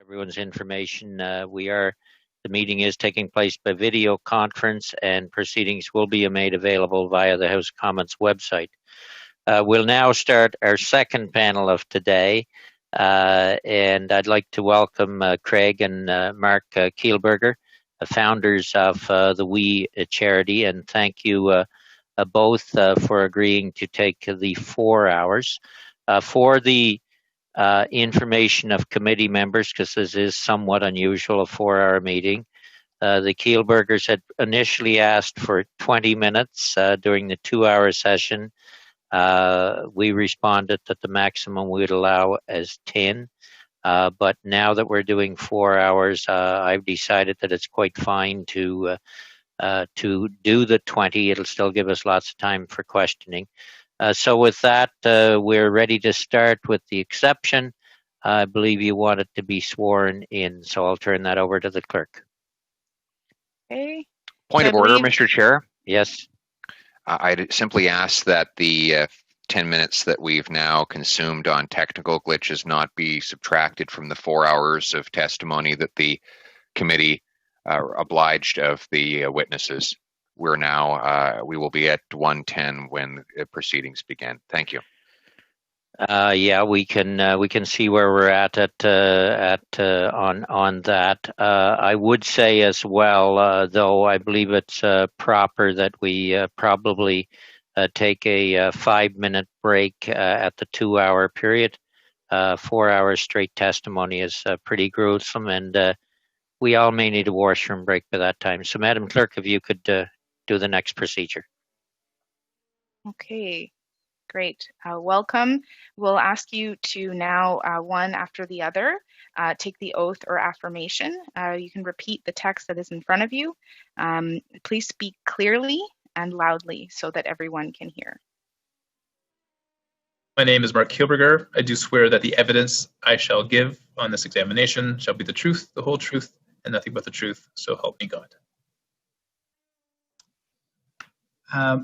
everyone's information, the meeting is taking place by video conference, and proceedings will be made available via the House of Commons website. We'll now start our second panel of today, and I'd like to welcome Craig and Marc Kielburger, the founders of the We charity, and thank you both for agreeing to take the 4 hours. For the information of committee members, because this is somewhat unusual, a 4-hour meeting. The Kielburgers had initially asked for 20 minutes during the 2-hour session. We responded that the maximum we would allow is 10. But now that we're doing 4 hours, I've decided that it's quite fine to do the 20. It'll still give us lots of time for questioning. So with that, we're ready to start with the exception. I believe you want it to be sworn in, so I'll turn that over to the clerk. Okay. Point of order, Mr. Chair. Yes. I'd simply ask that the 10 minutes that we've now consumed on technical glitches not be subtracted from the 4 hours of testimony that the committee obliged of the witnesses. We're now, we will be at 1:10 when proceedings begin. Thank you. Yeah, we can see where we're at on that. I would say as well, though, I believe it's proper that we probably take a 5-minute break at the 2-hour period. 4 hours straight testimony is pretty gruesome, and we all may need a washroom break by that time. So, Madam Clerk, if you could do the next procedure. Okay, great. Welcome. We'll ask you to now, one after the other, take the oath or affirmation. You can repeat the text that is in front of you. Please speak clearly and loudly so that everyone can hear. My name is Marc Kielburger. I do swear that the evidence I shall give on this examination shall be the truth, the whole truth, and nothing but the truth. So help me God.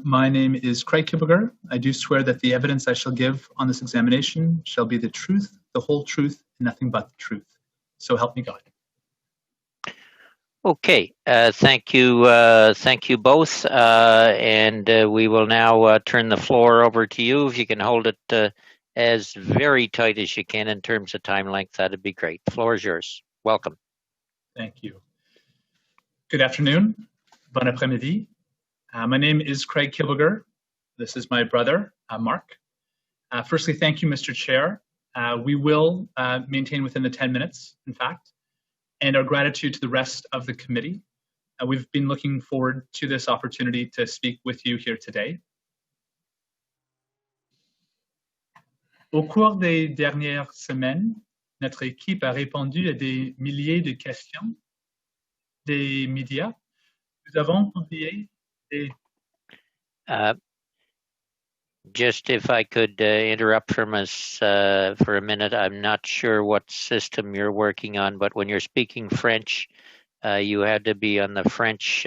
My name is Craig Kielburger. I do swear that the evidence I shall give on this examination shall be the truth, the whole truth, and nothing but the truth. So help me God. Okay, thank you both, and we will now turn the floor over to you. If you can hold it as very tight as you can in terms of time length, that'd be great. The floor is yours. Welcome. Thank you. Good afternoon. Bon après-midi. My name is Craig Kielburger. This is my brother, Marc. Firstly, thank you, Mr. Chair. We will maintain within the 10 minutes, in fact, and our gratitude to the rest of the committee. We've been looking forward to this opportunity to speak with you here today. Au cours des dernières semaines, notre équipe a répondu à des milliers de questions des médias. Nous avons publié Just if I could interrupt from us for a minute, I'm not sure what system you're working on, but when you're speaking French, you had to be on the French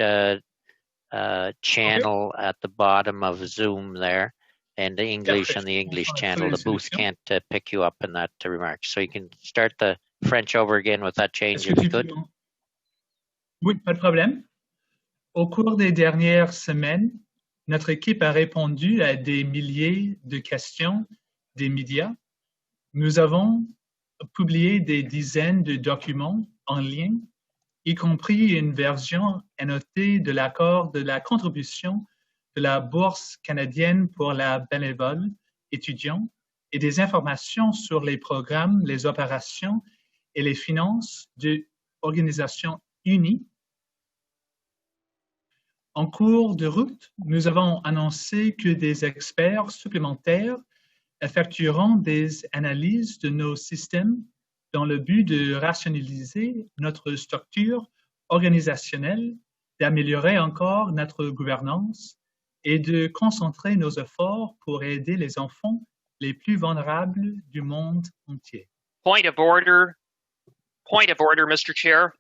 channel at the bottom of Zoom there, and the English on the English channel. The booth can't pick you up in that remark. So you can start the French over again with that change if you could. Oui, pas de problème. Au cours des dernières semaines, notre équipe a répondu à des milliers de questions des médias. Nous avons publié des dizaines de documents en ligne, y compris une version annotée de l'accord de la contribution de la Bourse canadienne pour la bénévole étudiant et des informations sur les programmes, les opérations et les finances de l'Organisation unie. En cours de route, nous avons annoncé que des experts supplémentaires effectueront des analyses de nos systèmes dans le but de rationaliser notre structure organisationnelle, d'améliorer encore notre gouvernance et de concentrer nos efforts pour aider les enfants les plus vulnérables du monde entier. Point of order, Mr. Chair.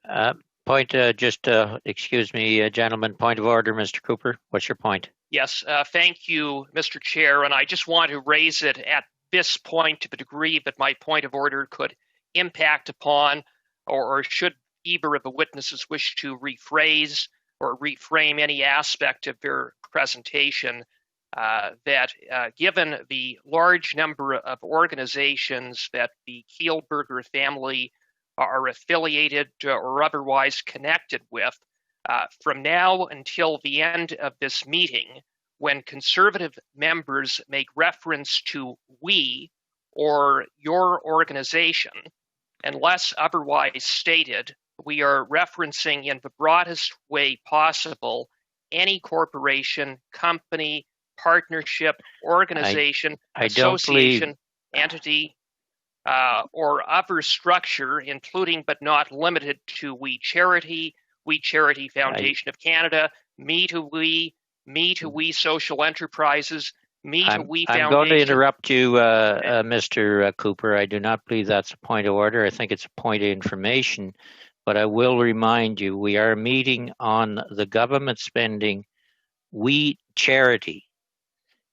Excuse me, gentlemen, point of order, Mr. Cooper. What's your point? Yes, thank you, Mr. Chair. And I just want to raise it at this point to a degree, but my point of order could impact upon or should either of the witnesses wish to rephrase or reframe any aspect of their presentation, that given the large number of organizations that the Kielburger family are affiliated or otherwise connected with, from now until the end of this meeting, when Conservative members make reference to we or your organization, unless otherwise stated, we are referencing in the broadest way possible any corporation, company, partnership, organization, association, entity, or other structure, including but not limited to We Charity Foundation of Canada, Me to We Social Enterprises, Me to We Foundation. I'm going to interrupt you, Mr. Cooper. I do not believe that's a point of order. I think it's a point of information. But I will remind you, we are meeting on the government spending We Charity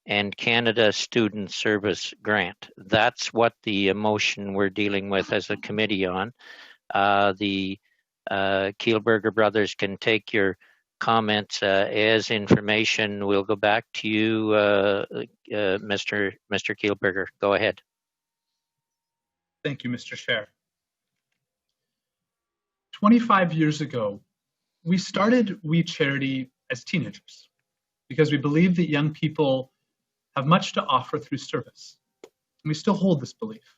and Canada Student Service Grant. That's what the motion we're dealing with as a committee on. The Kielburger brothers can take your comments as information. We'll go back to you, Mr. Kielburger. Go ahead. Thank you, Mr. Chair. 25 years ago, we started We Charity as teenagers because we believe that young people have much to offer through service. And we still hold this belief.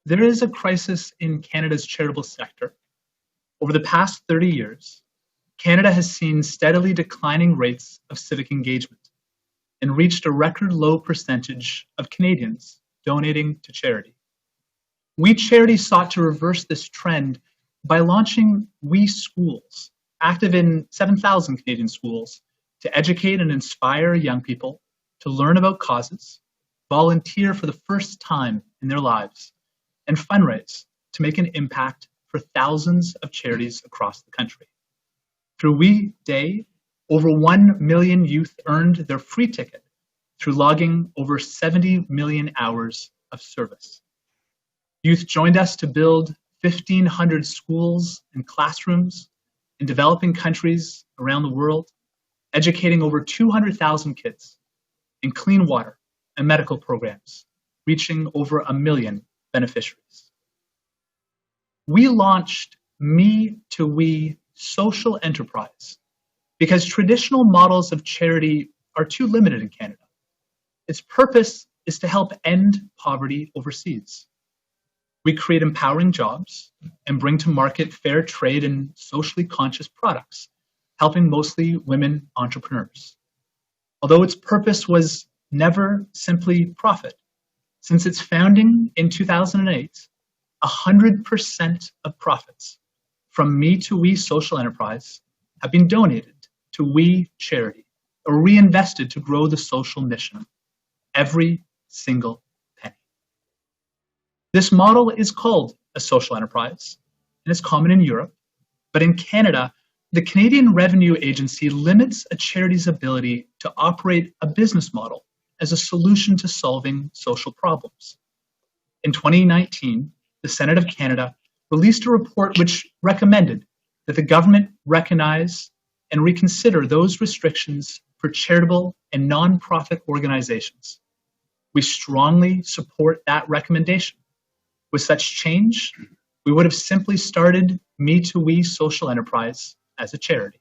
There is a crisis in Canada's charitable sector. Over the past 30 years, Canada has seen steadily declining rates of civic engagement and reached a record low percentage of Canadians donating to charity. We Charity sought to reverse this trend by launching We Schools, active in 7,000 Canadian schools, to educate and inspire young people to learn about causes, volunteer for the first time in their lives, and fundraise to make an impact for thousands of charities across the country. Through We Day, over 1 million youth earned their free ticket through logging over 70 million hours of service. Youth joined us to build 1,500 schools and classrooms in developing countries around the world, educating over 200,000 kids in clean water and medical programs, reaching over 1 million beneficiaries. We launched Me to We Social Enterprise because traditional models of charity are too limited in Canada. Its purpose is to help end poverty overseas. We create empowering jobs and bring to market fair trade and socially conscious products, helping mostly women entrepreneurs. Although its purpose was never simply profit, since its founding in 2008, 100% of profits from Me to We Social Enterprise have been donated to We Charity or reinvested to grow the social mission. Every single penny. This model is called a social enterprise and is common in Europe, but in Canada, the Canadian Revenue Agency limits a charity's ability to operate a business model as a solution to solving social problems. In 2019, the Senate of Canada released a report which recommended that the government recognize and reconsider those restrictions for charitable and nonprofit organizations. We strongly support that recommendation. With such change, we would have simply started Me to We Social Enterprise as a charity.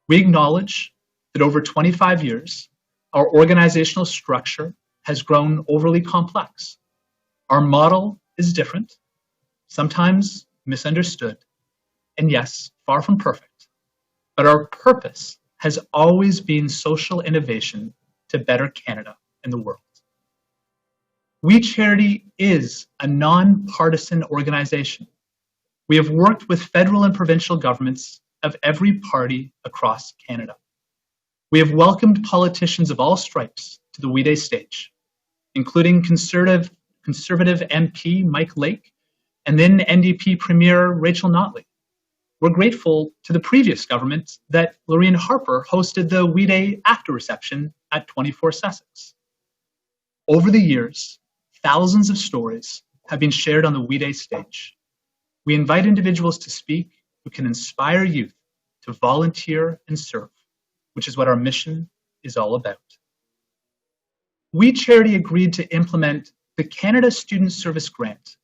We acknowledge that over 25 years, our organizational structure has grown overly complex. Our model is different, sometimes misunderstood, and yes, far from perfect. But our purpose has always been social innovation to better Canada and the world. We Charity is a nonpartisan organization. We have worked with federal and provincial governments of every party across Canada. We have welcomed politicians of all stripes to the We Day stage, including Conservative MP Mike Lake and then NDP Premier Rachel Notley. We're grateful to the previous government that Lorraine Harper hosted the We Day after reception at 24 Sussex. Over the years, thousands of stories have been shared on the We Day stage. We invite individuals to speak who can inspire youth to volunteer and serve, which is what our mission is all about. We Charity agreed to implement the Canada Student Service Grant,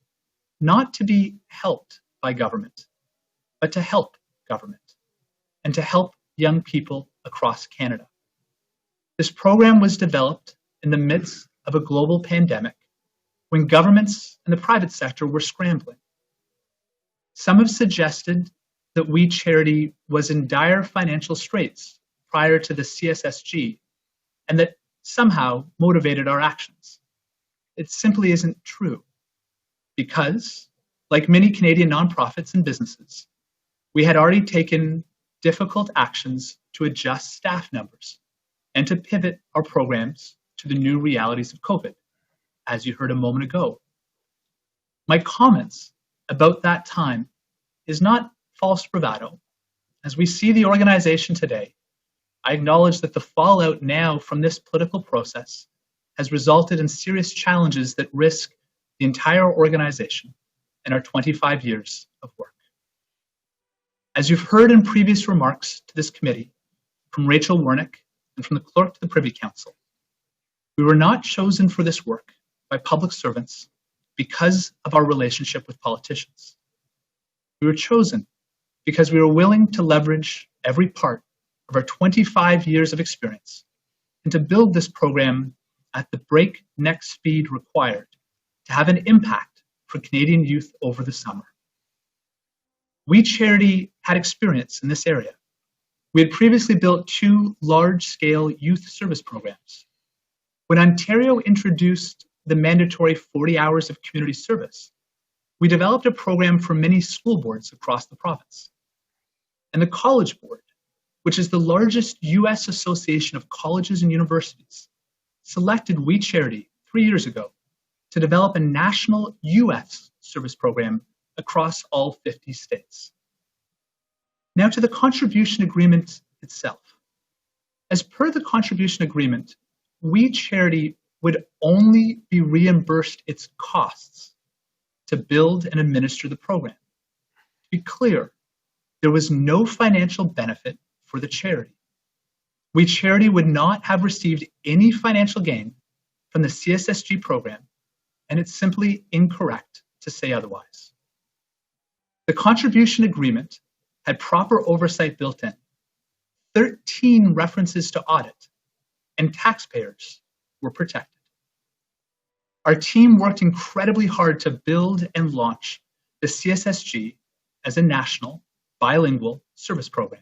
not to be helped by government, but to help government and to help young people across Canada. This program was developed in the midst of a global pandemic when governments and the private sector were scrambling. Some have suggested that We Charity was in dire financial straits prior to the CSSG and that somehow motivated our actions. It simply isn't true because, like many Canadian nonprofits and businesses, we had already taken difficult actions to adjust staff numbers and to pivot our programs to the new realities of COVID, as you heard a moment ago. My comments about that time is not false bravado. As we see the organization today, I acknowledge that the fallout now from this political process has resulted in serious challenges that risk the entire organization and our 25 years of work. As you've heard in previous remarks to this committee, from Rachel Wernick and from the clerk to the Privy Council, we were not chosen for this work by public servants because of our relationship with politicians. We were chosen because we were willing to leverage every part of our 25 years of experience and to build this program at the breakneck speed required to have an impact for Canadian youth over the summer. We Charity had experience in this area. We had previously built 2 large-scale youth service programs. When Ontario introduced the mandatory 40 hours of community service, we developed a program for many school boards across the province. And the College Board, which is the largest U.S. association of colleges and universities, selected We Charity 3 years ago to develop a national U.S. service program across all 50 states. Now to the contribution agreement itself. As per the contribution agreement, We Charity would only be reimbursed its costs to build and administer the program. To be clear, there was no financial benefit for the charity. We Charity would not have received any financial gain from the CSSG program, and it's simply incorrect to say otherwise. The contribution agreement had proper oversight built in, 13 references to audit, and taxpayers were protected. Our team worked incredibly hard to build and launch the CSSG as a national bilingual service program.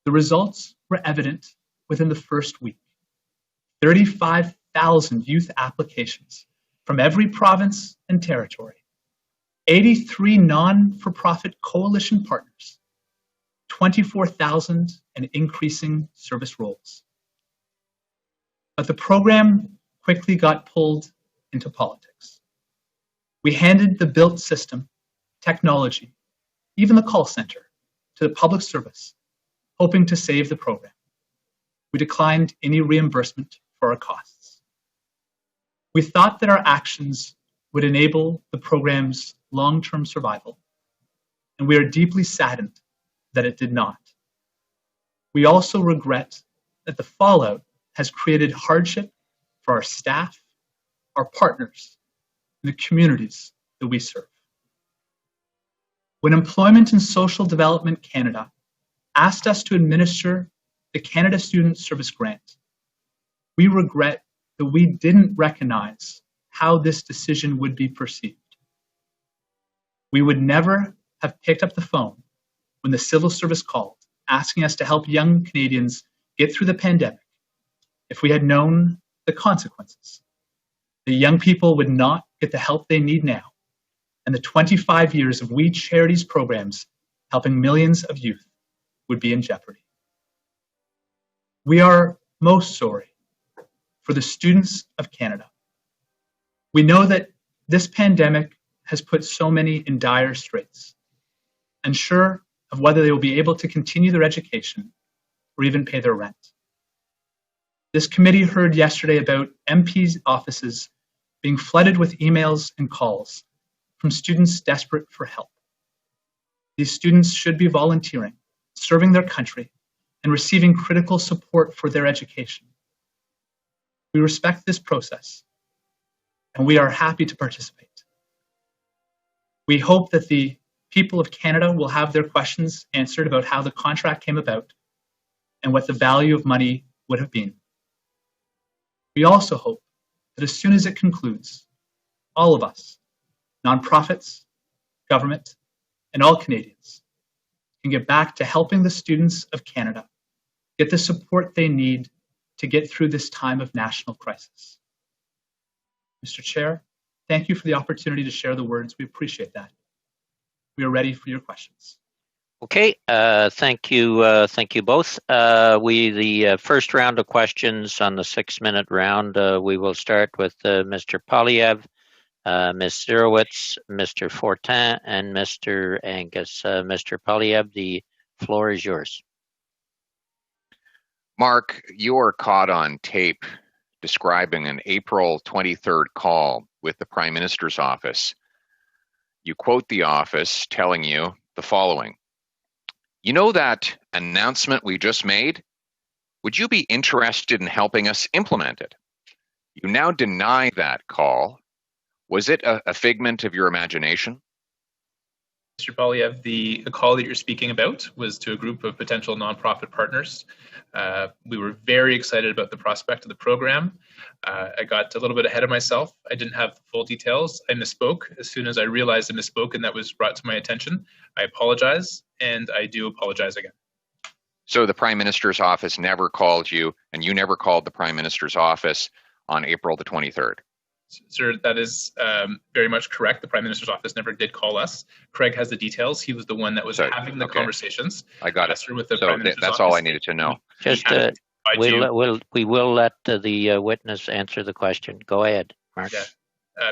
The results were evident within the first week. 35,000 youth applications from every province and territory, 83 non-for-profit coalition partners, 24,000 and increasing service roles. But the program quickly got pulled into politics. We handed the built system, technology, even the call center, to the public service, hoping to save the program. We declined any reimbursement for our costs. We thought that our actions would enable the program's long-term survival, and we are deeply saddened that it did not. We also regret that the fallout has created hardship for our staff, our partners, and the communities that we serve. When Employment and Social Development Canada asked us to administer the Canada Student Service Grant, we regret that we didn't recognize how this decision would be perceived. We would never have picked up the phone when the civil service called, asking us to help young Canadians get through the pandemic if we had known the consequences. The young people would not get the help they need now, and the 25 years of We Charity's programs helping millions of youth would be in jeopardy. We are most sorry for the students of Canada. We know that this pandemic has put so many in dire straits, unsure of whether they will be able to continue their education or even pay their rent. This committee heard yesterday about MPs' offices being flooded with emails and calls from students desperate for help. These students should be volunteering, serving their country, and receiving critical support for their education. We respect this process, and we are happy to participate. We hope that the people of Canada will have their questions answered about how the contract came about and what the value of money would have been. We also hope that as soon as it concludes, all of us, nonprofits, government, and all Canadians, can get back to helping the students of Canada get the support they need to get through this time of national crisis. Mr. Chair, thank you for the opportunity to share the words. We appreciate that. We are ready for your questions. Okay, thank you both. The first round of questions on the 6-minute round, we will start with Mr. Poilievre, Ms. Zerowitz, Mr. Fortin, and Mr. Angus. Mr. Poilievre, the floor is yours. Marc, you are caught on tape describing an April 23rd call with the Prime Minister's office. You quote the office telling you the following: "You know that announcement we just made? Would you be interested in helping us implement it?" You now deny that call. Was it a figment of your imagination? Mr. Poilievre, the call that you're speaking about was to a group of potential nonprofit partners. We were very excited about the prospect of the program. I got a little bit ahead of myself. I didn't have the full details. I misspoke. As soon as I realized I misspoke and that was brought to my attention, I apologize, and I do apologize again. So the Prime Minister's office never called you, and you never called the Prime Minister's office on April the 23rd? Sir, that is very much correct. The Prime Minister's office never did call us. Craig has the details. He was the one that was having the conversations. I got it. Sir, with the Prime Minister's that's office. all I needed to know. Just we will let the witness answer the question. Go ahead, Marc. Yeah.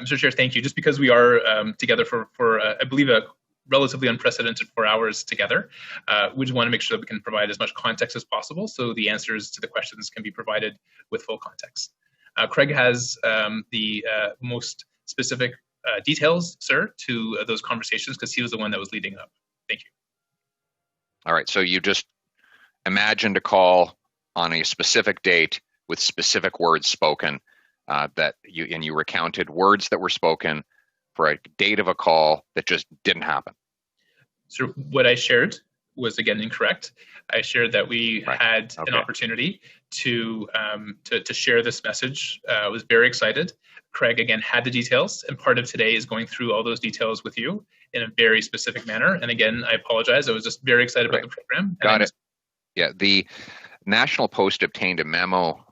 Mr. Chair, thank you. Just because we are together for I believe, a relatively unprecedented 4 hours together, we just want to make sure that we can provide as much context as possible so the answers to the questions can be provided with full context. Craig has the most specific details, sir, to those conversations because he was the one that was leading up. Thank you. All right, so you just imagined a call on a specific date with specific words spoken that you recounted words that were spoken for a date of a call that just didn't happen. So what I shared was again incorrect. I shared that we had an opportunity to share this message. I was very excited. Craig again had the details, and part of today is going through all those details with you in a very specific manner. And again, I apologize. I was just very excited about the program. Got it. Yeah, the National Post obtained a memo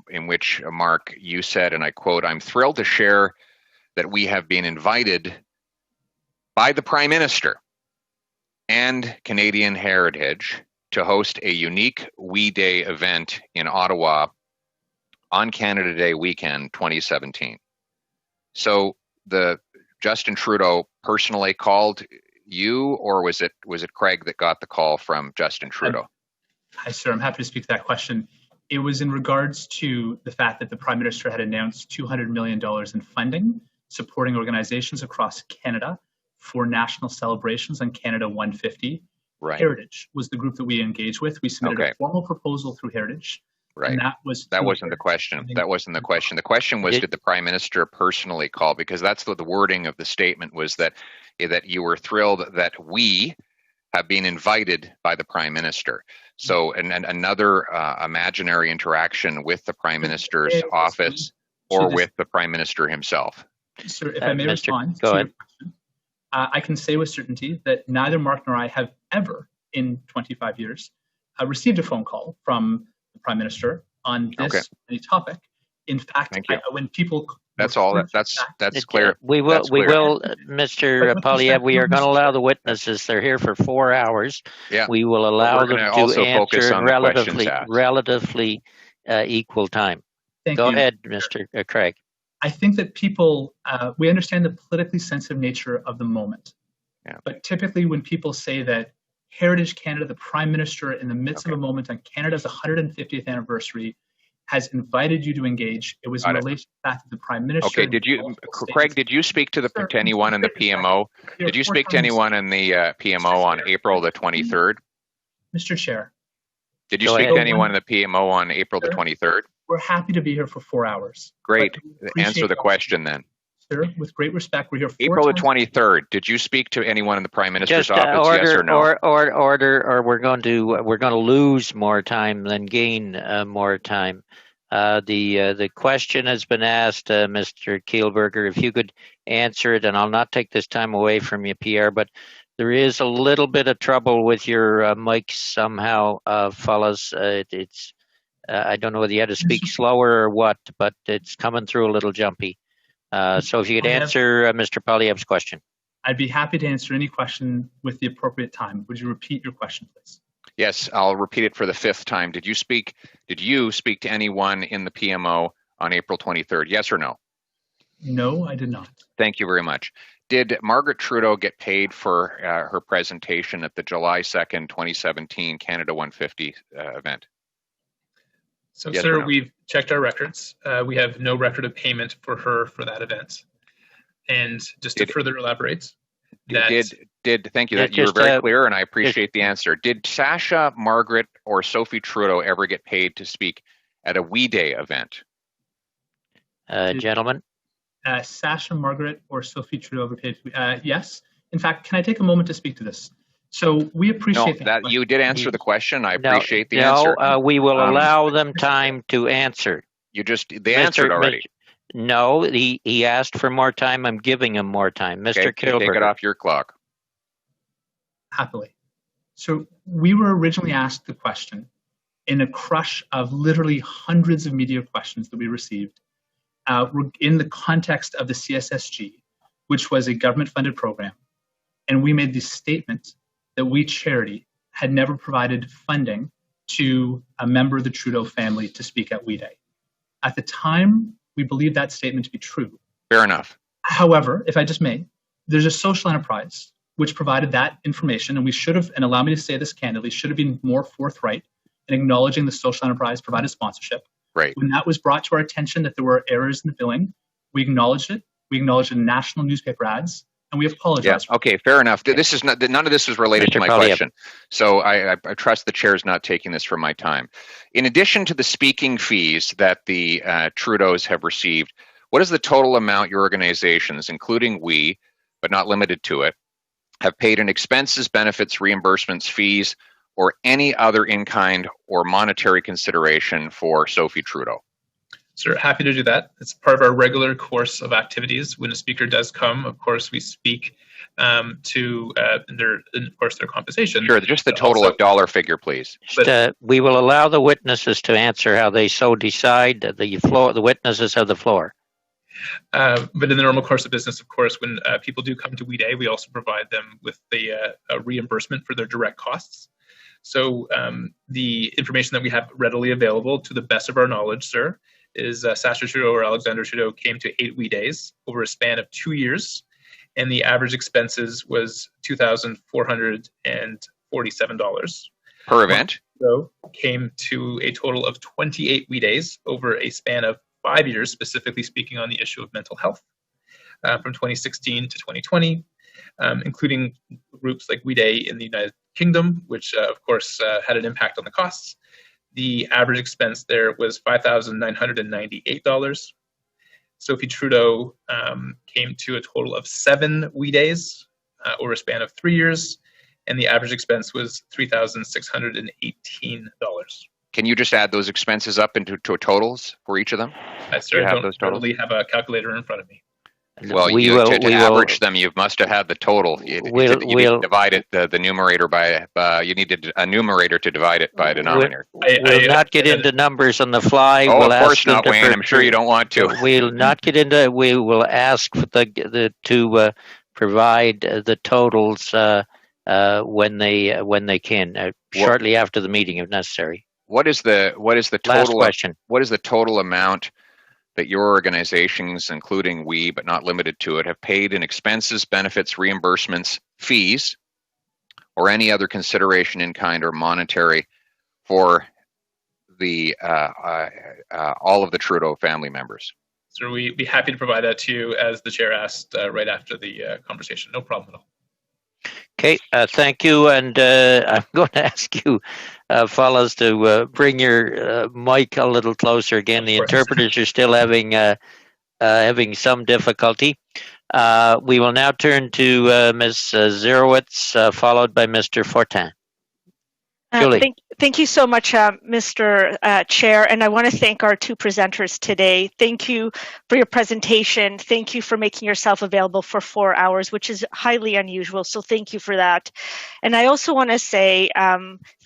in which, Marc, you said, and I quote, "I'm thrilled to share that we have been invited by the Prime Minister and Canadian Heritage to host a unique We Day event in Ottawa on Canada Day weekend 2017. So the Justin Trudeau personally called you, or was it Craig that got the call from Justin Trudeau? Hi, sir. I'm happy to speak to that question. It was in regards to the fact that the Prime Minister had announced $200 million in funding supporting organizations across Canada for national celebrations on Canada 150. Right. Heritage was the group that we engaged with. We submitted a formal proposal through Heritage. Right. And that wasn't the question. That wasn't the question. The question was, did the Prime Minister personally call? Because that's the wording of the statement was that you were thrilled that we have been invited by the Prime Minister. So and another imaginary interaction with the Prime Minister's office or with the Prime Minister himself. Sir, if I may respond to your question, I can say with certainty that neither Marc nor I have ever in 25 years received a phone call from the Prime Minister on this any topic. In fact, when people that's clear. We will, Mr. Poilievre, we are going to allow the witnesses. They're here for 4 hours. Yeah. We will allow them to answer in relatively equal time. Go ahead, Mr. Craig. I think that people, we understand the politically sensitive nature of the moment. Yeah. But typically when people say that Heritage Canada, the Prime Minister, in the midst of a moment on Canada's 150th anniversary, has invited you to engage. It was in relation to the fact that the Prime Minister. Okay, Craig, did you speak to anyone in the PMO? Did you speak to anyone in the PMO on April the 23rd? Mr. Chair. Did you speak to anyone in the PMO on April the 23rd? We're happy to be here for 4 hours. Great. Answer the question then. Sir, with great respect, we're here for April the 23rd. Did you speak to anyone in the Prime Minister's office? Order, yes or no? Or we're going to lose more time than gain more time. The question has been asked, Mr. Kielburger. If you could answer it, and I'll not take this time away from you, Pierre, but there is a little bit of trouble with your mic somehow, fellas. It's I don't know whether you had to speak slower or what, but it's coming through a little jumpy. So if you could answer Mr. Poilievre's question. I'd be happy to answer any question with the appropriate time. Would you repeat your question, please? Yes, I'll repeat it for the 5th time. Did you speak to anyone in the PMO on April 23rd? Yes or no? No, I did not. Thank you very much. Did Margaret Trudeau get paid for her presentation at the July 2nd, 2017 Canada 150 event? So, yes sir, no? We've checked our records. We have no record of payment for her for that event. And just to further elaborate, thank you. You were very clear, and I appreciate the answer. Did Sasha, Margaret, or Sophie Trudeau ever get paid to speak at a We Day event? Gentlemen? Sasha, Margaret, or Sophie Trudeau ever paid? Yes. In fact, can I take a moment to speak to this? So we appreciate that you did answer the question. I appreciate the answer. No, we will allow them time to answer. They answered already. No, he asked for more time. I'm giving him more time. Mr. Kielburger. Take it off your clock. Happily. So we were originally asked the question in a crush of literally hundreds of media questions that we received in the context of the CSSG, which was a government-funded program. And we made the statement that we, charity, had never provided funding to a member of the Trudeau family to speak at We Day. At the time, we believed that statement to be true. Fair enough. However, if I just may, there's a social enterprise which provided that information, and we should have, and allow me to say this candidly, should have been more forthright in acknowledging the social enterprise provided sponsorship. Right. When that was brought to our attention that there were errors in the billing, we acknowledged it. We acknowledged it in national newspaper ads, and we apologized. Yeah. Okay. Fair enough. This is not. None of this is related to my question. So I trust the chair is not taking this from my time. In addition to the speaking fees that the Trudeaus have received, what is the total amount your organizations, including we, but not limited to it, have paid in expenses, benefits, reimbursements, fees, or any other in-kind or monetary consideration for Sophie Trudeau? Sir, happy to do that. It's part of our regular course of activities. When a speaker does come, of course, we speak to their compensation. Sure, just the total of dollar figure, please. We will allow the witnesses to answer how they so decide. The witnesses have the floor. But in the normal course of business, of course, when people do come to We Day, we also provide them with the reimbursement for their direct costs. So the information that we have readily available, to the best of our knowledge, sir, is Sasha Trudeau or Alexander Trudeau came to 8 We Days over a span of 2 years, and the average expenses was $2,447 per event. So came to a total of 28 We Days over a span of 5 years, specifically speaking on the issue of mental health, from 2016 to 2020, including groups like We Day in the United Kingdom, which of course had an impact on the costs. The average expense there was $5,998. Sophie Trudeau came to a total of 7 We Days over a span of 3 years, and the average expense was $3,618. Can you just add those expenses up into totals for each of them? I don't totally have a calculator in front of me. Well, to average them, you must have had the total. You need to divide it, the numerator by, you needed a numerator to divide it by a denominator. We'll not get into numbers on the fly. Oh, of course not, Wayne. I'm sure you don't want to. We'll not get into, we will ask to provide the totals when they can, shortly after the meeting if necessary. What is the total? Last question. What is the total amount that your organizations, including we, but not limited to it, have paid in expenses, benefits, reimbursements, fees, or any other consideration in kind or monetary for the all of the Trudeau family members. So we'd be happy to provide that to you, as the chair asked right after the conversation. No problem at all. Okay, thank you. And I'm going to ask you, fellas, to bring your mic a little closer. Again, the interpreters are still having some difficulty. We will now turn to Ms. Zerowitz, followed by Mr. Fortin. Julie. Thank you so much, Mr. Chair, and I want to thank our two presenters today. Thank you for your presentation. Thank you for making yourself available for 4 hours, which is highly unusual, so thank you for that. And I also want to say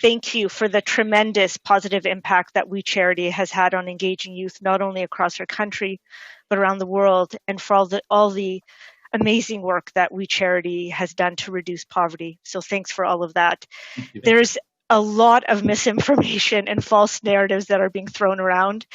thank you for the tremendous positive impact that We Charity has had on engaging youth, not only across our country, but around the world, and for all the amazing work that We Charity has done to reduce poverty. So thanks for all of that. There's a lot of misinformation and false narratives that are being thrown around.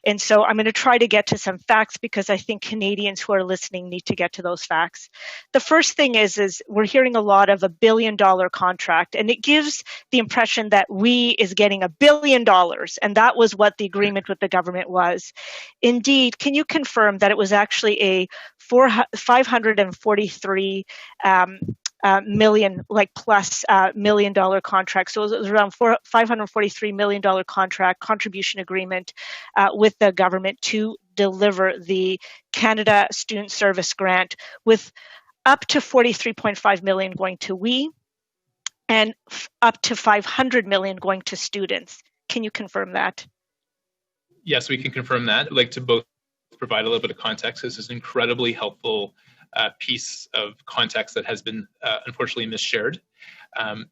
And so I'm going to try to get to some facts, because I think Canadians who are listening need to get to those facts. The first thing is we're hearing a lot of $1 billion contract, and it gives the impression that We is getting $1 billion, and that was what the agreement with the government was. Indeed, can you confirm that it was actually a 543 million, plus $1 million contract. So it was around $543 million contract contribution agreement with the government to deliver the Canada Student Service Grant, with up to $43.5 million going to We and up to $500 million going to students. Can you confirm that? Yes, we can confirm that. I'd like to both provide a little bit of context. This is an incredibly helpful piece of context that has been unfortunately misshared.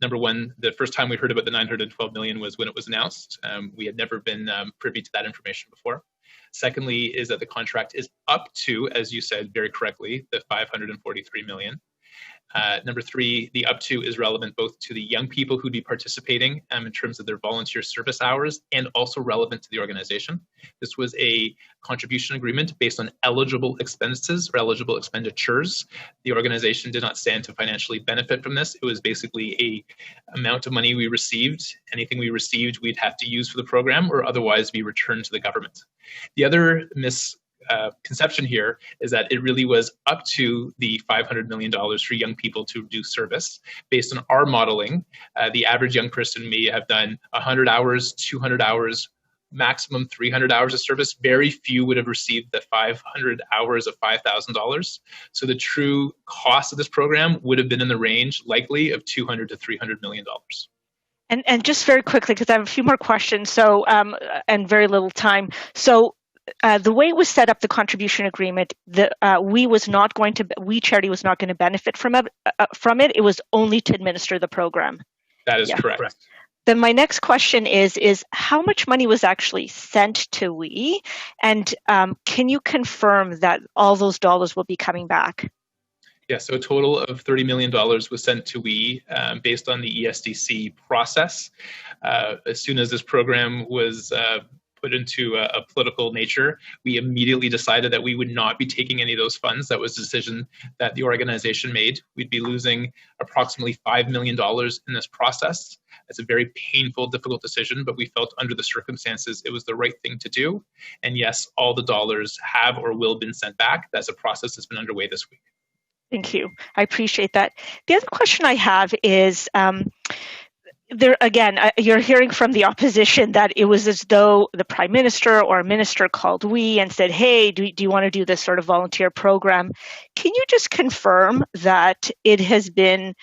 Number one, the first time we heard about the $912 million was when it was announced. We had never been privy to that information before. Secondly, is that the contract is up to, as you said very correctly, the $543 million. Number three, the up to is relevant both to the young people who'd be participating in terms of their volunteer service hours, and also relevant to the organization. This was a contribution agreement based on eligible expenses or eligible expenditures. The organization did not stand to financially benefit from this. It was basically a amount of money we received. Anything we received, we'd have to use for the program, or otherwise be returned to the government. The other conception here is that it really was up to the $500 million for young people to do service. Based on our modeling, the average young person may have done 100 hours, 200 hours, maximum 300 hours of service. Very few would have received the 500 hours of $5,000. So the true cost of this program would have been in the range, likely, of $200 to $300 million. And just very quickly, because I have a few more questions, so and very little time. So the way it was set up, the contribution agreement, We Charity was not going to benefit from it. It was only to administer the program. That is correct. Then my next question is how much money was actually sent to We, and can you confirm that all those dollars will be coming back? Yeah, so a total of $30 million was sent to We based on the ESDC process. As soon as this program was put into a political nature, we immediately decided that we would not be taking any of those funds. That was a decision that the organization made. We'd be losing approximately $5 million in this process. It's a very painful, difficult decision, but we felt under the circumstances it was the right thing to do. And yes, all the dollars have or will been sent back. That's a process that's been underway this week. Thank you. I appreciate that. The other question I have is, you're hearing from the opposition that it was as though the Prime Minister or a minister called We and said, hey, do you want to do this sort of volunteer program? Can you just confirm that it has been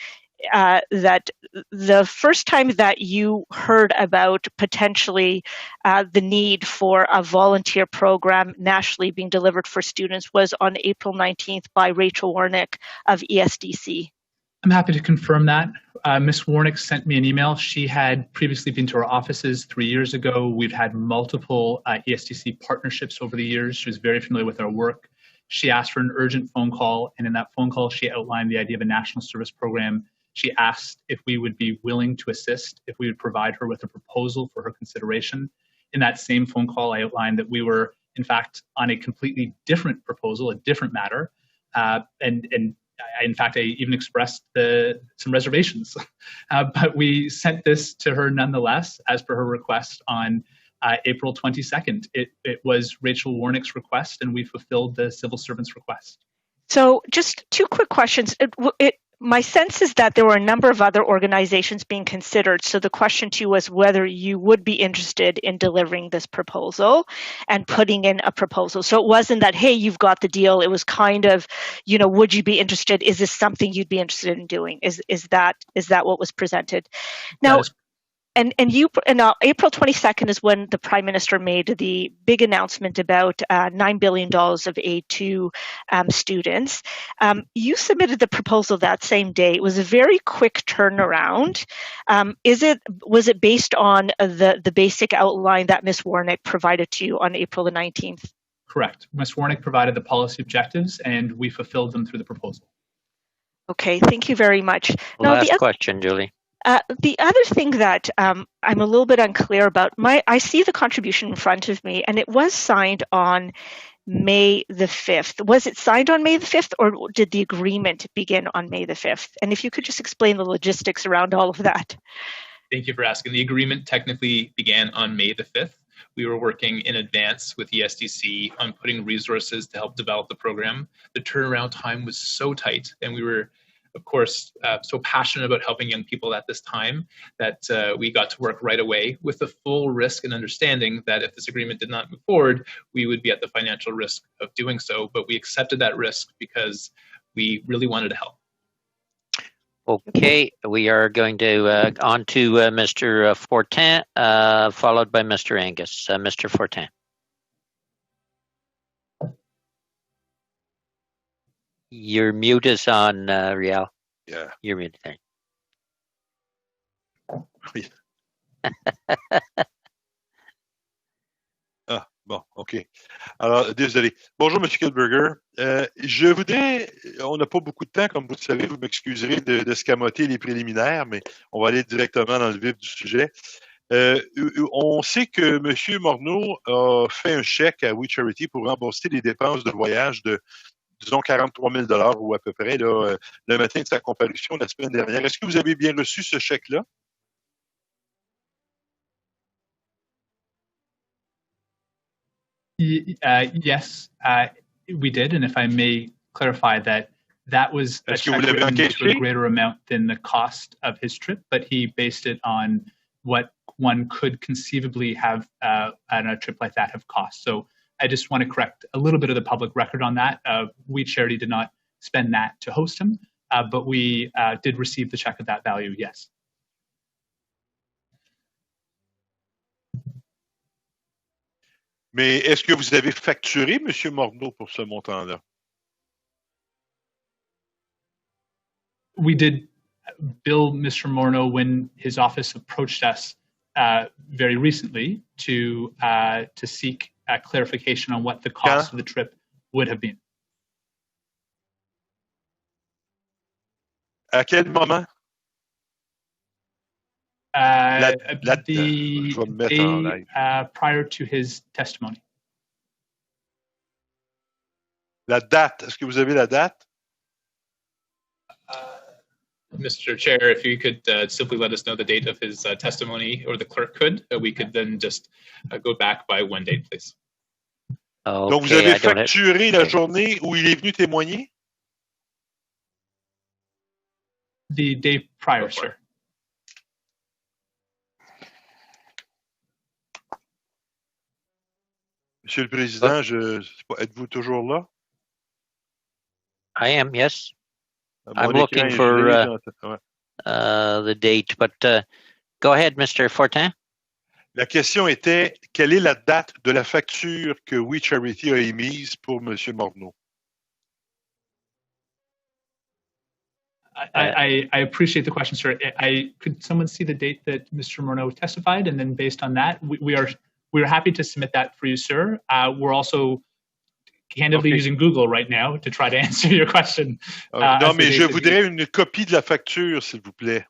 that the first time that you heard about potentially the need for a volunteer program nationally being delivered for students was on April 19th by Rachel Warnick of ESDC? I'm happy to confirm that. Ms. Warnick sent me an email. She had previously been to our offices 3 years ago. We've had multiple ESDC partnerships over the years. She was very familiar with our work. She asked for an urgent phone call, and in that phone call, she outlined the idea of a national service program. She asked if we would be willing to assist, if we would provide her with a proposal for her consideration. In that same phone call, I outlined that we were, in fact, on a completely different proposal, a different matter, in fact, I even expressed some reservations, but we sent this to her nonetheless, as per her request, on April 22nd. It was Rachel Warnick's request, and we fulfilled the civil servant's request. So just two quick questions. My sense is that there were a number of other organizations being considered. So the question to you was whether you would be interested in delivering this proposal and putting in a proposal. So it wasn't that, hey, you've got the deal. It was kind of, would you be interested? Is this something you'd be interested in doing? Is that what was presented? Now, and April 22nd is when the Prime Minister made the big announcement about $9 billion of aid to students. You submitted the proposal that same day. It was a very quick turnaround. Was it based on the basic outline that Ms. Warnick provided to you on April the 19th? Correct. Ms. Warnick provided the policy objectives, and we fulfilled them through the proposal. Okay, thank you very much. Last question, Julie. The other thing that I'm a little bit unclear about, I see the contribution in front of me, and it was signed on May the 5th. Was it signed on May the 5th, or did the agreement begin on May the 5th? And if you could just explain the logistics around all of that. Thank you for asking. The agreement technically began on May the 5th. We were working in advance with the SDC on putting resources to help develop the program. The turnaround time was so tight, and we were, of course, so passionate about helping young people at this time that we got to work right away with the full risk and understanding that if this agreement did not move forward, we would be at the financial risk of doing so. But we accepted that risk because we really wanted to help. Okay, we are going to on to Mr. Fortin, followed by Mr. Angus. Mr. Fortin. Your mute is on, Rial. Yeah. You're muted. Oui. Ah, bon, OK. Alors, désolé. Bonjour, M. Kielburger. Je voudrais, on n'a pas beaucoup de temps, comme vous le savez, vous m'excuserez de scamoter les préliminaires, mais on va aller directement dans le vif du sujet. On sait que M. Morneau a fait un chèque à We Charity pour rembourser les dépenses de voyage de, disons, 43 000 $ ou à peu près, là, le matin de sa comparution la semaine dernière. Est-ce que vous avez bien reçu ce chèque-là? Yes, we did, and if I may clarify that was a check written to a greater amount than the cost of his trip, but he based it on what one could conceivably have on a trip like that have cost. So I just want to correct a little bit of the public record on that. We Charity did not spend that to host him, but we did receive the check of that value, yes. Mais est-ce que vous avez facturé M. Morneau pour ce montant-là? We did bill Mr. Morneau when his office approached us very recently to seek clarification on what the cost of the trip would have been. À quel moment? The day prior to his testimony. La date, est-ce que vous avez la date? Mr. Chair, if you could simply let us know the date of his testimony, or the clerk could, we could then just go back by one date, please. Okay, donc, vous avez facturé la journée où il est venu témoigner? The day prior, sir. Monsieur le Président, êtes-vous toujours là? I am, yes. I'm looking for the date, but go ahead, Mr. Fortin. La question était, quelle est la date de la facture que We Charity a émise pour M. Morneau? I appreciate the question, sir. Could someone see the date that Mr. Morneau testified, and then based on that, we're happy to submit that for you, sir. We're also candidly using Google right now to try to answer your question. Non, mais je voudrais une copie de la facture, s'il vous plaît.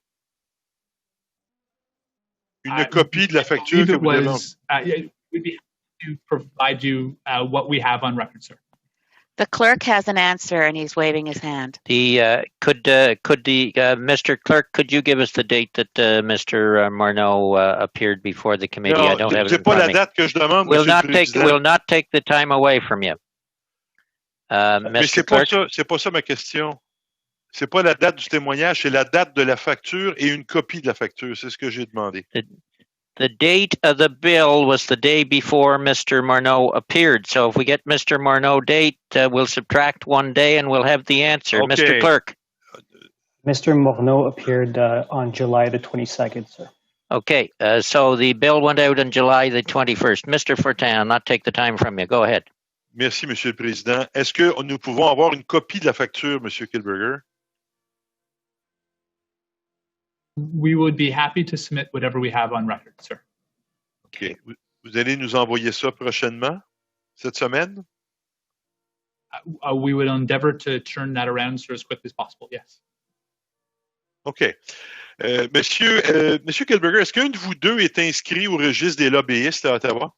Une copie de la facture que vous avez. We'd be happy to provide you what we have on record, sir. The clerk has an answer and he's waving his hand. Mr. Clerk, could you give us the date that Mr. Morneau appeared before the committee? I don't have it in front of me. Date que je demande, We'll Monsieur le Président. will not take the time away from you. Mais Mr. Clerk, c'est pas ça ma question. C'est pas la date du témoignage, c'est la date de la facture et une copie de la facture. C'est ce que j'ai demandé. the date of the bill was the day before Mr. Morneau appeared. So if we get Mr. Morneau date, we'll subtract 1 day and we'll have the answer. Okay. Mr. Clerk. Mr. Morneau appeared on July the 22nd, sir. Okay, so the bill went out on July the 21st. Mr. Fortin, I'll not take the time from you. Go ahead. Merci, Monsieur le Président. Est-ce que nous pouvons avoir une copie de la facture, Monsieur Kielburger? We would be happy to submit whatever we have on record, sir. OK. Vous allez nous envoyer ça prochainement, cette semaine? We would endeavor to turn that around, sir, as quickly as possible, yes. OK. Monsieur Kielburger, est-ce qu'un de vous deux est inscrit au registre des lobbyistes à Ottawa?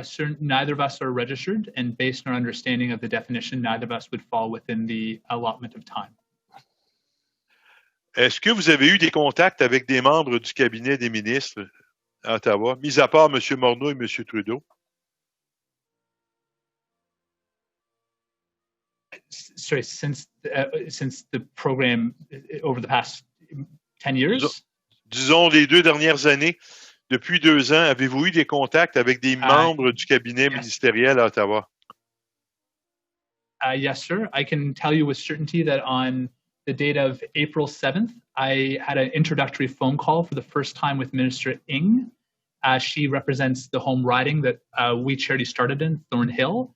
Sir, neither of us are registered, and based on our understanding of the definition, neither of us would fall within the allotment of time. Est-ce que vous avez eu des contacts avec des membres du cabinet des ministres à Ottawa, mis à part M. Morneau et M. Trudeau? Sorry, since the program over the past 10 years? Disons les 2 dernières années. Depuis 2 ans, avez-vous eu des contacts avec des membres du cabinet ministériel à Ottawa? Yes, sir. I can tell you with certainty that on the date of April 7th, I had an introductory phone call for the first time with Minister Ng. She represents the home riding that We Charity started in, Thornhill.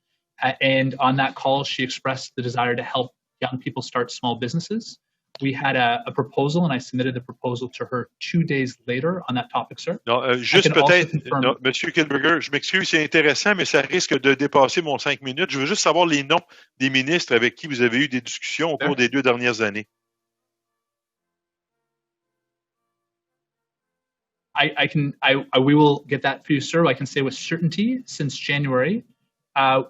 And on that call, she expressed the desire to help young people start small businesses. We had a proposal, and I submitted the proposal to her 2 days later on that topic, sir. Non, juste peut-être, Monsieur Kielburger, je m'excuse, c'est intéressant, mais ça risque de dépasser mon 5 minutes. Je veux juste savoir les noms des ministres avec qui vous avez eu des discussions au cours des 2 dernières années. We will get that for you, sir. I can say with certainty, since January,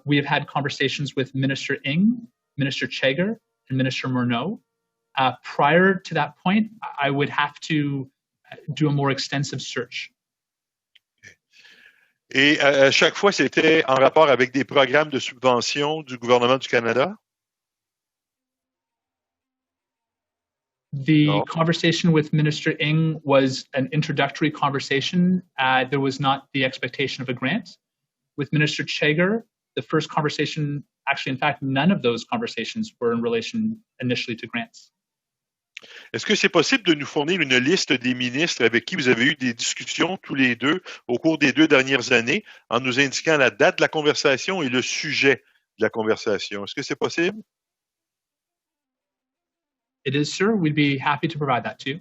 we have had conversations with Minister Ng, Minister Chager, and Minister Morneau. Prior to that point, I would have to do a more extensive search. Et à chaque fois, c'était en rapport avec des programmes de subvention du gouvernement du Canada? The conversation with Minister Ng was an introductory conversation. There was not the expectation of a grant. With Minister Chager, the first conversation, actually, in fact, none of those conversations were in relation initially to grants. Est-ce que c'est possible de nous fournir une liste des ministres avec qui vous avez eu des discussions tous les deux au cours des 2 dernières années en nous indiquant la date de la conversation et le sujet de la conversation? Est-ce que c'est possible? It is, sir. We'd be happy to provide that to you.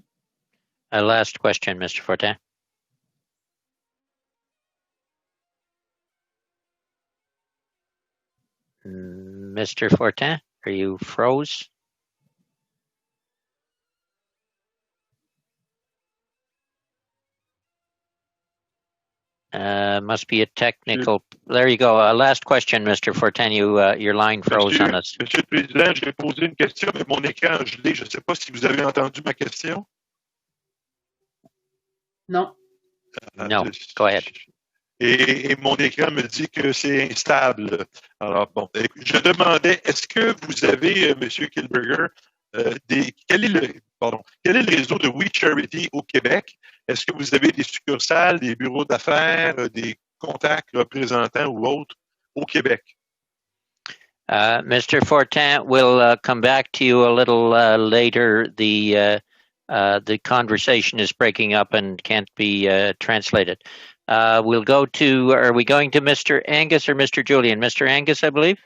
Last question, Mr. Fortin. Mr. Fortin, are you froze? Must be a technical. There you go. Last question, Mr. Fortin. Your line froze on us. Monsieur le Président, j'ai posé une question, mais mon écran a gelé. Je ne sais pas si vous avez entendu ma question. Non. No, go ahead. Et mon écran me dit que c'est instable. Alors, bon, je demandais, est-ce que vous avez, M. Kielburger, quel est le réseau de We Charity au Québec? Est-ce que vous avez des succursales, des bureaux d'affaires, des contacts représentants ou autres au Québec? Mr. Fortin, we'll come back to you a little later. The conversation is breaking up and can't be translated. We'll go to, are we going to Mr. Angus or Mr. Julian? Mr. Angus, I believe?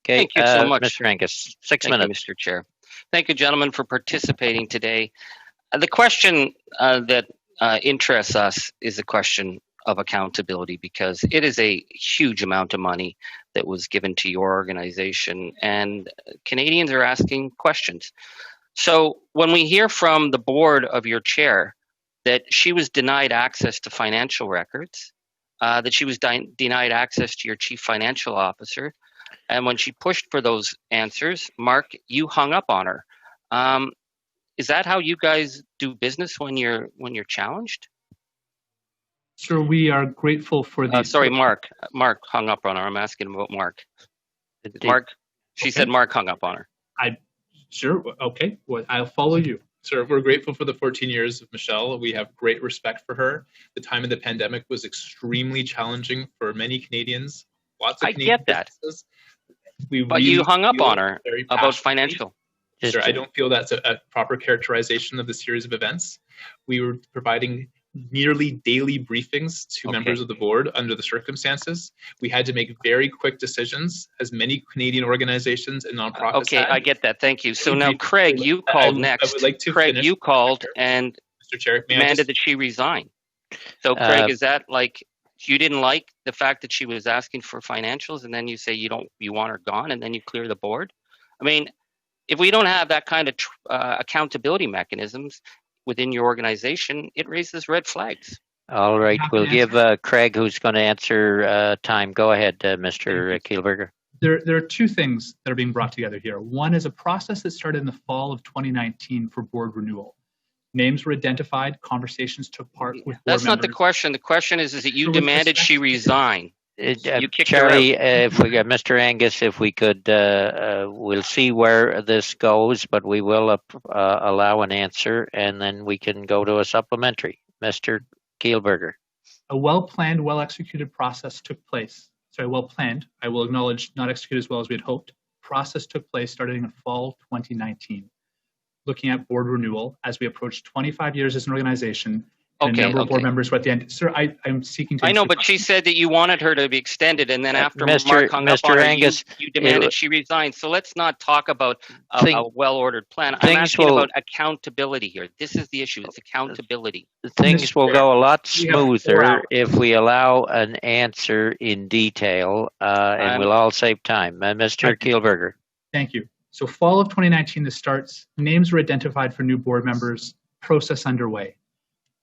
Okay, thank you so much. Mr. Angus, 6 Thank minutes. you, Mr. Chair. Thank you, gentlemen, for participating today. The question that interests us is the question of accountability, because it is a huge amount of money that was given to your organization, and Canadians are asking questions. So when we hear from the board of your chair that she was denied access to financial records, that she was denied access to your chief financial officer. And when she pushed for those answers, Marc, you hung up on her. Is that how you guys do business when you're challenged? Sir, we are grateful for the. Sorry, Marc. Marc hung up on her. I'm asking about Marc. Marc, she said Marc hung up on her. Sure. Okay. Well, I'll follow you. Sir, we're grateful for the 14 years of Michelle. We have great respect for her. The time of the pandemic was extremely challenging for many Canadians. Lots of Canadian businesses. But you hung up on her about financial. Sir, I don't feel that's a proper characterization of the series of events. We were providing nearly daily briefings to members of the board under the circumstances. We had to make very quick decisions, as many Canadian organizations and nonprofits Okay, had. I get that. Thank you. So now, Craig, you called next. I would like to Craig, finish, you called and Mr. Chair, demanded that she resign. So, Craig, is that like you didn't like the fact that she was asking for financials, and then you say you want her gone, and then you clear the board? I mean, if we don't have that kind of accountability mechanisms within your organization, it raises red flags. All right, we'll give Craig, who's going to answer, time. Go ahead, Mr. Kielburger. There are two things that are being brought together here. One is a process that started in the fall of 2019 for board renewal. Names were identified, conversations took part with board That's not members. the question. The question is that you demanded she resign. You kicked Charlie, her out. if we got Mr. Angus, if we could, we'll see where this goes, but we will allow an answer, and then we can go to a supplementary. Mr. Kielburger. A well-planned, well-executed process took place. Sorry, well-planned. I will acknowledge not executed as well as we had hoped. Process took place starting in fall 2019, looking at board renewal as we approached 25 years as an organization. And a number of board members were at the end. Sir, I'm seeking to. I know, but she said that you wanted her to be extended, and then after Marc hung up on her, you demanded she resign. So let's not talk about a well-ordered plan. I'm asking about accountability here. This is the issue. It's accountability. Things will go a lot smoother if we allow an answer in detail, and we'll all save time. Mr. Kielburger. Thank you. So fall of 2019, this starts. Names were identified for new board members. Process underway.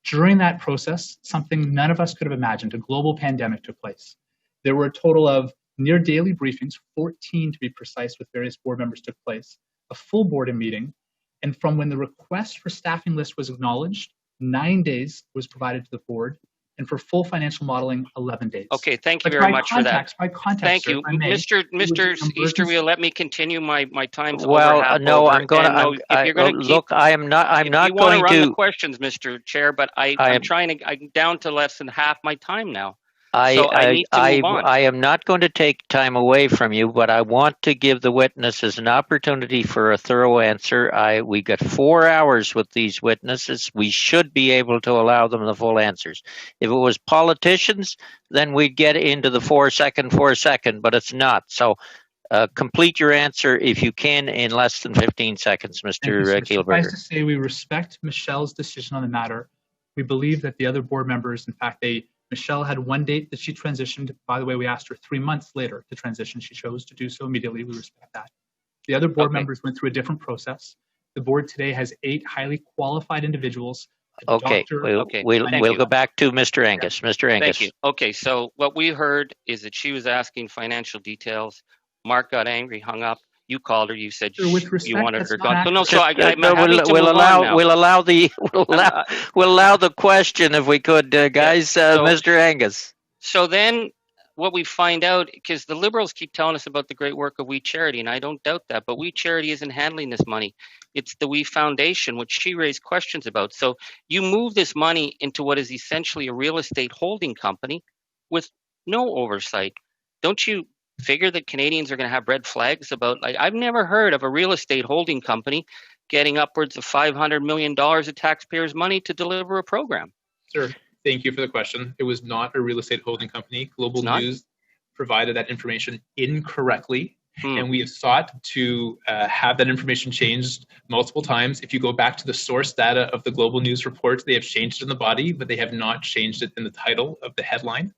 During that process, something none of us could have imagined, a global pandemic took place. There were a total of near daily briefings, 14 to be precise, with various board members took place, a full board meeting, and from when the request for staffing list was acknowledged, 9 days was provided to the board, and for full financial modeling, 11 days. Okay, thank you very much for that. By context, thank sir, you. Mr. Easterwheel, let me continue my time's well, no, I'm going to look. I'm not going to run the questions, Mr. Chair, but I'm down to less than half my time now. I need to move on. I am not going to take time away from you, but I want to give the witnesses an opportunity for a thorough answer. We got 4 hours with these witnesses. We should be able to allow them the full answers. If it was politicians, then we'd get into the 4 second, but it's not. So complete your answer if you can in less than 15 seconds, Mr. Kielburger. Suffice to say, we respect Michelle's decision on the matter. We believe that the other board members, in fact, Michelle had one date that she transitioned. By the way, we asked her 3 months later to transition. She chose to do so immediately. We respect that. The other board members went through a different process. The board today has 8 highly qualified individuals. We'll go back to Mr. Angus. Mr. Angus. Thank you. Okay, so what we heard is that she was asking financial details. Marc got angry, hung up. You called her. You said you wanted her gone. We'll allow the question if we could, guys. Mr. Angus. So then, what we find out, because the Liberals keep telling us about the great work of We Charity, and I don't doubt that, but We Charity isn't handling this money. It's the We Foundation, which she raised questions about. So you move this money into what is essentially a real estate holding company with no oversight. Don't you figure that Canadians are going to have red flags about, like, I've never heard of a real estate holding company getting upwards of $500 million of taxpayers' money to deliver a program? Sir, thank you for the question. It was not a real estate holding company. Global News provided that information incorrectly, and we have sought to have that information changed multiple times. If you go back to the source data of the Global News report, they have changed it in the body, but they have not changed it in the title of the headline.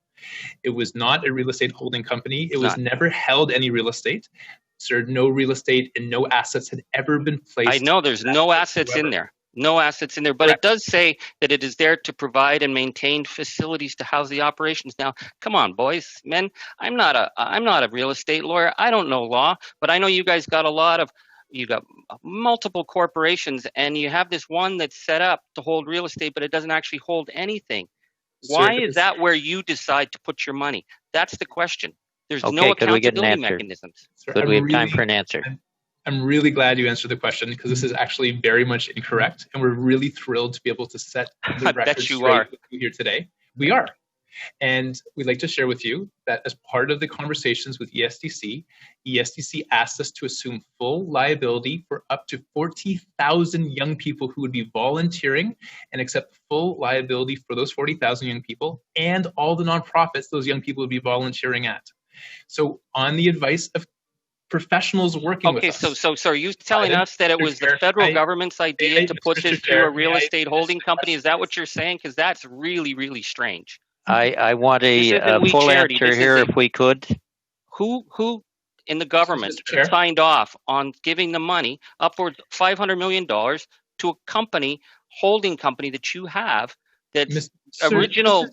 It was not a real estate holding company. It was never held any real estate. Sir, no real estate and no assets had ever been placed. I know there's no assets in there. No assets in there, but Correct. it does say that it is there to provide and maintain facilities to house the operations. Now, come on, boys, men. I'm not a real estate lawyer. I don't know law, but I know you guys got you got multiple corporations, and you have this one that's set up to hold real estate, but it doesn't actually hold anything. Why is that where you decide to put your money? That's the question. There's no Okay, could we get an accountability answer? mechanisms. Sir, Could we have time for an answer? I'm really glad you answered the question, because this is actually very much incorrect, and we're really thrilled to be able to set the I record bet you straight are. with you here today. We are. And we'd like to share with you that as part of the conversations with ESDC asked us to assume full liability for up to 40,000 young people who would be volunteering, and accept full liability for those 40,000 young people and all the nonprofits those young people would be volunteering at. So on the advice of professionals working with us. So are you telling us that it was the federal government's idea to put this through a real estate holding company? Is that what you're saying? Because that's really, really strange. I want a full answer here, if we could. Who in the government signed off on giving the money, upwards $500 million, to a company, holding company that you have, that's original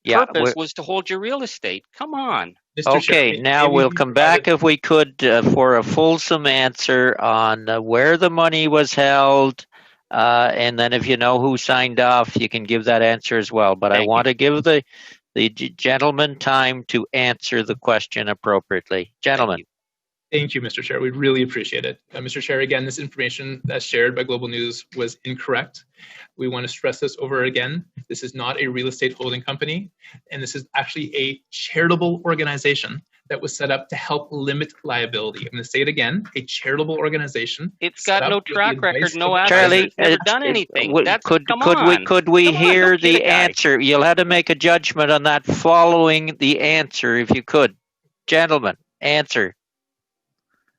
purpose was to hold your real estate? Come on. Okay, now we'll come back, if we could, for a fulsome answer on where the money was held, and then if you know who signed off, you can give that answer as well. But I want to give the gentleman time to answer the question appropriately. Gentlemen. Thank you, Mr. Chair. We'd really appreciate it. Mr. Chair, again, this information that's shared by Global News was incorrect. We want to stress this over again. This is not a real estate holding company, and this is actually a charitable organization that was set up to help limit liability. I'm going to say it again, a charitable organization. It's got no track record, no assets. Charlie, never done anything. Could we hear the answer? You'll have to make a judgment on that following the answer, if you could. Gentlemen, answer.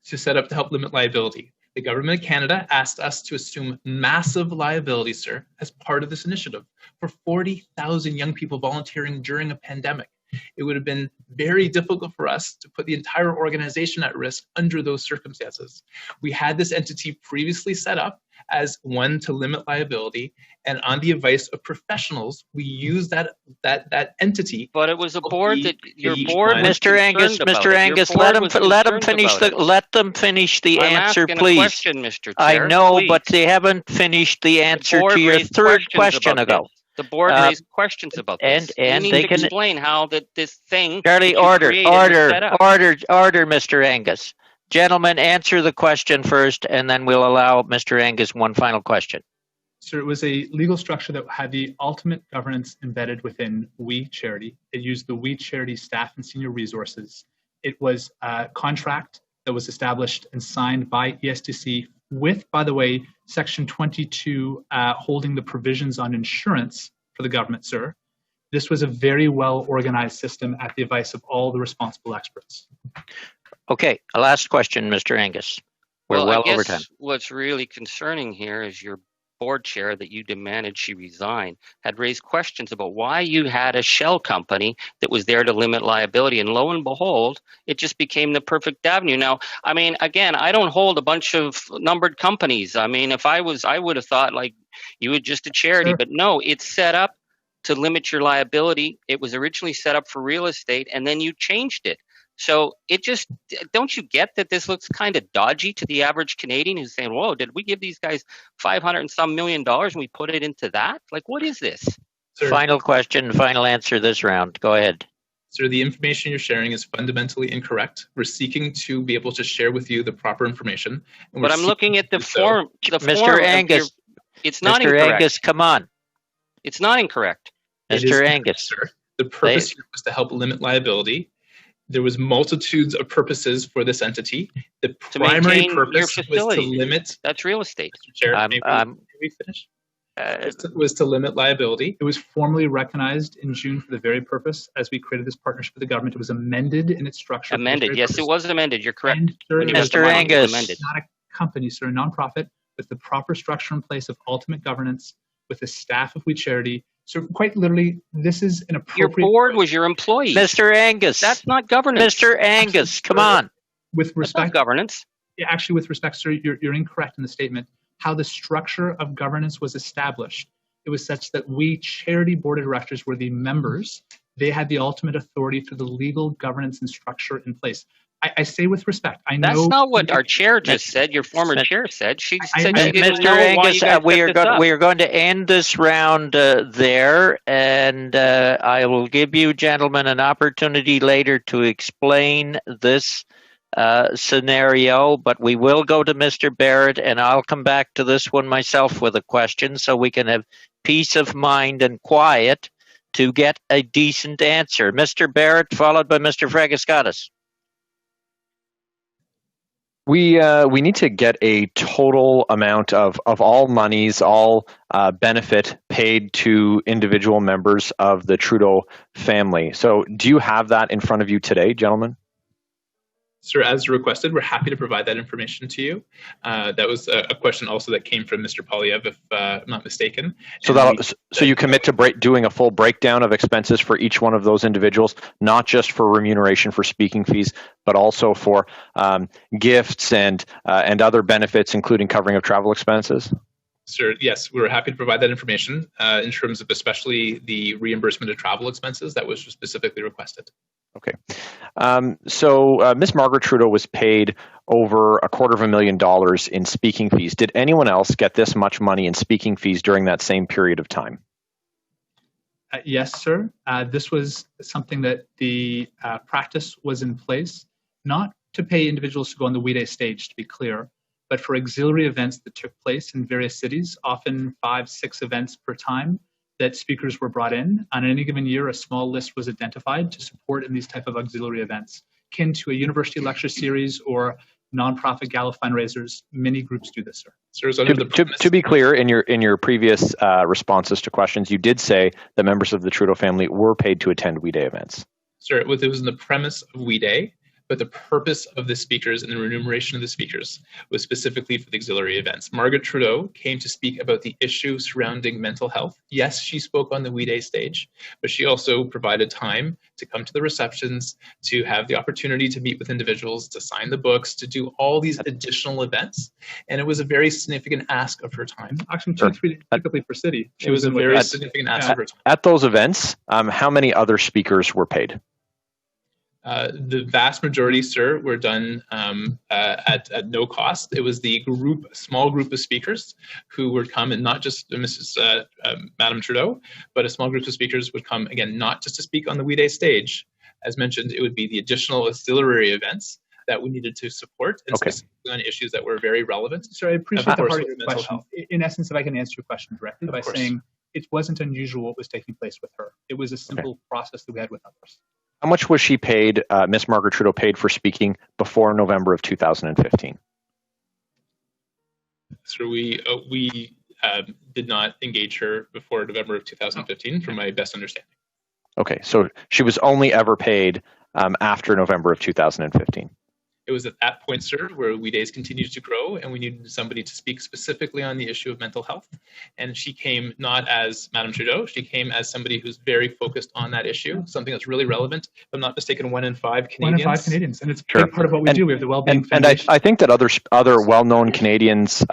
To set up to help limit liability. The government of Canada asked us to assume massive liability, sir, as part of this initiative for 40,000 young people volunteering during a pandemic. It would have been very difficult for us to put the entire organization at risk under those circumstances. We had this entity previously set up as one to limit liability, and on the advice of professionals, we used that entity. But it was a board that your board, Mr. Angus, let them finish the answer, please. Question, Mr. Chair, I know, please. but they haven't finished the answer to your third question ago. The board raised questions about this. And they can explain how this thing. Charlie, order, Mr. Angus. Gentlemen, answer the question first, and then we'll allow Mr. Angus one final question. Sir, it was a legal structure that had the ultimate governance embedded within We Charity. It used the We Charity staff and senior resources. It was a contract that was established and signed by ESDC with, by the way, Section 22 holding the provisions on insurance for the government, sir. This was a very well-organized system at the advice of all the responsible experts. Okay, a last question, Mr. Angus. We're well over time. What's really concerning here is your board chair that you demanded she resign had raised questions about why you had a shell company that was there to limit liability, and lo and behold, it just became the perfect avenue. Now, I mean, again, I don't hold a bunch of numbered companies. I mean, if I would have thought like you were just a charity, sure. But no, it's set up to limit your liability. It was originally set up for real estate, and then you changed it. So it just, don't you get that this looks kind of dodgy to the average Canadian who's saying, whoa, did we give these guys $500 and some million and we put it into that? Like, what is this? Sir, final question, final answer this round. Go ahead. Sir, the information you're sharing is fundamentally incorrect. We're seeking to be able to share with you the proper information. But I'm looking at the form. Mr. Angus, it's not Mr. incorrect. Angus, come on. It's not incorrect. Mr. Angus. Sir. The purpose here was to help limit liability. There was multitudes of purposes for this entity. The primary purpose was to limit. That's real estate. Mr. Chair, can we finish? Was to limit liability. It was formally recognized in June for the very purpose. As we created this partnership with the government, it was amended in its structure. Amended, yes, it was amended. You're correct. Mr. Angus, it's not a company, sir, a nonprofit with the proper structure in place of ultimate governance, with the staff of We Charity. So quite literally, this is an appropriate. Your board was your employees. Mr. Angus. That's not governance. Mr. Angus, come on. With respect, governance. Yeah, actually, with respect, sir, you're incorrect in the statement. how the structure of governance was established. It was such that we charity board of directors were the members. They had the ultimate authority through the legal governance and structure in place. I say with respect, I know— That's not what our chair just said. Your former chair said. She said she didn't Mr. know why Angus, you guys we set are going to end this round there, and I will give you gentlemen an opportunity later to explain this scenario, but we will go to Mr. Barrett, and I'll come back to this one myself with a question so we can have peace of mind and quiet to get a decent answer. Mr. Barrett, followed by Mr. Fragascatis. We need to get a total amount of all monies, all benefit paid to individual members of the Trudeau family. So do you have that in front of you today, gentlemen? Sir, as requested, we're happy to provide that information to you. That was a question also that came from Mr. Polyev, if I'm not mistaken. So you commit to doing a full breakdown of expenses for each one of those individuals, not just for remuneration for speaking fees, but also for gifts and other benefits, including covering of travel expenses? Sir, yes, we're happy to provide that information in terms of especially the reimbursement of travel expenses that was specifically requested. Okay. So Ms. Margaret Trudeau was paid over $250,000 in speaking fees. Did anyone else get this much money in speaking fees during that same period of time? Yes, sir. This was something that the practice was in place, not to pay individuals to go on the We Day stage, to be clear, but for auxiliary events that took place in various cities, often 5-6 events per time, that speakers were brought in. On any given year, a small list was identified to support in these type of auxiliary events, akin to a university lecture series or nonprofit gala fundraisers. Many groups do this, sir. To be clear, in your previous responses to questions, you did say that members of the Trudeau family were paid to attend We Day events. Sir, it was in the premise of We Day, but the purpose of the speakers and the remuneration of the speakers was specifically for the auxiliary events. Margaret Trudeau came to speak about the issue surrounding mental health. Yes, she spoke on the We Day stage, but she also provided time to come to the receptions, to have the opportunity to meet with individuals, to sign the books, to do all these additional events. And it was a very significant ask of her time. Actually, 2-3 typically per city. It was a very significant ask of her time. At those events, how many other speakers were paid? The vast majority, sir, were done at no cost. It was the small group of speakers who would come, and not just Madame Trudeau, but a small group of speakers would come, again, not just to speak on the We Day stage. As mentioned, it would be the additional auxiliary events that we needed to support, and specifically on issues that were very relevant. Sir, I appreciate that part of your question. In essence, if I can answer your question directly by saying it wasn't unusual what was taking place with her. It was a simple process that we had with others. How much was she paid, Ms. Margaret Trudeau paid for speaking before November of 2015? So we did not engage her before November of 2015, from my best understanding. Okay, so she was only ever paid after November of 2015. It was at that point, sir, where We Days continued to grow, and we needed somebody to speak specifically on the issue of mental health. And she came not as Madame Trudeau, she came as somebody who's very focused on that issue, something that's really relevant. If I'm not mistaken, 1 in 5 Canadians. 1 in 5 Canadians, and it's a big part of what we do. We have the Wellbeing Foundation. And I think that other well-known Canadians,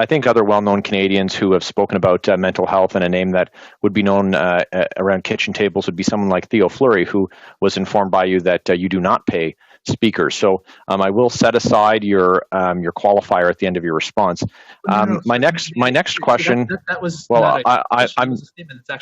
who have spoken about mental health in a name that would be known around kitchen tables would be someone like Theo Fleury, who was informed by you that you do not pay speakers. So I will set aside your qualifier at the end of your response. My next question. That was I'm.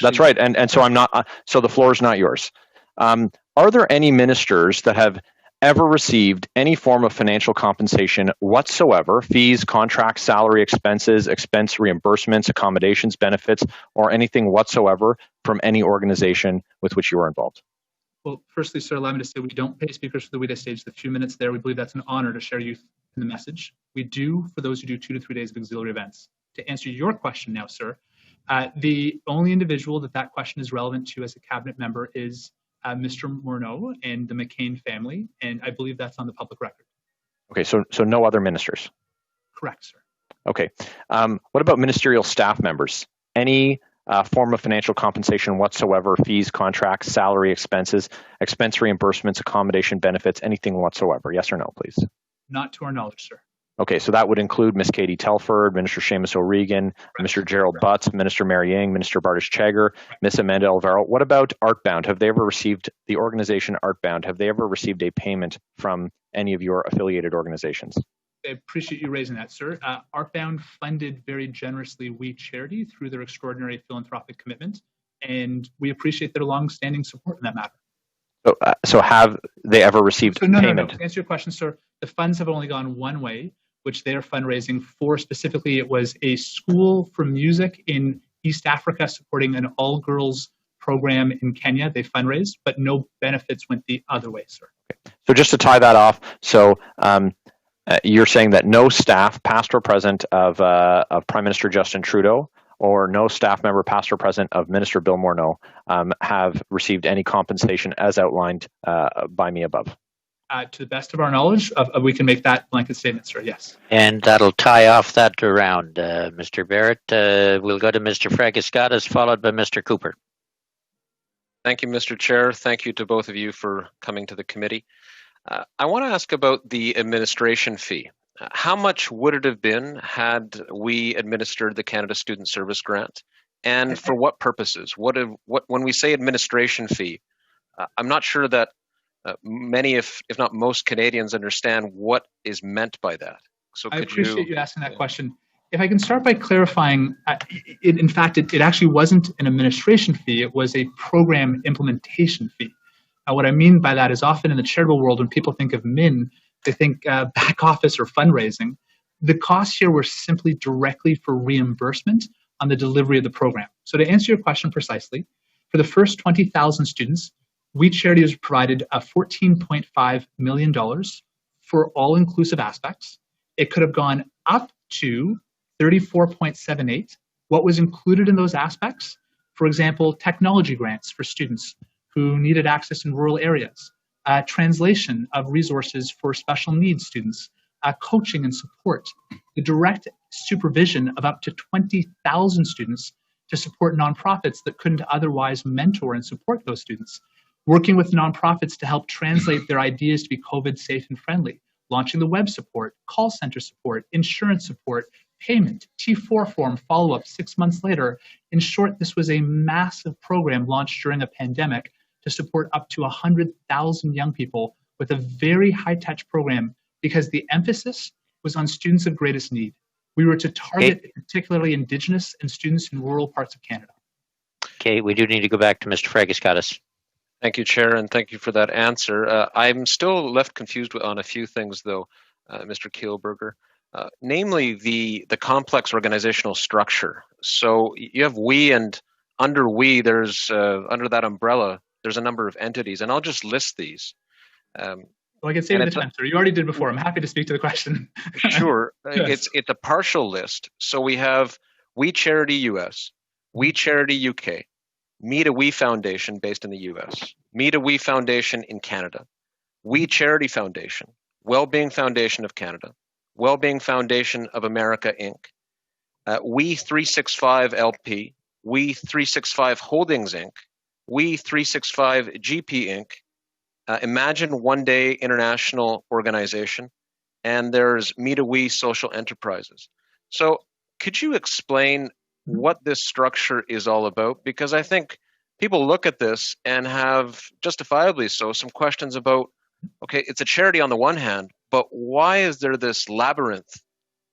That's right, and so I'm not. So the floor is not yours. Are there any ministers that have ever received any form of financial compensation whatsoever, fees, contracts, salary, expenses, expense reimbursements, accommodations, benefits, or anything whatsoever from any organization with which you are involved? Well, firstly, sir, allow me to say we don't pay speakers for the We Day stage. The few minutes there, we believe that's an honor to share youth in the message. We do for those who do 2 to 3 days of auxiliary events. To answer your question now, sir, the only individual that question is relevant to as a cabinet member is Mr. Morneau and the McCain family, and I believe that's on the public record. Okay, so no other ministers? Correct, sir. Okay. What about ministerial staff members? Any form of financial compensation whatsoever, fees, contracts, salary, expenses, expense reimbursements, accommodation benefits, anything whatsoever? Yes or no, please? Not to our knowledge, sir. Okay, so that would include Ms. Katie Telford, Minister Seamus O'Regan, Mr. Gerald Butts, Minister Mary Yang, Minister Bardish Chagger, Ms. Amanda Alvaro. What about Artbound? Have they ever received, the organization Artbound, have they ever received a payment from any of your affiliated organizations? I appreciate you raising that, sir. Artbound funded very generously We Charity through their extraordinary philanthropic commitment, and we appreciate their long-standing support in that matter. So have they ever received payment? No. To answer your question, sir, the funds have only gone one way, which they're fundraising for. Specifically, it was a school for music in East Africa supporting an all-girls program in Kenya. They fundraised, but no benefits went the other way, sir. Okay. So just to tie that off, so you're saying that no staff, past or present, of Prime Minister Justin Trudeau or no staff member, past or present, of Minister Bill Morneau have received any compensation as outlined by me above? To the best of our knowledge, we can make that blanket statement, sir, yes. And that'll tie off that round, Mr. Barrett. We'll go to Mr. Fragaskatis, followed by Mr. Cooper. Thank you, Mr. Chair. Thank you to both of you for coming to the committee. I want to ask about the administration fee. How much would it have been had we administered the Canada Student Service Grant? And for what purposes? When we say administration fee, I'm not sure that many, if not most, Canadians understand what is meant by that. So I appreciate you asking that question. If I can start by clarifying, in fact, it actually wasn't an administration fee, it was a program implementation fee. What I mean by that is often in the charitable world, when people think of MIN, they think back office or fundraising. The costs here were simply directly for reimbursement on the delivery of the program. So to answer your question precisely, for the first 20,000 students, We Charity has provided $14.5 million for all-inclusive aspects. It could have gone up to 34.78. What was included in those aspects? For example, technology grants for students who needed access in rural areas, translation of resources for special needs students, coaching and support, the direct supervision of up to 20,000 students to support nonprofits that couldn't otherwise mentor and support those students, working with nonprofits to help translate their ideas to be COVID safe and friendly, launching the web support, call center support, insurance support, payment, T4 form follow-up 6 months later. In short, this was a massive program launched during a pandemic to support up to 100,000 young people with a very high-touch program because the emphasis was on students of greatest need. We were to target particularly Indigenous and students in rural parts of Canada. Okay, we do need to go back to Mr. Fragaskatis. Thank you, Chair, and thank you for that answer. I'm still left confused on a few things, though, Mr. Kielburger. Namely, the complex organizational structure. So you have we, and under we, there's under that umbrella, there's a number of entities, and I'll just list these. Well, I can say it at the time, sir. You already did before. I'm happy to speak to the question. Sure. Yes. It's a partial list. So we have We Charity US, We Charity UK, Me to We Foundation based in the US, Me to We Foundation in Canada, We Charity Foundation, Wellbeing Foundation of Canada, Wellbeing Foundation of America, Inc., We 365 LP, We 365 Holdings, Inc., We 365 GP, Inc., Imagine One Day International Organization, and there's Me to We Social Enterprises. So could you explain what this structure is all about? Because I think people look at this and have, justifiably so, some questions about, okay, it's a charity on the one hand, but why is there this labyrinth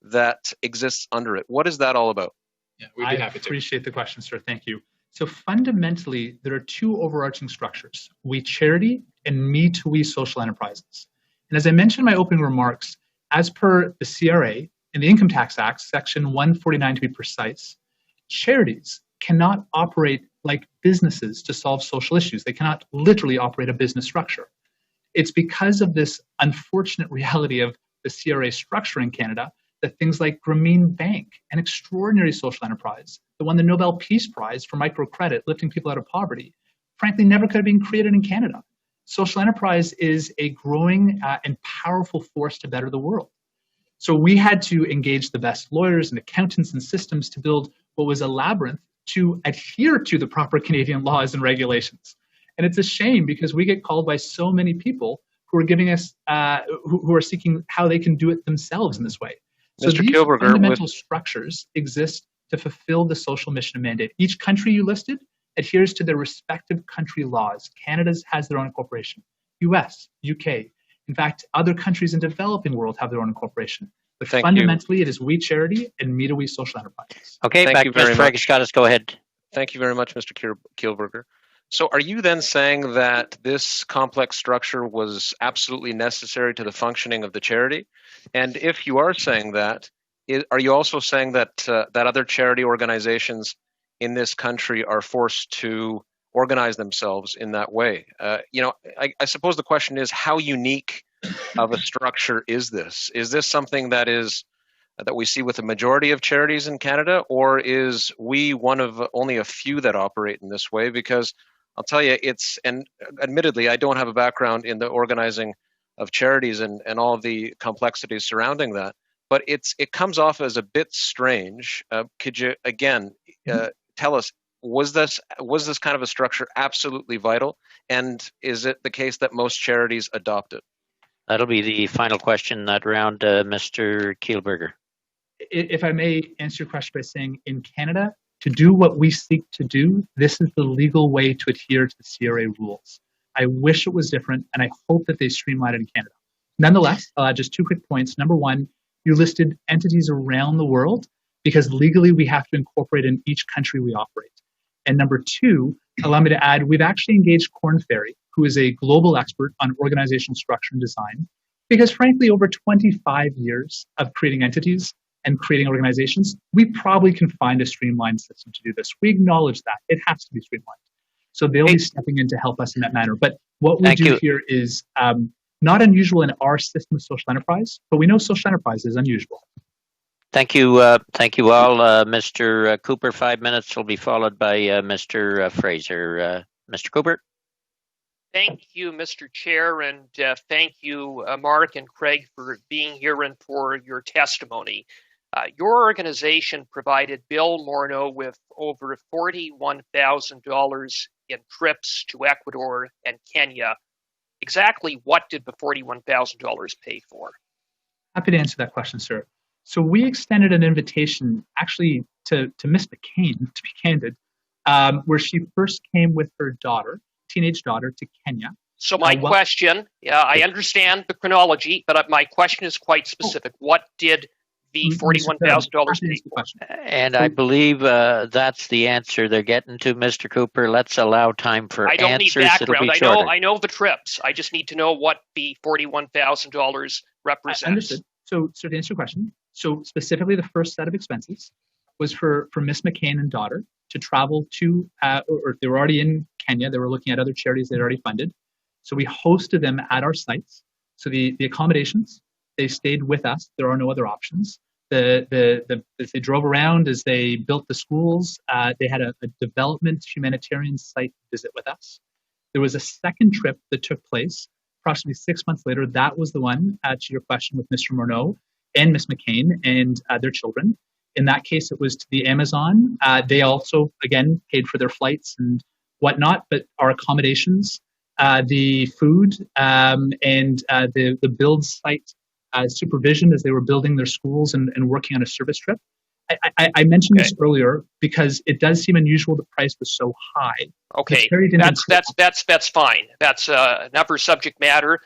that exists under it? What is that all about? Yeah, we'd be happy to. I appreciate the question, sir. Thank you. So fundamentally, there are two overarching structures, We Charity and Me to We Social Enterprises. And as I mentioned in my opening remarks, as per the CRA and the Income Tax Act, Section 149 to be precise, charities cannot operate like businesses to solve social issues. They cannot literally operate a business structure. It's because of this unfortunate reality of the CRA structure in Canada that things like Grameen Bank, an extraordinary social enterprise that won the Nobel Peace Prize for microcredit, lifting people out of poverty, frankly never could have been created in Canada. Social enterprise is a growing and powerful force to better the world. So we had to engage the best lawyers and accountants and systems to build what was a labyrinth to adhere to the proper Canadian laws and regulations. And it's a shame because we get called by so many people who who are giving us, who are seeking how they can do it themselves in this way. So Mr. these Kielburger, fundamental structures exist to fulfill the social mission and mandate. Each country you listed adheres to their respective country laws. Canada's has their own incorporation. US, UK. In fact, other countries in the developing world have their own incorporation. But fundamentally, it is We Charity and Me to We Social Enterprises. Okay, back to Mr. Fragiskatis. Go ahead. Thank you very much, Mr. Kielburger. So are you then saying that this complex structure was absolutely necessary to the functioning of the charity? And if you are saying that, are you also saying that that other charity organizations in this country are forced to organize themselves in that way? I suppose the question is, how unique of a structure is this? Is this something that we see with the majority of charities in Canada, or is we one of only a few that operate in this way? Because I'll tell you, and admittedly, I don't have a background in the organizing of charities and all of the complexities surrounding that, but it comes off as a bit strange. Could you again tell us, was this kind of a structure absolutely vital, and is it the case that most charities adopt it? That'll be the final question in that round, Mr. Kielburger. If I may answer your question by saying, in Canada, to do what we seek to do, this is the legal way to adhere to the CRA rules. I wish it was different, and I hope that they streamline it in Canada. Nonetheless, just 2 quick points. Number one, you listed entities around the world because legally we have to incorporate in each country we operate. And number 2, allow me to add, we've actually engaged Korn Ferry, who is a global expert on organizational structure and design, because frankly, over 25 years of creating entities and creating organizations, we probably can find a streamlined system to do this. We acknowledge that. It has to be streamlined. So they'll be stepping in to help us in that manner. But what we do here is not unusual in our system of social enterprise, but we know social enterprise is unusual. Thank you all. Mr. Cooper, 5 minutes will be followed by Mr. Fraser. Mr. Cooper. Thank you, Mr. Chair, and thank you, Mark and Craig, for being here and for your testimony. Your organization provided Bill Morneau with over $41,000 in trips to Ecuador and Kenya. Exactly what did the $41,000 pay for? Happy to answer that question, sir. So we extended an invitation actually to Miss McCain, to be candid, where she first came with her daughter, teenage daughter, to Kenya. So my question, I understand the chronology, but my question is quite specific. What did the $41,000 pay for? And I believe that's the answer they're getting to, Mr. Cooper. Let's allow time for answers. I don't need background. It'll be I know the trips. I just need to know what the $41,000 represents. Understood. So to answer your question, so specifically the first set of expenses was for Miss McCain and daughter to travel to, or they were already in Kenya. They were looking at other charities they'd already funded. So we hosted them at our sites. So the accommodations, they stayed with us. There are no other options. As they drove around, as they built the schools, they had a development humanitarian site visit with us. There was a second trip that took place approximately 6 months later. That was the one, to your question, with Mr. Morneau and Miss McCain and their children. In that case, it was to the Amazon. They also, again, paid for their flights and whatnot, but our accommodations, the food, and the build site supervision as they were building their schools and working on a service trip. I mentioned this earlier because it does seem unusual the price was so high. Okay, that's fine. That's another subject matter.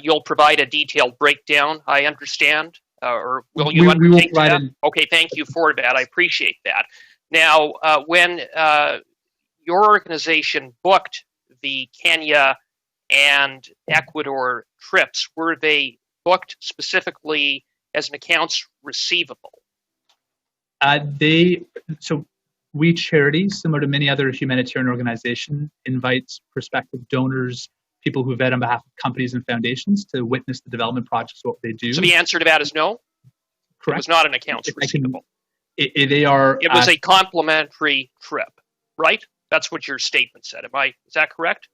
You'll provide a detailed breakdown, I understand, or will you undertake that? Okay, thank you for that. I appreciate that. Now, when your organization booked the Kenya and Ecuador trips, were they booked specifically as an accounts receivable? So We Charity, similar to many other humanitarian organizations, invites prospective donors, people who vet on behalf of companies and foundations to witness the development projects, what they do. So the answer to that is no? Correct. It was not an accounts receivable. It was a complimentary trip, right? That's what your statement said. Is that correct?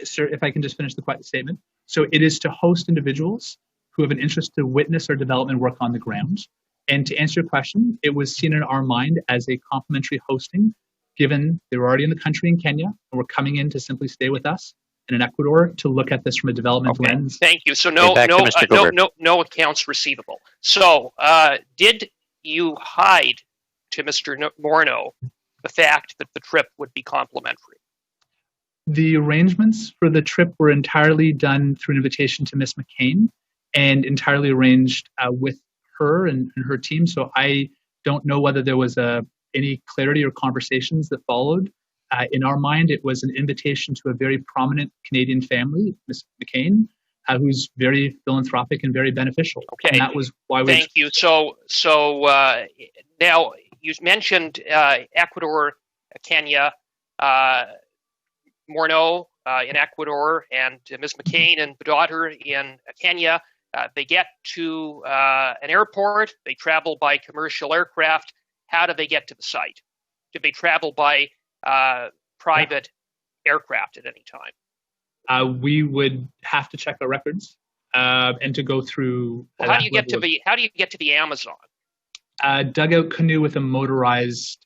Sir, if I can just finish the statement. So it is to host individuals who have an interest to witness our development work on the ground. And to answer your question, it was seen in our mind as a complimentary hosting, given they were already in the country in Kenya and were coming in to simply stay with us. and in Ecuador to look at this from a development lens. Thank you. So back to Mr. Gilbert. no accounts receivable. So did you hide to Mr. Morneau the fact that the trip would be complimentary? The arrangements for the trip were entirely done through an invitation to Ms. McCain and entirely arranged with her and her team. So I don't know whether there was any clarity or conversations that followed. In our mind, it was an invitation to a very prominent Canadian family, Ms. McCain, who's very philanthropic and very beneficial. Okay. And that was why we... Thank you. So now you mentioned Ecuador, Kenya, Morneau in Ecuador, and Ms. McCain and the daughter in Kenya. They get to an airport. They travel by commercial aircraft. How do they get to the site? Do they travel by private aircraft at any time? We would have to check our records and to go through. Well, how do you get to the Amazon? Dugout canoe with a motorized.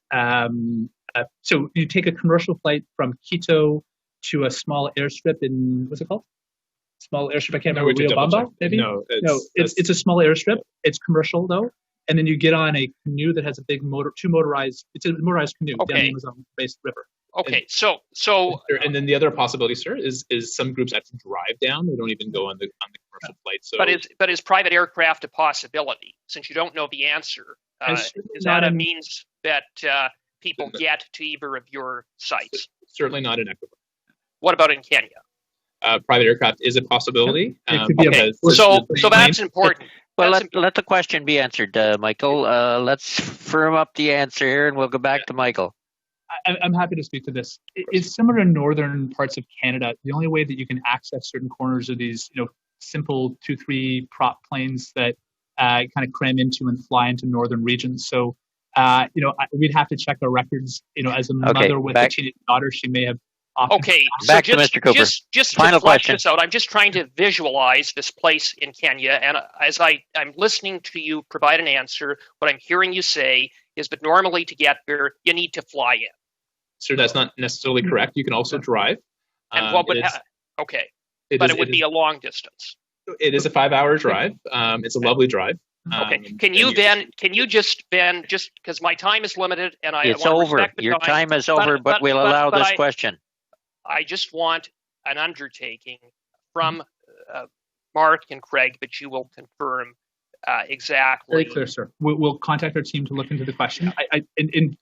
So you take a commercial flight from Quito to a small airstrip in, what's it called? Small airstrip. I can't remember. Riobamba, maybe? No, it's a small airstrip. It's commercial though. And then you get on a canoe that has a big it's a motorized canoe down the Amazon-based river. Okay, and, so and then the other possibility, sir, is some groups have to drive down. They don't even go on the commercial flight. So, but is private aircraft a possibility? Since you don't know the answer, is that a means that people get to either of your sites? Certainly not in Ecuador. What about in Kenya? Private aircraft is a possibility. Okay, so that's important. Well, let the question be answered, Michael. Let's firm up the answer here, and we'll go back to Michael. I'm happy to speak to this. It's similar to northern parts of Canada. The only way that you can access certain corners of these, simple 2-3 prop planes that kind of cram into and fly into northern regions. So, we'd have to check our records. As a mother with a teenage daughter, she may have. Okay, back to Mr. Cooper. Just final to flesh question. this out, I'm just trying to visualize this place in Kenya, and as I'm listening to you provide an answer, what I'm hearing you say is that normally to get there, you need to fly in. Sir, that's not necessarily correct. You can also drive. And what would it would be a long distance. It is a 5-hour drive. It's a lovely drive. Okay. Can you just because my time is limited and it's over. Your time is over, but we'll allow this question. I just want an undertaking from Marc and Craig that you will confirm exactly. Very clear, sir. We'll contact our team to look into the question. And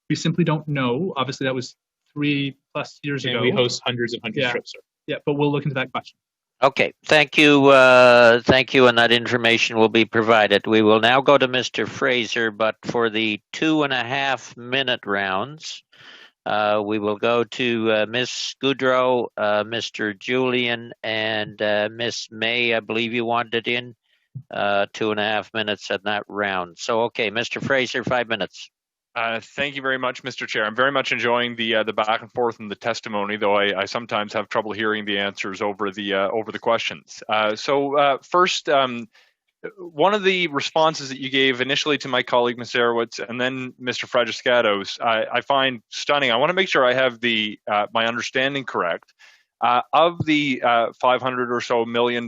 we simply don't know. Obviously, that was 3+ years ago. We host hundreds of trips, sir. Yeah, but we'll look into that question. Okay, thank you, and that information will be provided. We will now go to Mr. Fraser, but for the 2.5-minute rounds, we will go to Ms. Goudreau, Mr. Julian, and Ms. May. I believe you wanted in 2.5 minutes in that round. So, okay, Mr. Fraser, 5 minutes. Thank you very much, Mr. Chair. I'm very much enjoying the back and forth and the testimony, though I sometimes have trouble hearing the answers over the questions. First, one of the responses that you gave initially to my colleague, Ms. Arowitz, and then Mr. Fragiskatos, I find stunning. I want to make sure I have my understanding correct. Of the $500 or so million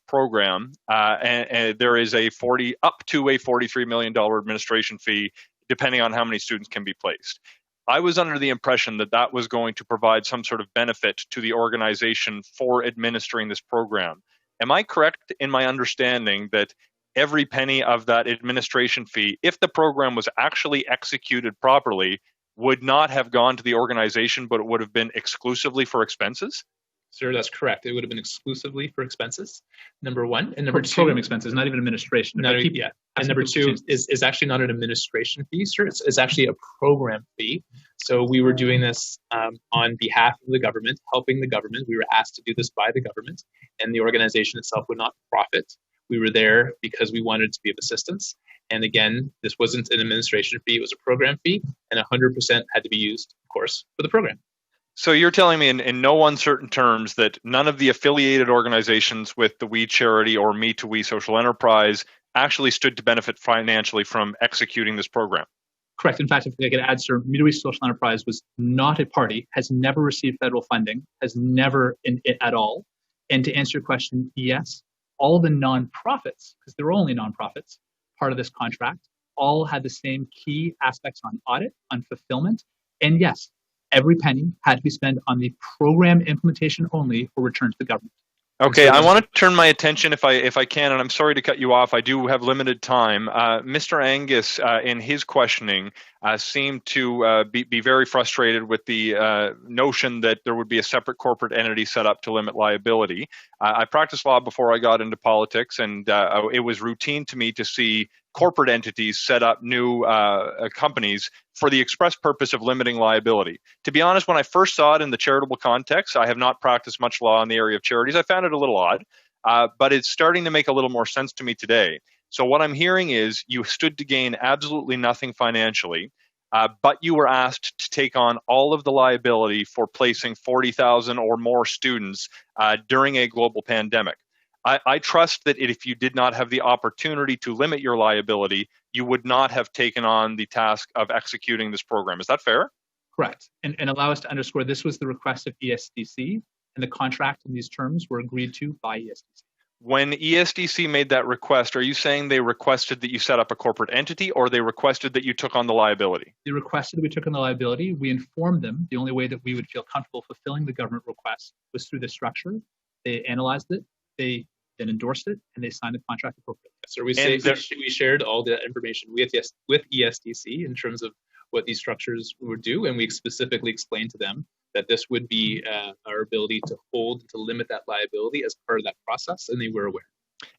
program, and there is up to a $43 million administration fee, depending on how many students can be placed. I was under the impression that that was going to provide some sort of benefit to the organization for administering this program. Am I correct in my understanding that every penny of that administration fee, if the program was actually executed properly, would not have gone to the organization, but it would have been exclusively for expenses? Sir, that's correct. It would have been exclusively for expenses, number one. And number two, program expenses, not even administration. And number two is actually not an administration fee, sir. It's actually a program fee. So we were doing this on behalf of the government, helping the government. We were asked to do this by the government, and the organization itself would not profit. We were there because we wanted to be of assistance. And again, this wasn't an administration fee. It was a program fee, and 100% had to be used, of course, for the program. So you're telling me in no uncertain terms that none of the affiliated organizations with the We Charity or Me to We Social Enterprise actually stood to benefit financially from executing this program? Correct. In fact, if I could add, sir, Media We Social Enterprise was not a party, has never received federal funding, has never at all. And to answer your question, yes, all the nonprofits, because they're only nonprofits, part of this contract, all had the same key aspects on audit, on fulfillment. And yes, every penny had to be spent on the program implementation only for return to the government. Okay, So I want to turn my attention, if I can, and I'm sorry to cut you off. I do have limited time. Mr. Angus, in his questioning, seemed to be very frustrated with the notion that there would be a separate corporate entity set up to limit liability. I practiced law before I got into politics, and it was routine to me to see corporate entities set up new companies for the express purpose of limiting liability. To be honest, when I first saw it in the charitable context, I have not practiced much law in the area of charities. I found it a little odd, but it's starting to make a little more sense to me today. So what I'm hearing is you stood to gain absolutely nothing financially, but you were asked to take on all of the liability for placing 40,000 or more students during a global pandemic. I trust that if you did not have the opportunity to limit your liability, you would not have taken on the task of executing this program. Is that fair? correct. And allow us to underscore this was the request of ESDC, and the contract and these terms were agreed to by ESDC. When ESDC made that request, are you saying they requested that you set up a corporate entity, or they requested that you took on the liability? They requested that we took on the liability. We informed them the only way that we would feel comfortable fulfilling the government request was through this structure. They analyzed it, they then endorsed it, and they signed the contract appropriately. So we shared all the information with ESDC in terms of what these structures would do, and we specifically explained to them that this would be our ability to hold, to limit that liability as part of that process, and they were aware.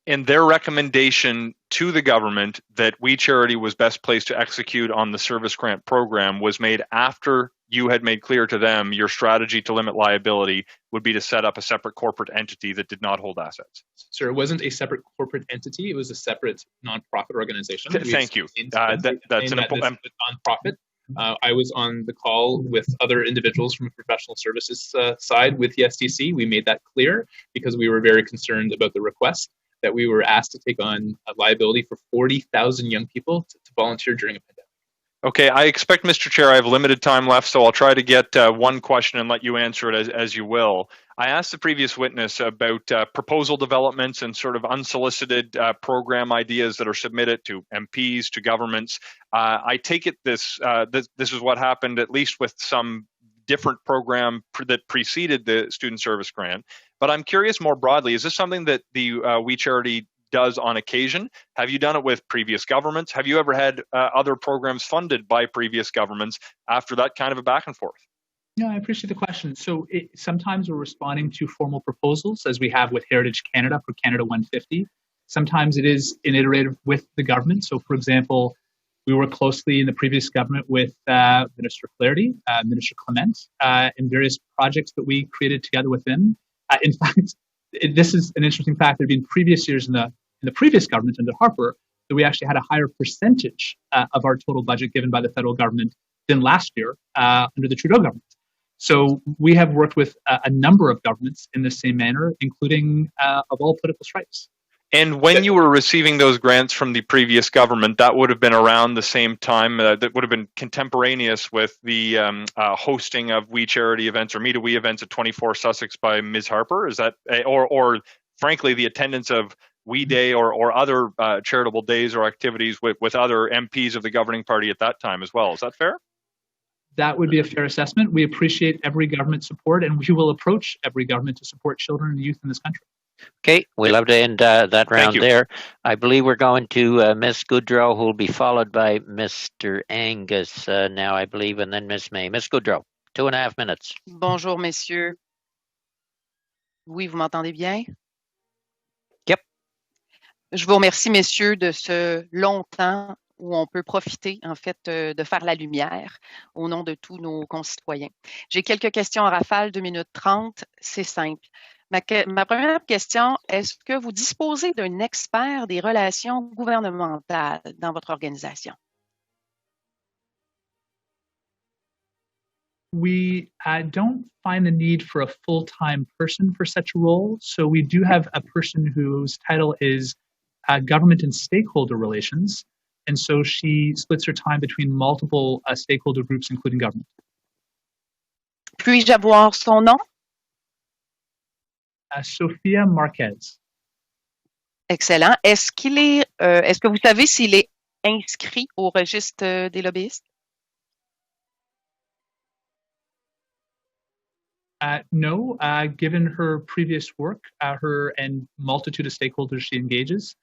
And their recommendation to the government that We Charity was best placed to execute on the service grant program was made after you had made clear to them your strategy to limit liability would be to set up a separate corporate entity that did not hold assets. Sir, it wasn't a separate corporate entity. It was a separate nonprofit organization. Thank you. That's an important nonprofit. I was on the call with other individuals from the professional services side with the SDC. We made that clear because we were very concerned about the request that we were asked to take on a liability for 40,000 young people to volunteer during a pandemic. Okay, I expect, Mr. Chair, I have limited time left, so I'll try to get one question and let you answer it as you will. I asked the previous witness about proposal developments and sort of unsolicited program ideas that are submitted to MPs, to governments. I take it this is what happened, at least with some different program that preceded the student service grant. But I'm curious more broadly, is this something that the We Charity does on occasion? Have you done it with previous governments? Have you ever had other programs funded by previous governments after that kind of a back and forth? No, I appreciate the question. So sometimes we're responding to formal proposals, as we have with Heritage Canada for Canada 150. Sometimes it is an iterative with the government. So, for example, we worked closely in the previous government with Minister Flaherty, Minister Clement, in various projects that we created together with them. In fact, this is an interesting fact. There have been previous years in the previous government under Harper that we actually had a higher percentage of our total budget given by the federal government than last year under the Trudeau government. So we have worked with a number of governments in the same manner, including of all political stripes. And when you were receiving those grants from the previous government, that would have been around the same time, that would have been contemporaneous with the hosting of We Charity events or Me to We events at 24 Sussex by Ms. Harper? Is that, or frankly, the attendance of We Day or other charitable days or activities with other MPs of the governing party at that time as well? Is that fair? That would be a fair assessment. We appreciate every government support, and we will approach every government to support children and youth in this country. Okay, we'll have to end that round there. I believe we're going to Ms. Goodrow, who will be followed by Mr. Angus now, I believe, and then Ms. May. Ms. Goodrow, 2.5 minutes. Bonjour, messieurs. Oui, vous m'entendez bien? Yep. Je vous remercie, messieurs, de ce long temps où on peut profiter, en fait, de faire la lumière au nom de tous nos concitoyens. J'ai quelques questions en rafale, 2 minutes 30. C'est simple. Ma première question, est-ce que vous disposez d'un expert des relations gouvernementales dans votre organisation? We don't find the need for a full-time person for such a role. So we do have a person whose title is Government and Stakeholder Relations. and so she splits her time between multiple stakeholder groups, including government. Puis-je avoir son nom? Sofia Marquez. Excellent. Est-ce que vous savez s'il est inscrit au registre des lobbyistes? No, given her previous work, her and multitude of stakeholders she engages,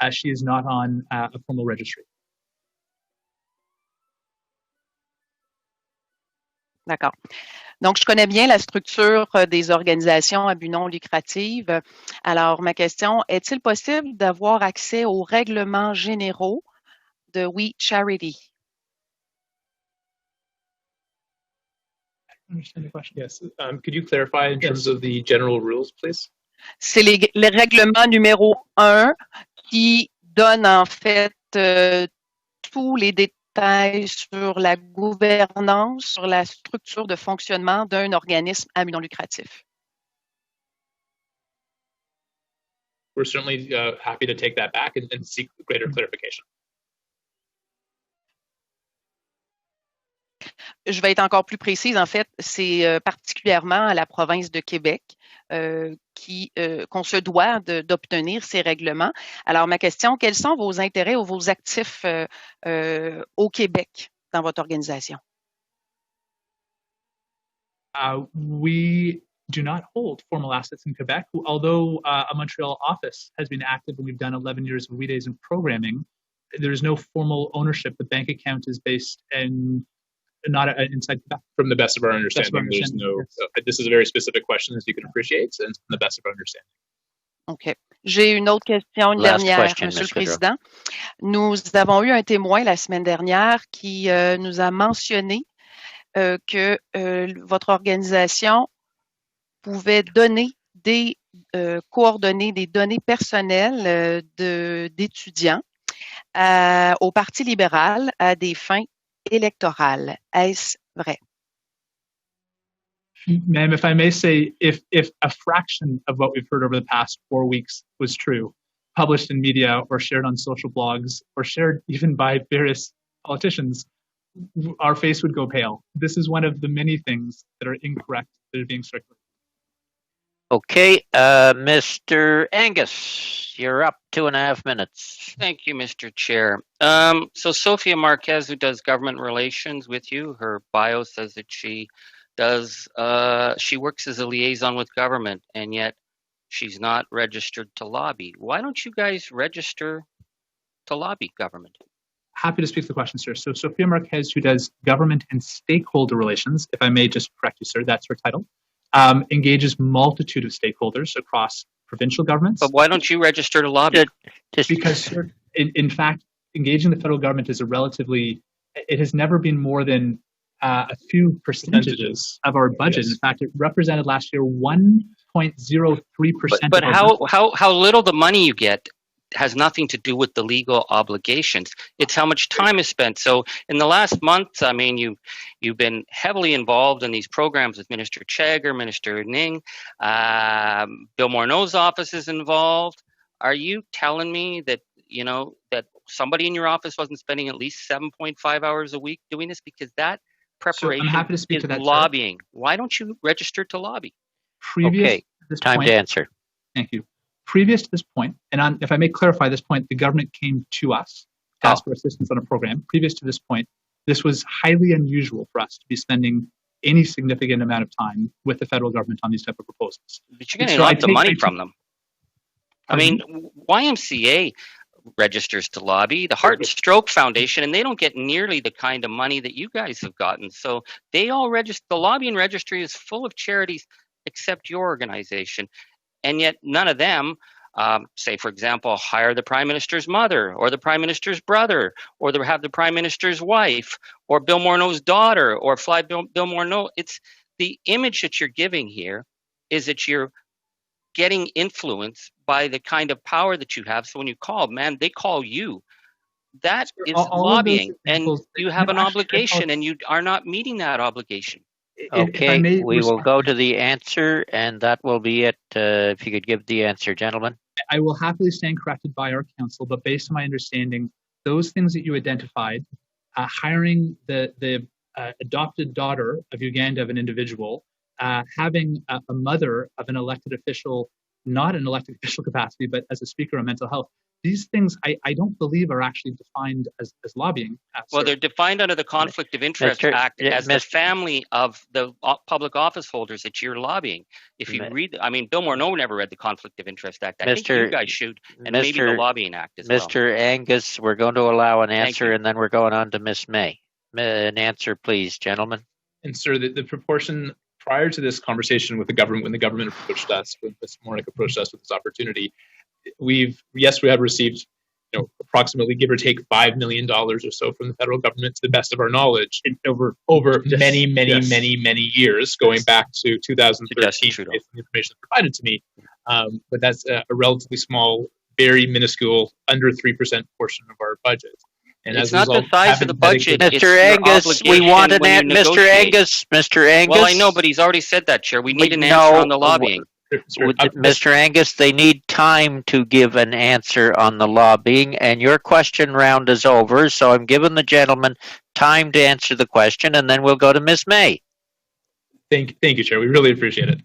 she is not on a formal registry. D'accord. Donc, je connais bien la structure des organisations à but non lucratif. Alors, ma question, est-il possible d'avoir accès aux règlements généraux de We Charity? I understand the question. Yes. Could you clarify in terms of the general rules, please? C'est les règlements numéro 1 qui donnent en fait tous les détails sur la gouvernance, sur la structure de fonctionnement d'un organisme à but non lucratif. We're certainly happy to take that back and seek greater clarification. Je vais être encore plus précise. En fait, c'est particulièrement à la province de Québec qu'on se doit d'obtenir ces règlements. Alors, ma question, quels sont vos intérêts ou vos actifs au Québec dans votre organisation? We do not hold formal assets in Quebec, although a Montreal office has been active and we've done 11 years of weekdays in programming. There is no formal ownership. The bank account is based in not inside Quebec. From the best of our understanding, there's no. This is a very specific question, as you can appreciate, and from the best of our understanding. OK. J'ai une autre question, une dernière, question, Monsieur le Mr. Président. Nous avons eu un témoin la semaine dernière qui nous a mentionné que votre organisation pouvait donner des coordonnées, des données personnelles d'étudiants au Parti libéral à des fins électorales. Est-ce vrai? Ma'am, if I may say, if a fraction of what we've heard over the past 4 weeks was true, published in media or shared on social blogs or shared even by various politicians, our face would go pale. This is one of the many things that are incorrect that are being circulated. Okay, Mr. Angus, you're up 2.5 minutes. Thank you, Mr. Chair. So Sophia Marquez, who does government relations with you, her bio says that she works as a liaison with government, and yet she's not registered to lobby. Why don't you guys register to lobby government? Happy to speak to the question, sir. So Sophia Marquez, who does government and stakeholder relations, if I may just correct you, sir, that's her title, engages multitude of stakeholders across provincial governments. But why don't you register to lobby? Because, sir, in fact, engaging the federal government is it has never been more than a few percentages of our budget. Yes. In fact, it represented last year 1.03%. But how little the money you get has nothing to do with the legal obligations. It's how much time is spent. So in the last month, I mean, you've been heavily involved in these programs with Minister Chagar, Minister Ning, Bill Morneau's office is involved. Are you telling me that, that somebody in your office wasn't spending at least 7.5 hours a week doing this? Because that preparation is lobbying. Sir. Why don't you register to lobby? Time to answer. Thank you. Previous to this point, and if I may clarify this point, the government came to us to ask for assistance on a program. Previous to this point, this was highly unusual for us to be spending any significant amount of time with the federal government on these type of proposals. But you're getting a lot of money from them. I mean, YMCA registers to lobby, the Heart and Stroke Foundation, and they don't get nearly the kind of money that you guys have gotten. So they all register. The lobbying registry is full of charities except your organization. And yet none of them, say, for example, hire the Prime Minister's mother or the Prime Minister's brother or have the Prime Minister's wife or Bill Morneau's daughter or fly Bill Morneau. It's the image that you're giving here is that you're getting influence by the kind of power that you have. So when you call, man, they call you. That is lobbying, and you have an obligation, and you are not meeting that obligation. Okay, we will go to the answer, and that will be it. If you could give the answer, gentlemen. I will happily stand corrected by our counsel, but based on my understanding, those things that you identified, hiring the adopted daughter of Uganda of an individual, having a mother of an elected official, not an elected official capacity, but as a speaker on mental health. These things I don't believe are actually defined as lobbying. Well, they're defined under the Conflict of Interest Act as the family of the public office holders that you're lobbying. If you read, I mean, Bill Morneau never read the Conflict of Interest Act. I think you guys should, and maybe the Lobbying Act as well. Mr. Angus, we're going to allow an answer, and then we're going on to Ms. May. An answer, please, gentlemen. And sir, the proportion prior to this conversation with the government, when the government approached us, when Ms. Morneau approached us with this opportunity, we have received, approximately, give or take, $5 million or so from the federal government, to the best of our knowledge, over many years, going back to 2013, based on the information provided to me. But that's a relatively small, very minuscule, under 3% portion of our budget. And it's not the size of the budget. Mr. Angus, we want an answer. Mr. Angus. Well, I know, but he's already said that, Chair. We need an answer on the lobbying. Mr. Angus, they need time to give an answer on the lobbying, and your question round is over, so I'm giving the gentleman time to answer the question, and then we'll go to Ms. May. Thank you, Chair. We really appreciate it.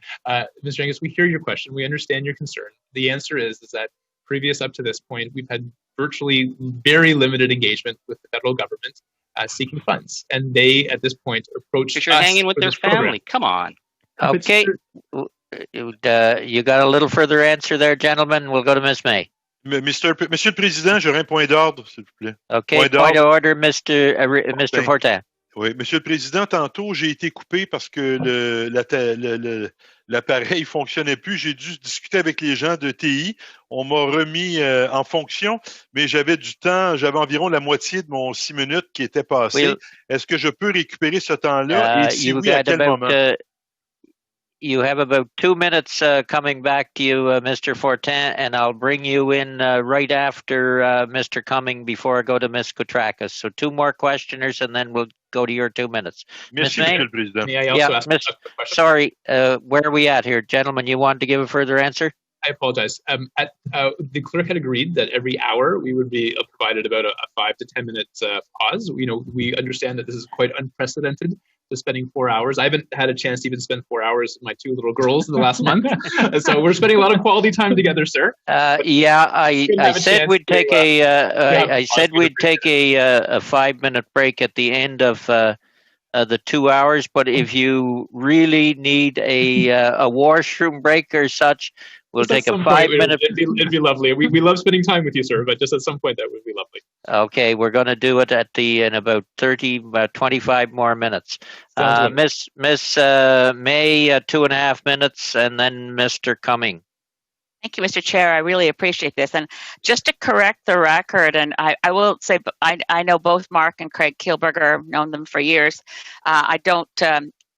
Mr. Angus, we hear your question. We understand your concern. The answer is that previous up to this point, we've had virtually very limited engagement with the federal government seeking funds, and they, at this point, approached us. Because you're hanging with their family. Come on. Okay. You got a little further answer there, gentlemen. We'll go to Ms. May. Monsieur le Président, j'aurais un point d'ordre, s'il vous plaît. Okay, point of order, Mr. Fortin. Oui, Monsieur le Président, tantôt, j'ai été coupé parce que l'appareil fonctionnait plus. J'ai dû discuter avec les gens de TI. On m'a remis en fonction, mais j'avais du temps, j'avais environ la moitié de mon 6 minutes qui était passé. Est-ce que je peux récupérer ce temps-là? Et si oui, à quel moment? You have about 2 minutes coming back to you, Mr. Fortin, and I'll bring you in right after Mr. Cumming before I go to Ms. Koutrakis. So 2 more questioners, and then we'll go to your 2 minutes. Monsieur le Président. May I also ask a question? Sorry, where are we at here? Gentlemen, you wanted to give a further answer? I apologize. The clerk had agreed that every hour we would be provided about a 5 to 10 minutes pause. We understand that this is quite unprecedented. Just spending 4 hours. I haven't had a chance to even spend 4 hours with my 2 little girls in the last month. So we're spending a lot of quality time together, sir. I said we'd take I said we'd take a 5-minute break at the end of the 2 hours. But if you really need a washroom break or such, we'll take a 5-minute. It'd be lovely. We love spending time with you, sir. But just at some point, that would be lovely. Okay, we're going to do it in about 25 more minutes. Miss May, 2.5 minutes, and then Mr. Cumming. Thank you, Mr. Chair. I really appreciate this. And just to correct the record, and I will say I know both Marc and Craig Kielburger. I've known them for years. I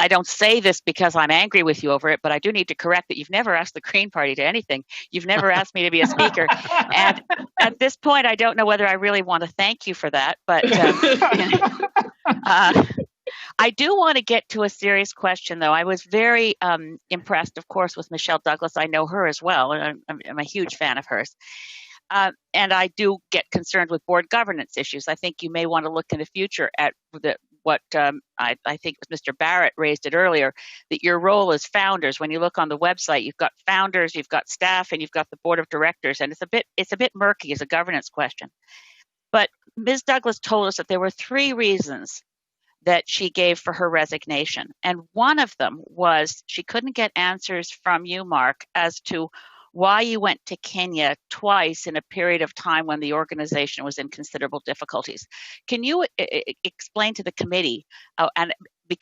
don't say this because I'm angry with you over it, but I do need to correct that you've never asked the Green Party to anything. You've never asked me to be a speaker. And at this point, I don't know whether I really want to thank you for that. But I do want to get to a serious question, though. I was very impressed, of course, with Michelle Douglas. I know her as well, and I'm a huge fan of hers. And I do get concerned with board governance issues. I think you may want to look in the future at what I think was Mr. Barrett raised it earlier, that your role as founders, when you look on the website, you've got founders, you've got staff, and you've got the board of directors, and it's a bit murky as a governance question. But Ms. Douglas told us that there were 3 reasons that she gave for her resignation. And one of them was she couldn't get answers from you, Marc, as to why you went to Kenya twice in a period of time when the organization was in considerable difficulties. Can you explain to the committee, and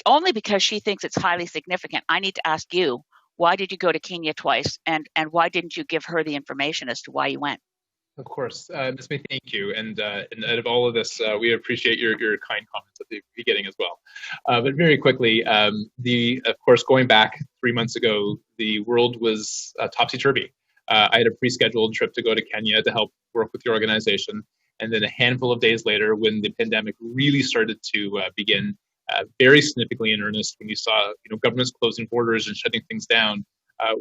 only because she thinks it's highly significant, I need to ask you, why did you go to Kenya twice, and why didn't you give her the information as to why you went? Of course. Ms. May, thank you. And out of all of this, we appreciate your kind comments at the beginning as well. But very quickly, of course, going back 3 months ago, the world was topsy-turvy. I had a pre-scheduled trip to go to Kenya to help work with the organization. And then a handful of days later, when the pandemic really started to begin very significantly in earnest, when you saw governments closing borders and shutting things down,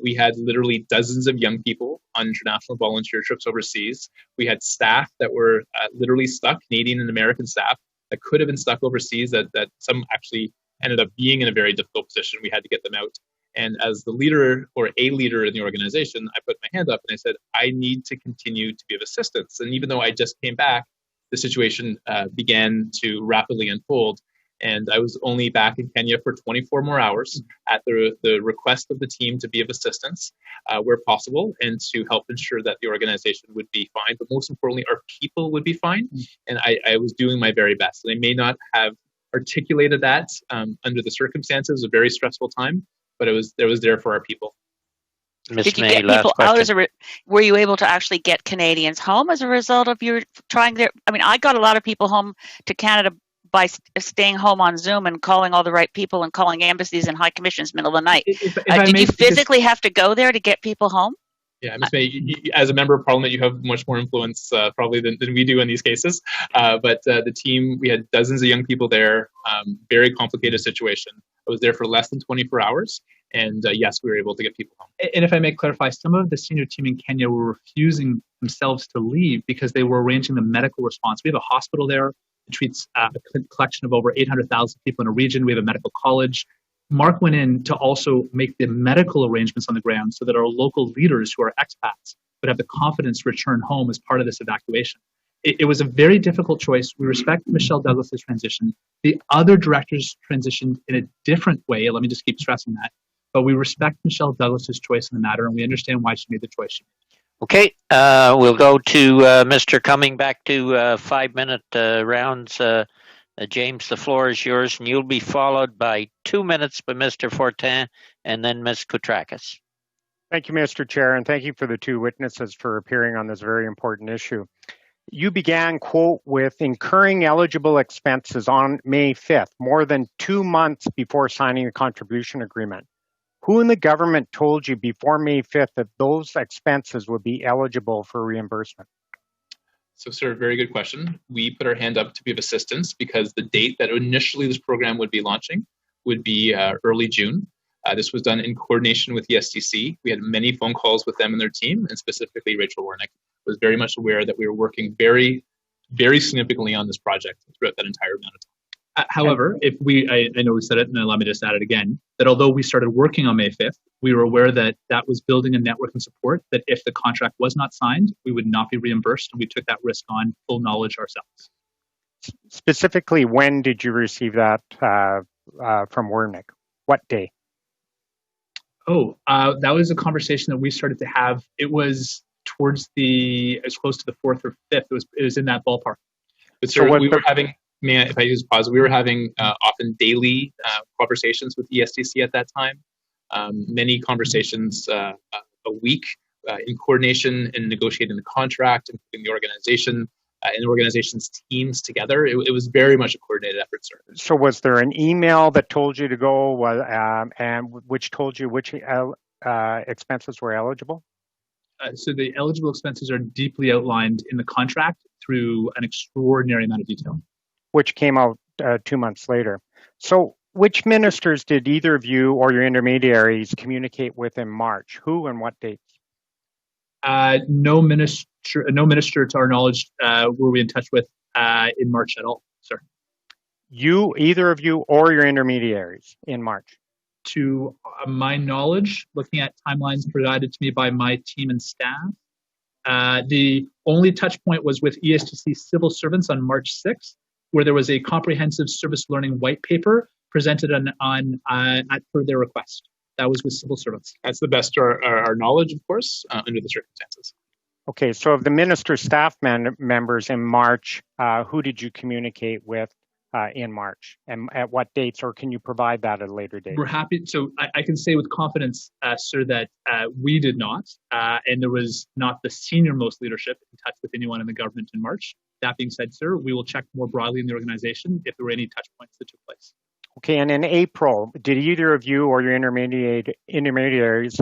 We had literally dozens of young people on international volunteer trips overseas. We had staff that were literally stuck, Canadian and American staff, that could have been stuck overseas, that some actually ended up being in a very difficult position. We had to get them out. And as the leader or a leader in the organization, I put my hand up and I said, I need to continue to be of assistance. And even though I just came back, the situation began to rapidly unfold. And I was only back in Kenya for 24 more hours at the request of the team to be of assistance where possible and to help ensure that the organization would be fine. But most importantly, our people would be fine. And I was doing my very best. And I may not have articulated that under the circumstances, a very stressful time, but it was there for our people. Did you get people out were you able to actually get Canadians home as a result of your trying there? I mean, I got a lot of people home to Canada by staying home on Zoom and calling all the right people and calling embassies and high commissions middle of the night. Did you physically have to go there to get people home? Yeah, Ms. May, as a member of Parliament, you have much more influence probably than we do in these cases. But the team, we had dozens of young people there, very complicated situation. I was there for less than 24 hours. And yes, we were able to get people home. And if I may clarify, some of the senior team in Kenya were refusing themselves to leave because they were arranging the medical response. We have a hospital there that treats a collection of over 800,000 people in a region. We have a medical college. Marc went in to also make the medical arrangements on the ground so that our local leaders who are expats would have the confidence to return home as part of this evacuation. It was a very difficult choice. We respect Michelle Douglas's transition. The other directors transitioned in a different way. Let me just keep stressing that. But we respect Michelle Douglas's choice in the matter, and we understand why she made the choice she made. Okay, we'll go to Mr. Coming back to 5-minute rounds. James, the floor is yours, and you'll be followed by 2 minutes by Mr. Fortin and then Ms. Koutrakis. Thank you, Mr. Chair, and thank you for the two witnesses for appearing on this very important issue. You began, quote, with incurring eligible expenses on May 5th, more than 2 months before signing the contribution agreement. Who in the government told you before May 5th that those expenses would be eligible for reimbursement? So, sir, very good question. We put our hand up to be of assistance because the date that initially this program would be launching would be early June. This was done in coordination with the STC. We had many phone calls with them and their team, and specifically Rachel Warnick was very much aware that we were working very, very significantly on this project throughout that entire amount of time. However, I know we said it, and allow me to just add it again, that although we started working on May 5th, we were aware that that was building a network and support, that if the contract was not signed, we would not be reimbursed, and we took that risk on full knowledge ourselves. Specifically, when did you receive that from Warnick? What day? That was a conversation that we started to have. It was close to the 4th or 5th. It was in that ballpark. But sir, we were having... if I use pause, we were having often daily conversations with the STC at that time, many conversations a week in coordination and negotiating the contract and putting the organization and the organization's teams together. It was very much a coordinated effort, sir. So was there an email that told you to go and which told you which expenses were eligible? So the eligible expenses are deeply outlined in the contract through an extraordinary amount of detail. Which came out 2 months later. So which ministers did either of you or your intermediaries communicate with in March? Who and what dates? No minister to our knowledge were we in touch with in March at all, sir. Either of you or your intermediaries in March? To my knowledge, looking at timelines provided to me by my team and staff, the only touch point was with ESTC civil servants on March 6th, where there was a comprehensive service learning white paper presented per their request. That was with civil servants. That's the best to our knowledge, of course, under the circumstances. Okay, so of the minister's staff members in March, who did you communicate with in March, and at what dates, or can you provide that at a later date? We're happy. So I can say with confidence, sir, that we did not, and there was not the senior-most leadership in touch with anyone in the government in March. That being said, sir, we will check more broadly in the organization if there were any touch points that took place. Okay, and in April, did either of you or your intermediaries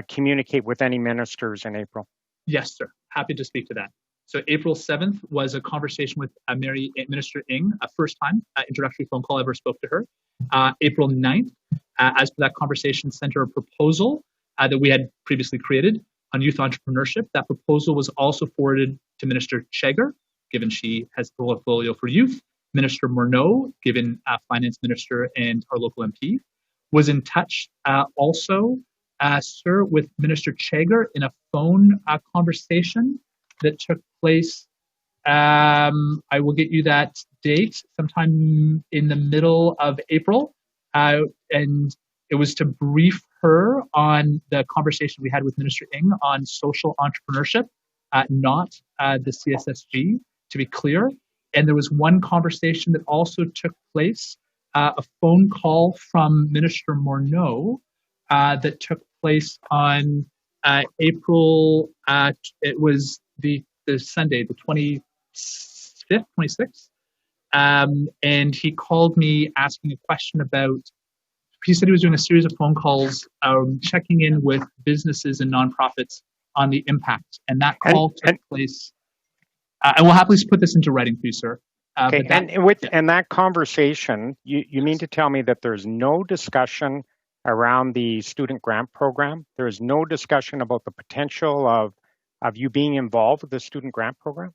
communicate with any ministers in April? Yes, sir. Happy to speak to that. So April 7th was a conversation with Minister Ng, a first-time introductory phone call I ever spoke to her. April 9th, as per that conversation, sent her a proposal that we had previously created on youth entrepreneurship. That proposal was also forwarded to Minister Chegar, given she has the portfolio for youth. Minister Morneau, given finance minister and our local MP, was in touch also, sir, with Minister Chegar in a phone conversation that took place. I will get you that date, sometime in the middle of April, and it was to brief her on the conversation we had with Minister Ng on social entrepreneurship, not the CSSG, to be clear. And there was one conversation that also took place, a phone call from Minister Morneau that took place on April, it was the Sunday, the 25th, 26th. And he called me asking a question about, he said he was doing a series of phone calls, checking in with businesses and nonprofits on the impact. And that call took place. I will happily put this into writing for you, sir. Okay, and that conversation, you mean to tell me that there's no discussion around the student grant program? There's no discussion about the potential of you being involved with the student grant program?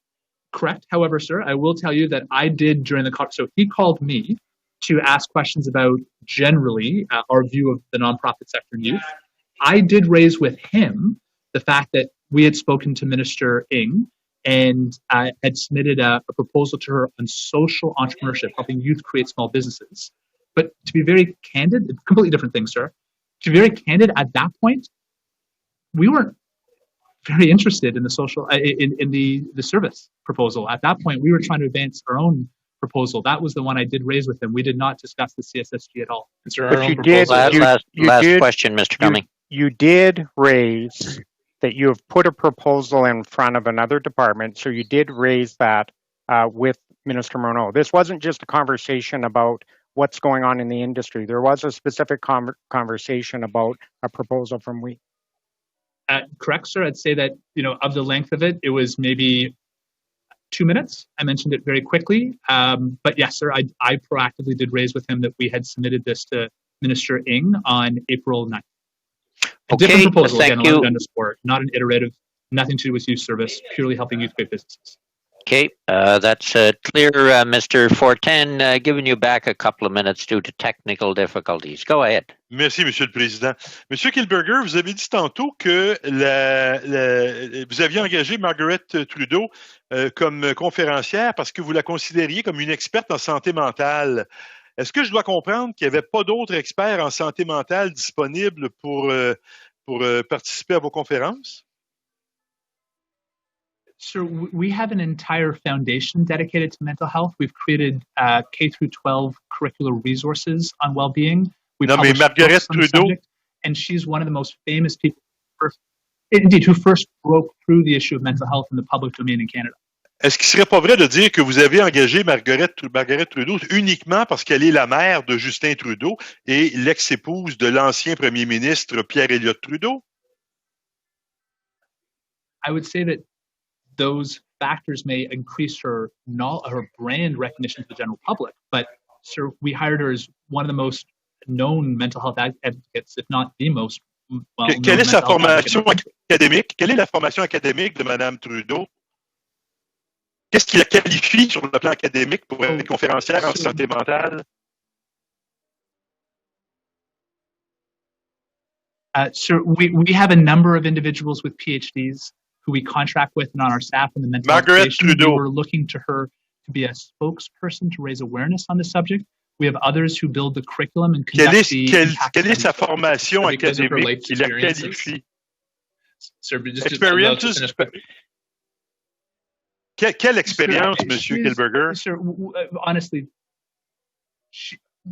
Correct. However, sir, I will tell you that I did during the call. So he called me to ask questions about generally our view of the nonprofit sector and youth. I did raise with him the fact that we had spoken to Minister Ng and had submitted a proposal to her on social entrepreneurship, helping youth create small businesses. But to be very candid, it's a completely different thing, sir. To be very candid, at that point, we weren't very interested in the social, in the service proposal. At that point, we were trying to advance our own proposal. That was the one I did raise with them. We did not discuss the CSSG at all. But you did. Last question, Mr. Cumming. You did raise that you have put a proposal in front of another department, so you did raise that with Minister Morneau. This wasn't just a conversation about what's going on in the industry. There was a specific conversation about a proposal from we. Correct, sir. I'd say that, of the length of it, it was maybe 2 minutes. I mentioned it very quickly. But yes, sir, I proactively did raise with him that we had submitted this to Minister Ng on April 9th. A different proposal, again, I want to underscore, not an iterative, nothing to do with youth service, purely helping youth create businesses. Okay, that's clear, Mr. Fortin. Giving you back a couple of minutes due to technical difficulties. Go ahead. Merci, Monsieur le Président. Monsieur Kielburger, vous avez dit tantôt que vous aviez engagé Margaret Trudeau comme conférencière parce que vous la considériez comme une experte en santé mentale. Est-ce que je dois comprendre qu'il n'y avait pas d'autres experts en santé mentale disponibles pour participer à vos conférences? Sir, we have an entire foundation dedicated to mental health. We've created K-12 curricular resources on well-being. Non, mais Margaret Trudeau, and she's one of the most famous people, who first broke through the issue of mental health in the public domain in Canada. Est-ce qu'il ne serait pas vrai de dire que vous avez engagé Margaret Trudeau uniquement parce qu'elle est la mère de Justin Trudeau et l'ex-épouse de l'ancien premier ministre Pierre-Éliott Trudeau? I would say that those factors may increase her brand recognition to the general public, but sir, we hired her as one of the most known mental health advocates, if not the most. Quelle est sa formation académique? Quelle est la formation académique de Madame Trudeau? Qu'est-ce qui la qualifie sur le plan académique pour être conférencière en santé mentale? Sir, we have a number of individuals with PhDs who we contract with and on our staff in the mental health station. We were looking to her to be a spokesperson to raise awareness on the subject. We have others who build the curriculum and conduct quelle est sa formation académique qui la qualifie? Sir, Experiences? Quelle expérience, Monsieur Kielburger? Sir, honestly,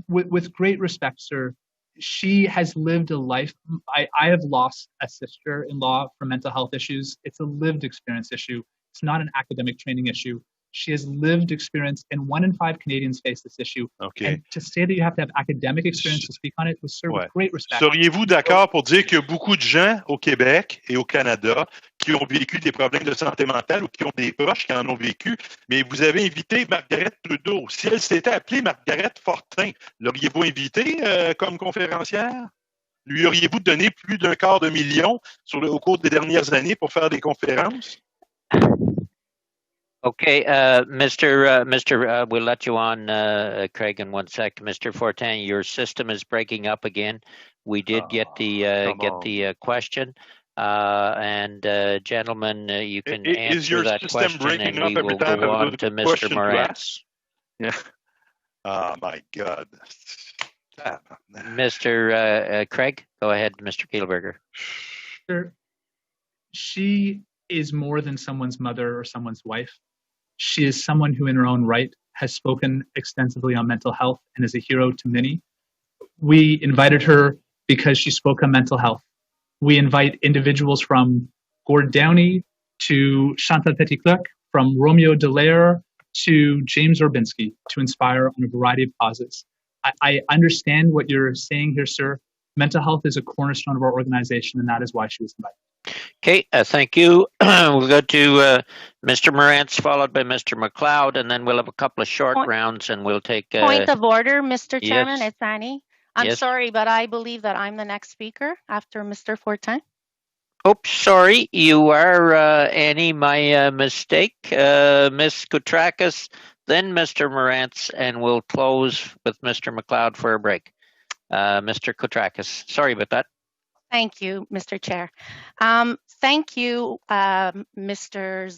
with great respect, sir, she has lived a life. I have lost a sister-in-law from mental health issues. It's a lived experience issue. It's not an academic training issue. She has lived experience, and 1 in 5 Canadians face this issue. Okay. And to say that you have to have academic experience to speak on it was, sir, with great respect. Seriez-vous d'accord pour dire qu'il y a beaucoup de gens au Québec et au Canada qui ont vécu des problèmes de santé mentale ou qui ont des proches qui en ont vécu, mais vous avez invité Margaret Trudeau. Si elle s'était appelée Margaret Fortin, l'auriez-vous invitée comme conférencière? lui auriez-vous donné plus d'un quart de million au cours des dernières années pour faire des conférences? Okay, we'll let you on, Craig, in 1 sec. Mr. Fortin, your system is breaking up again. We did get the question, and gentlemen, you can answer that question, and we will go on to Mr. Morantz. Yeah. Oh my God. Mr. Craig, go ahead, Mr. Kielburger. Sure. She is more than someone's mother or someone's wife. She is someone who, in her own right, has spoken extensively on mental health and is a hero to many. We invited her because she spoke on mental health. We invite individuals from Gord Downey to Chantal Petitclerc, from Romeo Dallaire to James Orbinski, to inspire on a variety of causes. I understand what you're saying here, sir. Mental health is a cornerstone of our organization, and that is why she was invited. Okay, thank you. We'll go to Mr. Morantz, followed by Mr. McLeod, and then we'll have a couple of short rounds, and we'll take... Point of order, Mr. Yes. Chairman, it's Annie. I'm Yes. sorry, but I believe that I'm the next speaker after Mr. Fortin. Oops, sorry, you are, Annie, my mistake. Ms. Koutrakis, then Mr. Morantz, and we'll close with Mr. McLeod for a break. Mr. Koutrakis, sorry about that. Thank you, Mr. Chair. Thank you, Mr.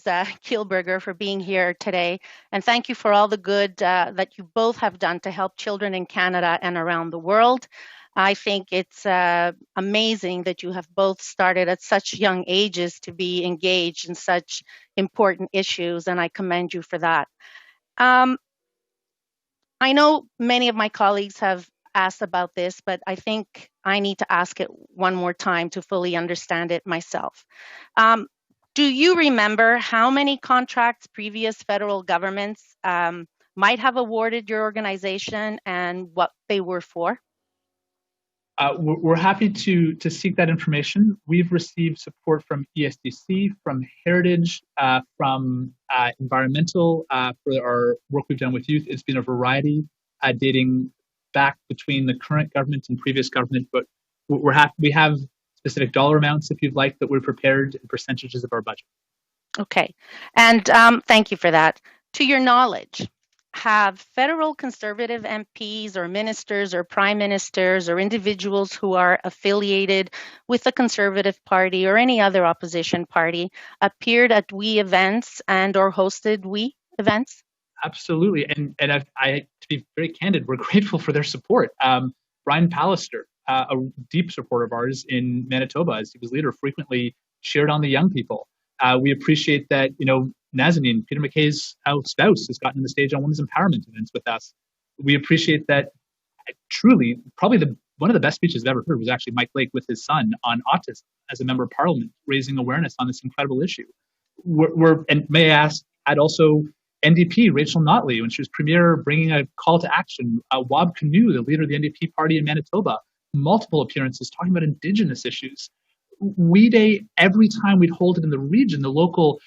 Kielburger, for being here today. And thank you for all the good that you both have done to help children in Canada and around the world. I think it's amazing that you have both started at such young ages to be engaged in such important issues, and I commend you for that. I know many of my colleagues have asked about this, but I think I need to ask it one more time to fully understand it myself. Do you remember how many contracts previous federal governments might have awarded your organization and what they were for? We're happy to seek that information. We've received support from ESDC, from Heritage, from environmental for our work we've done with youth. It's been a variety dating back between the current government and previous government, but we're happy. We have specific dollar amounts, if you'd like, that we're prepared in percentages of our budget. Okay, and thank you for that. To your knowledge, have federal conservative MPs or ministers or prime ministers or individuals who are affiliated with the Conservative Party or any other opposition party appeared at WE events and or hosted WE events? Absolutely, and I to be very candid, we're grateful for their support. Brian Pallister, a deep supporter of ours in Manitoba, as he was leader, frequently cheered on the young people. We appreciate that, Nazanin, Peter MacKay's spouse, has gotten on the stage on women's empowerment events with us. We appreciate that. Truly, probably one of the best speeches I've ever heard was actually Mike Lake with his son on autism as a member of Parliament, raising awareness on this incredible issue. And may I add also NDP, Rachel Notley, when she was premier, bringing a call to action. Wab Kinew, the leader of the NDP party in Manitoba, multiple appearances talking about Indigenous issues. We Day, every time we'd hold it in the region, the local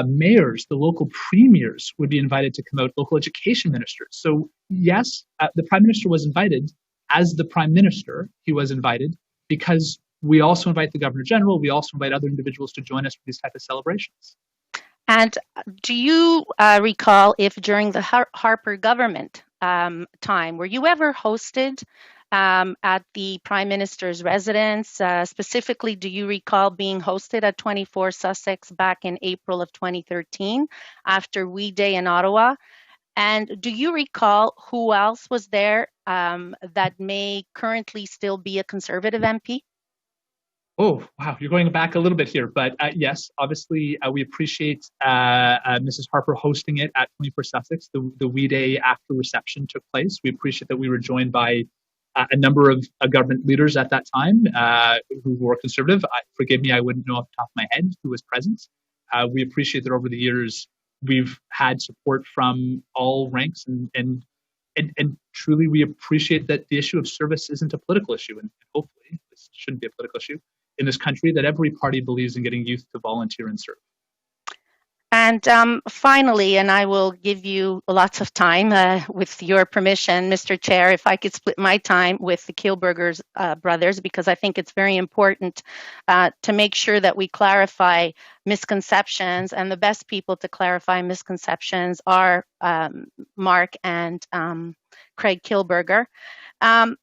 mayors, the local premiers would be invited to come out, local education ministers. So yes, the Prime Minister was invited. As the Prime Minister, he was invited because we also invite the Governor General, we also invite other individuals to join us for these type of celebrations. And do you recall if during the Harper government time, were you ever hosted at the Prime Minister's residence? Specifically, do you recall being hosted at 24 Sussex back in April of 2013 after WE Day in Ottawa? And do you recall who else was there that may currently still be a Conservative MP? Oh, wow, you're going back a little bit here. But yes, obviously, we appreciate Mrs. Harper hosting it at 24 Sussex. The WE Day after reception took place. We appreciate that we were joined by a number of government leaders at that time who were Conservative. Forgive me, I wouldn't know off the top of my head who was present. We appreciate that over the years, we've had support from all ranks and truly we appreciate that the issue of service isn't a political issue, and hopefully this shouldn't be a political issue in this country, that every party believes in getting youth to volunteer and serve. And finally, and I will give you lots of time with your permission, Mr. Chair, if I could split my time with the Kielburger brothers, because I think it's very important to make sure that we clarify misconceptions, and the best people to clarify misconceptions are Marc and Craig Kielburger. What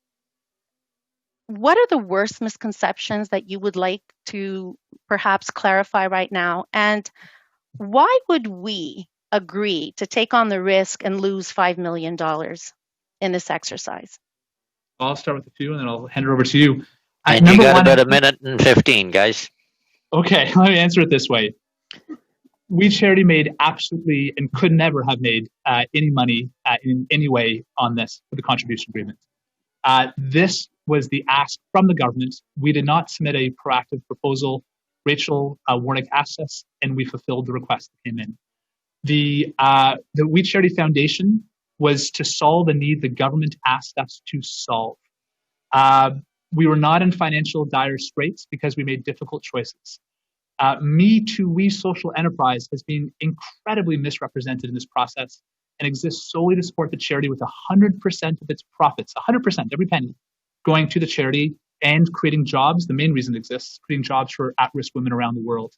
are the worst misconceptions that you would like to perhaps clarify right now? And why would we agree to take on the risk and lose $5 million in this exercise? I'll start with a few, and then I'll hand it over to you. And you got about a minute and 15, guys. Okay, let me answer it this way. We Charity made absolutely and could never have made any money in any way on this with the contribution agreement. This was the ask from the government. We did not submit a proactive proposal. Rachel Warnick asked us, and we fulfilled the request that came in. The We Charity Foundation was to solve a need the government asked us to solve. We were not in financial dire straits because we made difficult choices. Me Too We social enterprise has been incredibly misrepresented in this process and exists solely to support the charity with 100% of its profits, 100%, every penny, going to the charity and creating jobs. The main reason it exists, creating jobs for at-risk women around the world.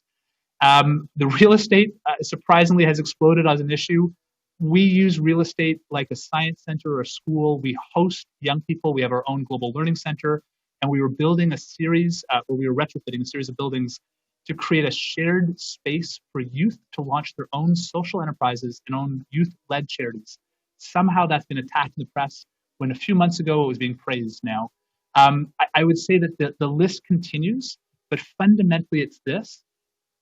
The real estate, surprisingly, has exploded as an issue. We use real estate like a science center or a school. We host young people. We have our own global learning center. And we were building a series, or we were retrofitting a series of buildings to create a shared space for youth to launch their own social enterprises and own youth-led charities. Somehow that's been attacked in the press when a few months ago it was being praised now. I would say that the list continues, but fundamentally it's this.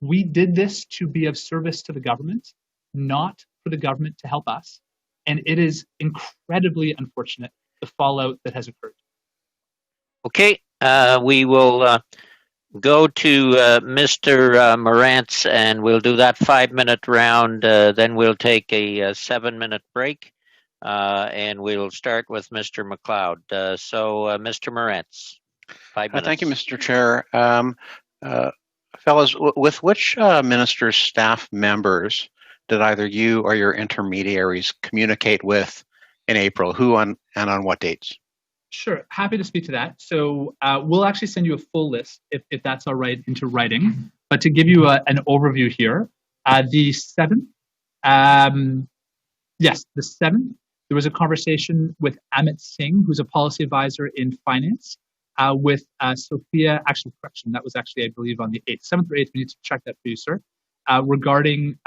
We did this to be of service to the government, not for the government to help us. And it is incredibly unfortunate, the fallout that has occurred. Okay, we will go to Mr. Morantz, and we'll do that 5-minute round. Then we'll take a 7-minute break, and we'll start with Mr. McLeod. Mr. Morantz, 5 minutes. Thank you, Mr. Chair. Fellows, with which minister's staff members did either you or your intermediaries communicate with in April? Who and on what dates? Sure, happy to speak to that. So we'll actually send you a full list, if that's all right, into writing. But to give you an overview here, the 7th, the 7th, there was a conversation with Amit Singh, who's a policy advisor in finance, with Sophia, actually, correction, that was actually, I believe, on the 8th. 7th or 8th, we need to check that for you, sir. Regarding,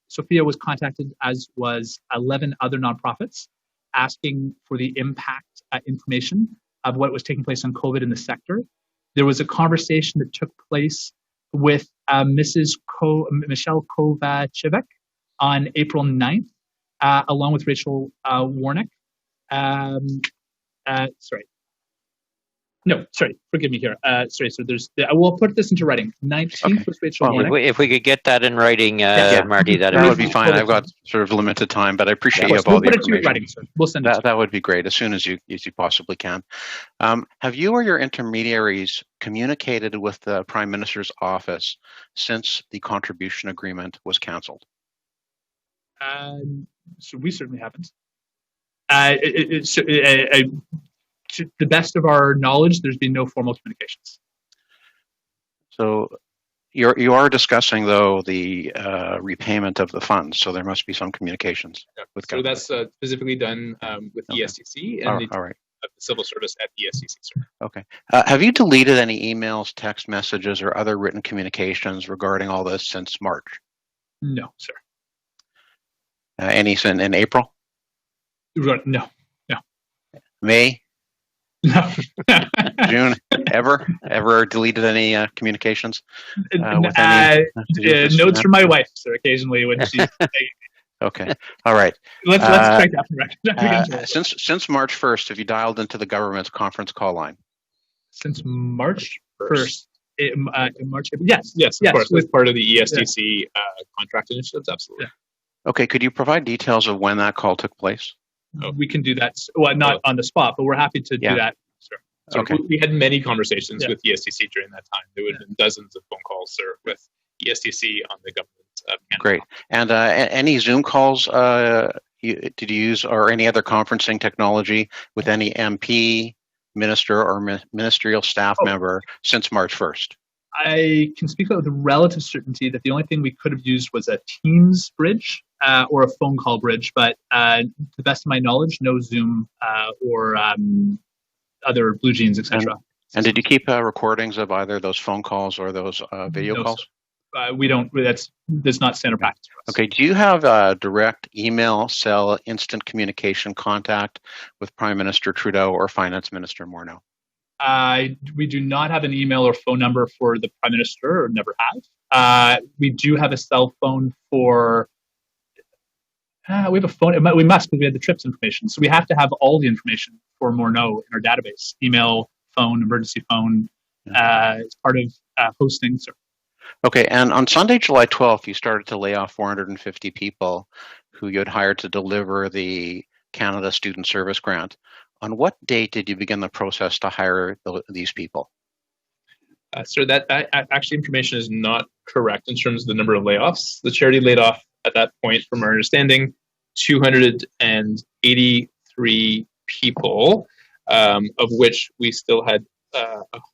Sophia was contacted, as was 11 other nonprofits, asking for the impact information of what was taking place on COVID in the sector. There was a conversation that took place with Michelle Kovacevic on April 9th, along with Rachel Warnick. Forgive me here. So we'll put this into writing. 19th was Rachel Warnick. If we could get that in writing, Marty, that would be fine. I've got sort of limited time, but I appreciate you have all the information. Writing, sir. We'll send it. That would be great as soon as you possibly can. Have you or your intermediaries communicated with the Prime Minister's office since the contribution agreement was cancelled? So we certainly haven't. To the best of our knowledge, there's been no formal communications. So you are discussing, though, the repayment of the funds, so there must be some communications. Yeah. So that's specifically done with ESTC and the civil service at ESTC, sir. Okay. Have you deleted any emails, text messages, or other written communications regarding all this since March? No, sir. Any in April? No. May? No. June? Ever deleted any communications? Notes from my wife, sir, occasionally when she's. Okay. All right. Let's check that. Since March 1st, have you dialed into the government's conference call line? Since March 1st. March. Yes. Of course, with part of the ESTC contract initiatives, absolutely. Yeah. Okay. Could you provide details of when that call took place? We can do that. Well, not on the spot, but we're happy to do that. Sure. So we had many conversations with ESTC during that time. There would have been dozens of phone calls, sir, with ESTC on the government of Canada. Great. And any Zoom calls did you use, or any other conferencing technology with any MP, minister, or ministerial staff member since March 1st? I can speak with relative certainty that the only thing we could have used was a Teams bridge or a phone call bridge, but to the best of my knowledge, no Zoom or other Blue Jeans, etc. And did you keep recordings of either those phone calls or those video calls? We don't. That's not standard practice for us. Okay. Do you have direct email, cell, instant communication contact with Prime Minister Trudeau or Finance Minister Morneau? We do not have an email or phone number for the Prime Minister, or never have. We do have a cell phone for. We have a phone. We must, because we had the trips information. So we have to have all the information for Morneau in our database: email, phone, emergency phone, as part of hosting. So. Okay, and on Sunday, July 12th, you started to lay off 450 people who you had hired to deliver the Canada Student Service Grant. On what date did you begin the process to hire these people? So that actually information is not correct in terms of the number of layoffs. The charity laid off at that point, from our understanding, 283 people, of which we still had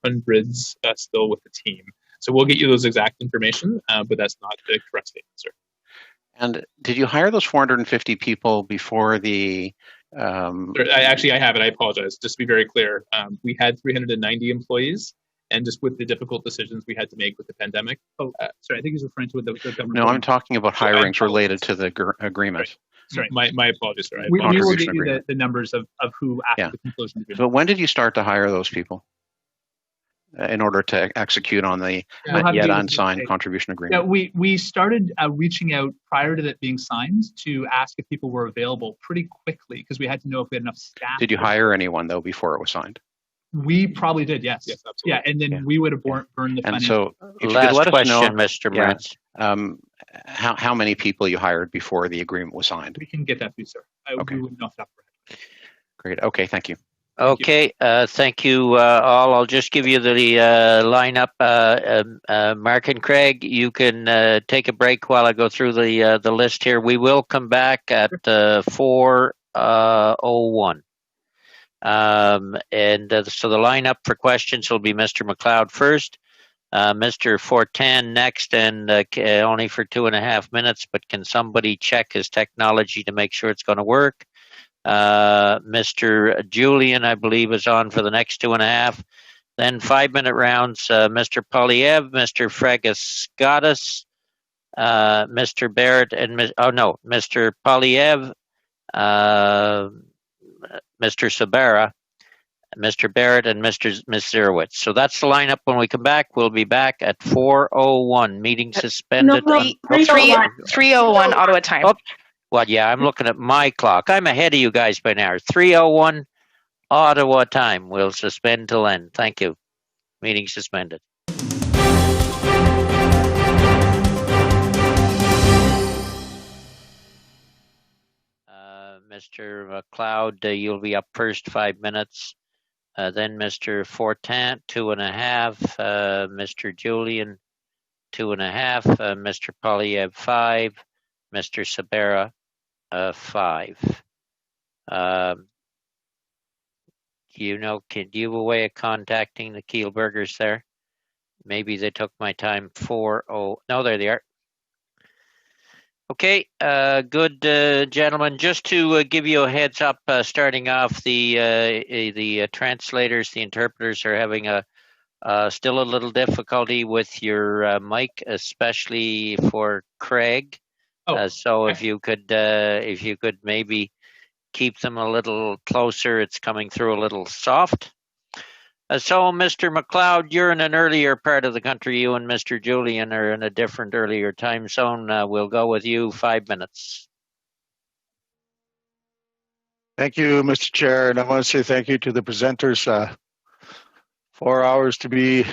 hundreds still with the team. So we'll get you those exact information, but that's not the correct statement, sir. And did you hire those 450 people before the... I have it. I apologize. Just to be very clear, we had 390 employees, and just with the difficult decisions we had to make with the pandemic. Sorry, I think he's referring to the government. No, I'm talking about hirings related to the agreement. Sorry, my apologies, sir. We will get you the numbers of who after the conclusion of the agreement. So when did you start to hire those people in order to execute on the yet unsigned contribution agreement? Yeah, we started reaching out prior to that being signed to ask if people were available pretty quickly, because we had to know if we had enough staff. Did you hire anyone, though, before it was signed? We probably did, yes. Yes, absolutely. Yeah, and then we would have burned the And financial. so, if Last you could let question, us know, Mr. Brents. how many people you hired before the agreement was signed? We can get that for you, sir. Okay. We wouldn't know that. Great. Okay, thank you. Okay, thank you all. I'll just give you the lineup. Mark and Craig, you can take a break while I go through the list here. We will come back at 4:01. So the lineup for questions will be Mr. McLeod first, Mr. Fortin next, and only for 2.5 minutes, but can somebody check his technology to make sure it's going to work? Mr. Julian, I believe, is on for the next 2.5. Then 5-minute rounds, Mr. Polyev, Mr. Fregascatis, Mr. Barrett, and Mr. Polyev, Mr. Sabera, Mr. Barrett, and Ms. Zerowitz. So that's the lineup. When we come back, we'll be back at 4:01. Meeting suspended. 3:01 Ottawa time. Oh, well, yeah, I'm looking at my clock. I'm ahead of you guys by now. 3:01 Ottawa time. We'll suspend till then. Thank you. Meeting suspended. Mr. McLeod, you'll be up first, 5 minutes. Then Mr. Fortin, 2.5. Mr. Julian, 2.5. Mr. Polyev, 5. Mr. Sabera, 5. Do you have a way of contacting the Kielburgers there? Maybe they took my time. 4:00. No, there they are. Okay, good, gentlemen. Just to give you a heads up, starting off, the translators, the interpreters are having still a little difficulty with your mic, especially for Craig. So if you could maybe keep them a little closer, it's coming through a little soft. So, Mr. McLeod, you're in an earlier part of the country. You and Mr. Julian are in a different, earlier time zone. We'll go with you. 5 minutes. Thank you, Mr. Chair, and I want to say thank you to the presenters. 4 hours to be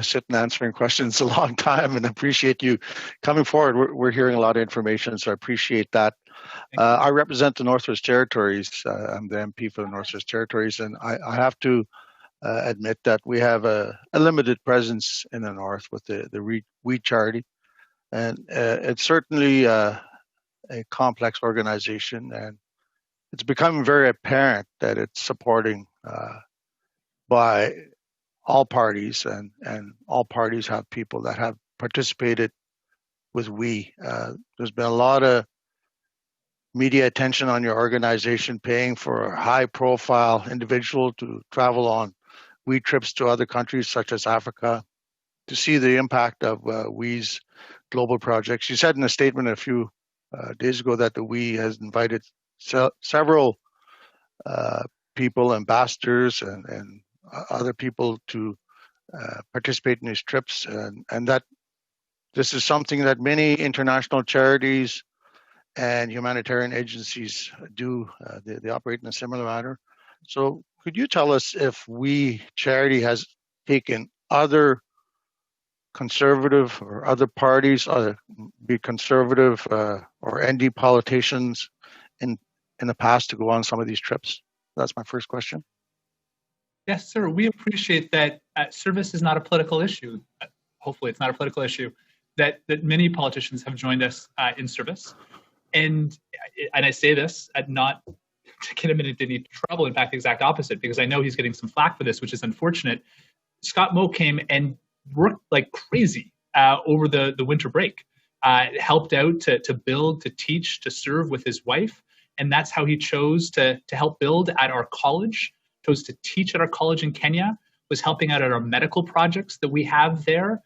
sitting answering questions, a long time, and appreciate you coming forward. We're hearing a lot of information, so I appreciate that. I represent the Northwest Territories. I'm the MP for the Northwest Territories, and I have to admit that we have a limited presence in the north with the We Charity. And it's certainly a complex organization, and it's becoming very apparent that it's supporting by all parties, and all parties have people that have participated with we. There's been a lot of media attention on your organization, paying for a high-profile individual to travel on we trips to other countries such as Africa to see the impact of we's global projects. You said in a statement a few days ago that the we has invited several people, ambassadors, and other people to participate in these trips, and that this is something that many international charities and humanitarian agencies do. They operate in a similar manner. So could you tell us if we charity has taken other conservative or other parties, be conservative or ND politicians in the past to go on some of these trips? That's my first question. Yes, sir. We appreciate that service is not a political issue. Hopefully it's not a political issue, that many politicians have joined us in service. And I say this not to get him into any trouble, in fact, the exact opposite, because I know he's getting some flack for this, which is unfortunate. Scott Moe came and worked like crazy over the winter break, helped out to build, to teach, to serve with his wife. And that's how he chose to help build at our college, chose to teach at our college in Kenya, was helping out at our medical projects that we have there.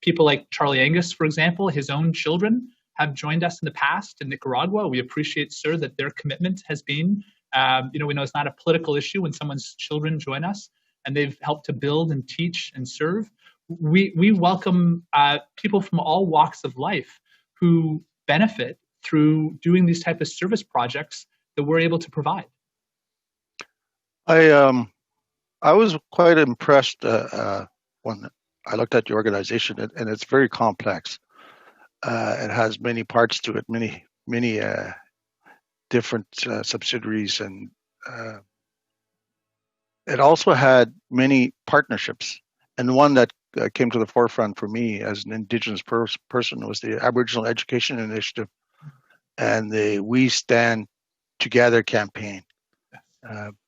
People like Charlie Angus, for example, his own children have joined us in the past in Nicaragua. We appreciate, sir, that their commitment has been, we know it's not a political issue when someone's children join us, and they've helped to build and teach and serve. We welcome people from all walks of life who benefit through doing these type of service projects that we're able to provide. I was quite impressed when I looked at your organization, and it's very complex. It has many parts to it, many different subsidiaries, and it also had many partnerships. And the one that came to the forefront for me as an Indigenous person was the Aboriginal Education Initiative and the We Stand Together campaign,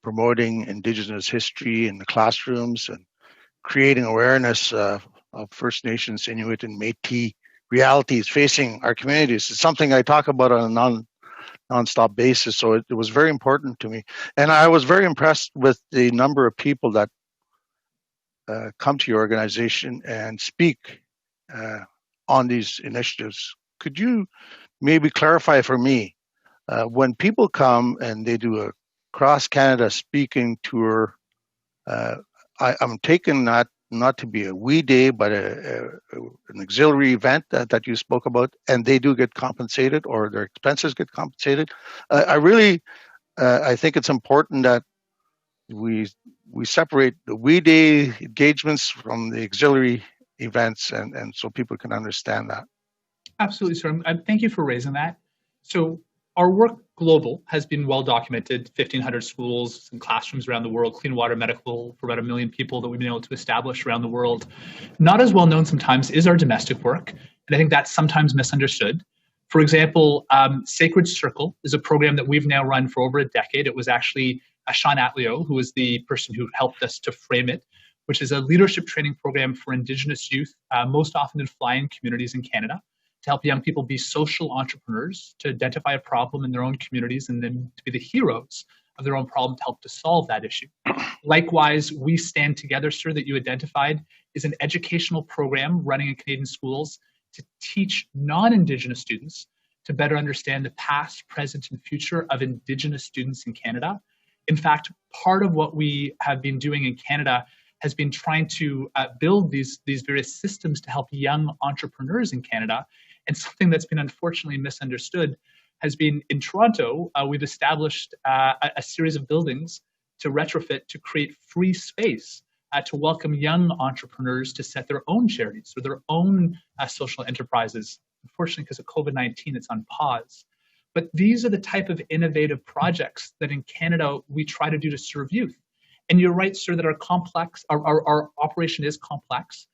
promoting Indigenous history in the classrooms and creating awareness of First Nations, Inuit, and Métis realities facing our communities. It's something I talk about on a non-stop basis, so it was very important to me. And I was very impressed with the number of people that come to your organization and speak on these initiatives. Could you maybe clarify for me, when people come and they do a cross-Canada speaking tour, I'm taking that not to be a we day, but an auxiliary event that you spoke about, and they do get compensated, or their expenses get compensated. I think it's important that we separate the we day engagements from the auxiliary events, and so people can understand that. Absolutely, sir. Thank you for raising that. So our work global has been well documented, 1,500 schools and classrooms around the world, clean water medical for about 1 million people that we've been able to establish around the world. Not as well known sometimes is our domestic work, and I think that's sometimes misunderstood. For example, Sacred Circle is a program that we've now run for over a decade. It was actually Sean Atleo, who was the person who helped us to frame it, which is a leadership training program for Indigenous youth, most often in fly-in communities in Canada, to help young people be social entrepreneurs, to identify a problem in their own communities, and then to be the heroes of their own problem to help to solve that issue. Likewise, We Stand Together, sir, that you identified, is an educational program running in Canadian schools to teach non-Indigenous students to better understand the past, present, and future of Indigenous students in Canada. In fact, part of what we have been doing in Canada has been trying to build these various systems to help young entrepreneurs in Canada. And something that's been unfortunately misunderstood has been in Toronto, we've established a series of buildings to retrofit to create free space to welcome young entrepreneurs to set their own charities or their own social enterprises. Unfortunately, because of COVID-19, it's on pause. But these are the type of innovative projects that in Canada we try to do to serve youth. And you're right, sir, that our operation is complex,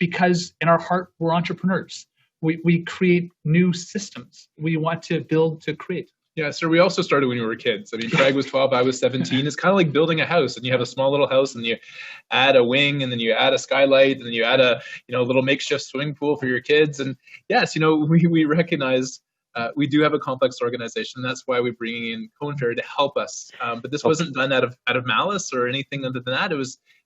because in our heart, we're entrepreneurs. We create new systems. We want to build to create. Yeah, sir, we also started when we were kids. I mean, Craig was 12, I was 17. It's kind of like building a house, and you have a small little house, and you add a wing, and then you add a skylight, and then you add a little makeshift swimming pool for your kids. And yes, we recognize we do have a complex organization. That's why we're bringing in Cone Ferry to help us. But this wasn't done out of malice or anything other than that.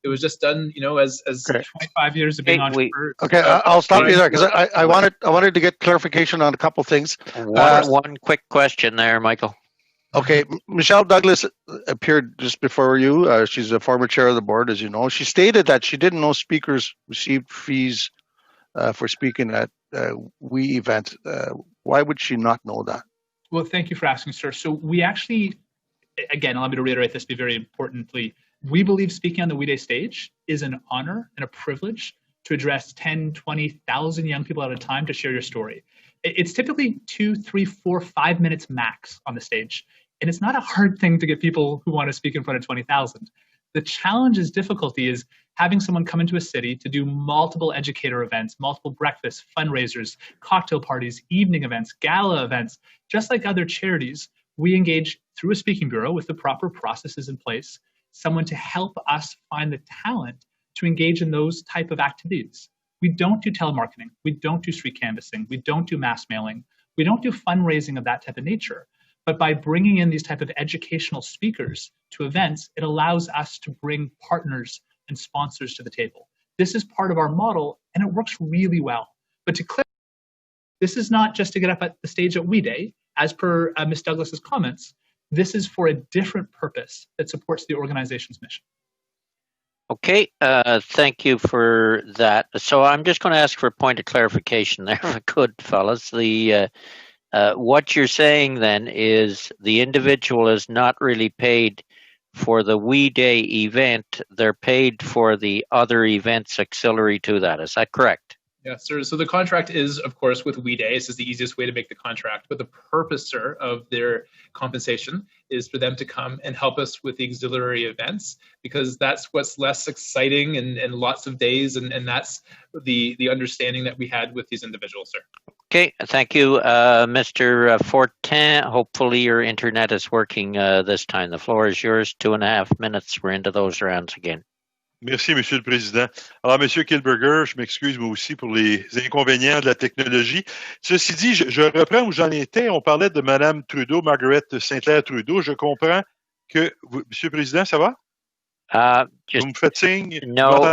It was just done, as 25 years of being entrepreneurs. Okay, I'll stop you there because I wanted to get clarification on a couple things. One quick question there, Michael. Okay, Michelle Douglas appeared just before you. She's a former chair of the board, as you know. She stated that she didn't know speakers received fees for speaking at WE events. Why would she not know that? Well, thank you for asking, sir. So we actually, again, allow me to reiterate this very importantly. We believe speaking on the WE Day stage is an honor and a privilege to address 10, 20,000 young people at a time to share your story. It's typically 2, 3, 4, 5 minutes max on the stage. And it's not a hard thing to get people who want to speak in front of 20,000. The challenge difficulty is having someone come into a city to do multiple educator events, multiple breakfasts, fundraisers, cocktail parties, evening events, gala events. Just like other charities, we engage through a speaking bureau with the proper processes in place, someone to help us find the talent to engage in those type of activities. We don't do telemarketing. We don't do street canvassing. We don't do mass mailing. We don't do fundraising of that type of nature. But by bringing in these type of educational speakers to events, it allows us to bring partners and sponsors to the table. This is part of our model, and it works really well. But to clarify, this is not just to get up at the stage at WE Day, as per Ms. Douglas's comments. This is for a different purpose that supports the organization's mission. Okay, thank you for that. So I'm just going to ask for a point of clarification there, if I could, fellas. What you're saying then is the individual is not really paid for the WE Day event. They're paid for the other events auxiliary to that. Is that correct? Yes, sir. So the contract is, of course, with WE Day. This is the easiest way to make the contract. But the purpose, sir, of their compensation is for them to come and help us with the auxiliary events, because that's what's less exciting and lots of days. And that's the understanding that we had with these individuals, sir. Okay, thank you, Mr. Fortin. Hopefully your internet is working this time. The floor is yours. 2.5 minutes. We're into those rounds again. Merci, Monsieur le Président. Alors, Monsieur Kielburger, je m'excuse moi aussi pour les inconvénients de la technologie. Ceci dit, je reprends où j'en étais. On parlait de Madame Trudeau, Margaret Sinclair Trudeau. Je comprends que Monsieur le Président, ça va? Vous me faites signe? No,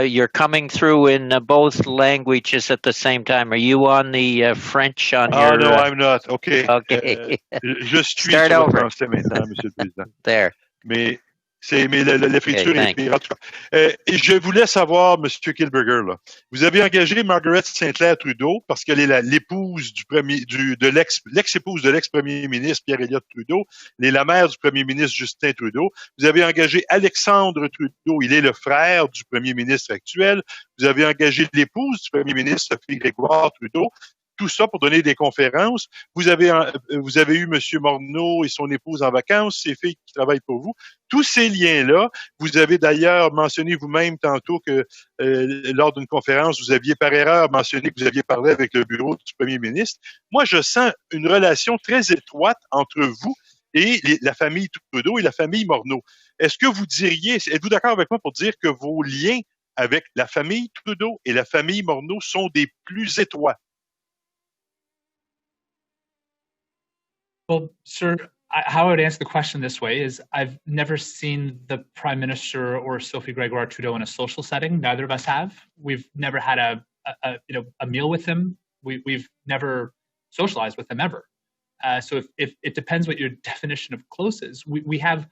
you're coming through in both languages at the same time. Are you on the French on your... Oh, no, I'm not. OK. Okay. Je suis Start sur over. le français maintenant, Monsieur le Président. There. Mais la friture Okay, est pire. En tout cas, je voulais savoir, Monsieur Kielburger, là, vous avez engagé Margaret Sinclair Trudeau parce qu'elle est l'épouse l'ex-épouse de l'ex-premier ministre Pierre Elliott Trudeau, elle est la mère du premier ministre Justin Trudeau. Vous avez engagé Alexandre Trudeau, il est le frère du premier ministre actuel. Vous avez engagé l'épouse du premier ministre Sophie Grégoire Trudeau. Tout ça pour donner des conférences. Vous avez eu M. Morneau et son épouse en vacances, ses filles qui travaillent pour vous. Tous ces liens-là, vous avez d'ailleurs mentionné vous-même tantôt que lors d'une conférence, vous aviez par erreur mentionné que vous aviez parlé avec le bureau du premier ministre. Moi, je sens une relation très étroite entre vous et la famille Trudeau et la famille Morneau. Est-ce que vous êtes-vous d'accord avec moi pour dire que vos liens avec la famille Trudeau et la famille Morneau sont des plus étroits? Well, sir, how I would answer the question this way is I've never seen the Prime Minister or Sophie Grégoire Trudeau in a social setting. Neither of us have. We've never had a meal with him. We've never socialized with him ever. So if it depends what your definition of close is. We have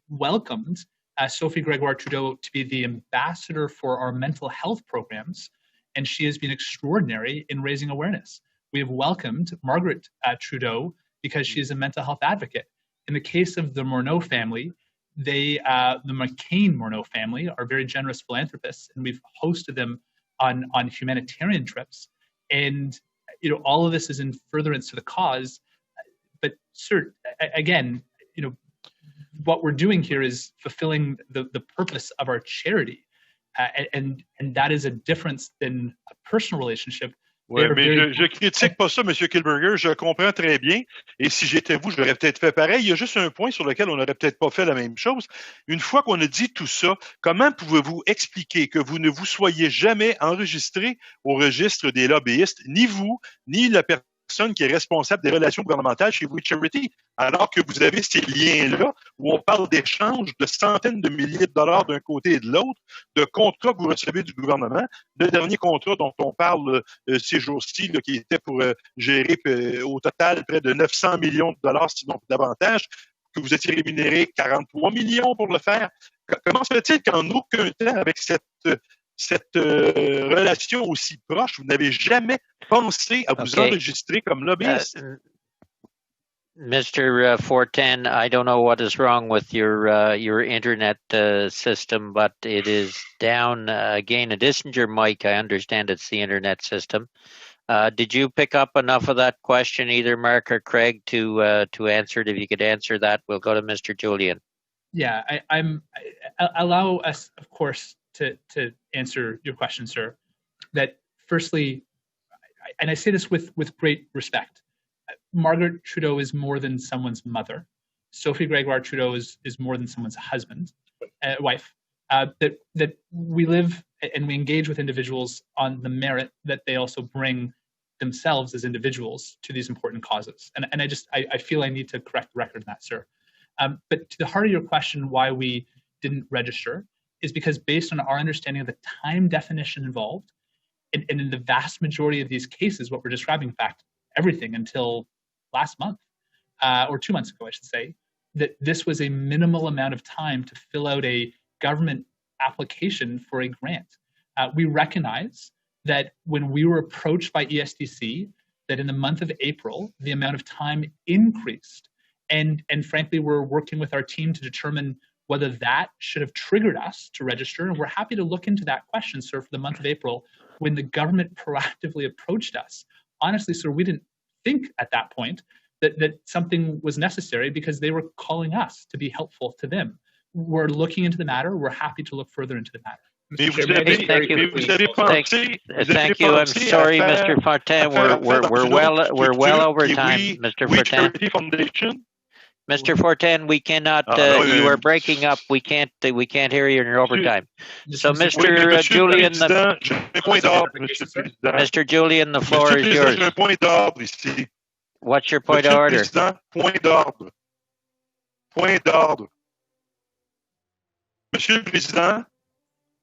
welcomed Sophie Grégoire Trudeau to be the ambassador for our mental health programs, and she has been extraordinary in raising awareness. We have welcomed Margaret Trudeau because she is a mental health advocate. In the case of the Morneau family, the McCain-Morneau family are very generous philanthropists, and we've hosted them on humanitarian trips. And all of this is in furtherance to the cause. But sir, again, what we're doing here is fulfilling the purpose of our charity. And that is a difference than a personal relationship. Oui, mais je critique pas ça, M. Kielburger, je comprends très bien. Et si j'étais vous, j'aurais peut-être fait pareil. Il y a juste un point sur lequel on n'aurait peut-être pas fait la même chose. Une fois qu'on a dit tout ça, comment pouvez-vous expliquer que vous ne vous soyez jamais enregistré au registre des lobbyistes, ni vous, ni la personne qui est responsable des relations gouvernementales chez We Charity, alors que vous avez ces liens-là où on parle d'échanges de centaines de milliers de dollars d'un côté et de l'autre, de contrats que vous recevez du gouvernement. Le dernier contrat dont on parle ces jours-ci, là, qui était pour gérer au total près de 900 millions de dollars, sinon davantage, que vous étiez rémunéré 43 millions pour le faire. Comment se fait-il qu'en aucun temps, avec cette relation aussi proche, vous n'avez jamais pensé à vous enregistrer comme lobbyiste? Mr. Fortin, I don't know what is wrong with your internet system, but it is down again. It isn't your mic. I understand it's the internet system. Did you pick up enough of that question, either Mark or Craig, to answer it? If you could answer that, we'll go to Mr. Julian. Yeah, allow us, of course, to answer your question, sir. That firstly, and I say this with great respect, Margaret Trudeau is more than someone's mother. Sophie Gregoire Trudeau is more than someone's husband, wife. That we live and we engage with individuals on the merit that they also bring themselves as individuals to these important causes. And I feel I need to correct the record on that, sir. But to the heart of your question, why we didn't register is because based on our understanding of the time definition involved, and in the vast majority of these cases, what we're describing, in fact, everything until last month, or 2 months ago, I should say, that this was a minimal amount of time to fill out a government application for a grant. We recognize that when we were approached by ESDC, that in the month of April, the amount of time increased. And frankly, we're working with our team to determine whether that should have triggered us to register. And we're happy to look into that question, sir, for the month of April, when the government proactively approached us. Honestly, sir, we didn't think at that point that something was necessary because they were calling us to be helpful to them. We're looking into the matter. We're happy to look further into the matter. Thank you. I'm sorry, Mr. Fortin. We're well over time, Mr. Fortin. Mr. Fortin, we cannot. You are breaking up. We can't hear you. You're over time. So, Mr. Julian, Mr. Julian, the floor is yours. What's your point of order? Point d'ordre. Point d'ordre. Monsieur le Président,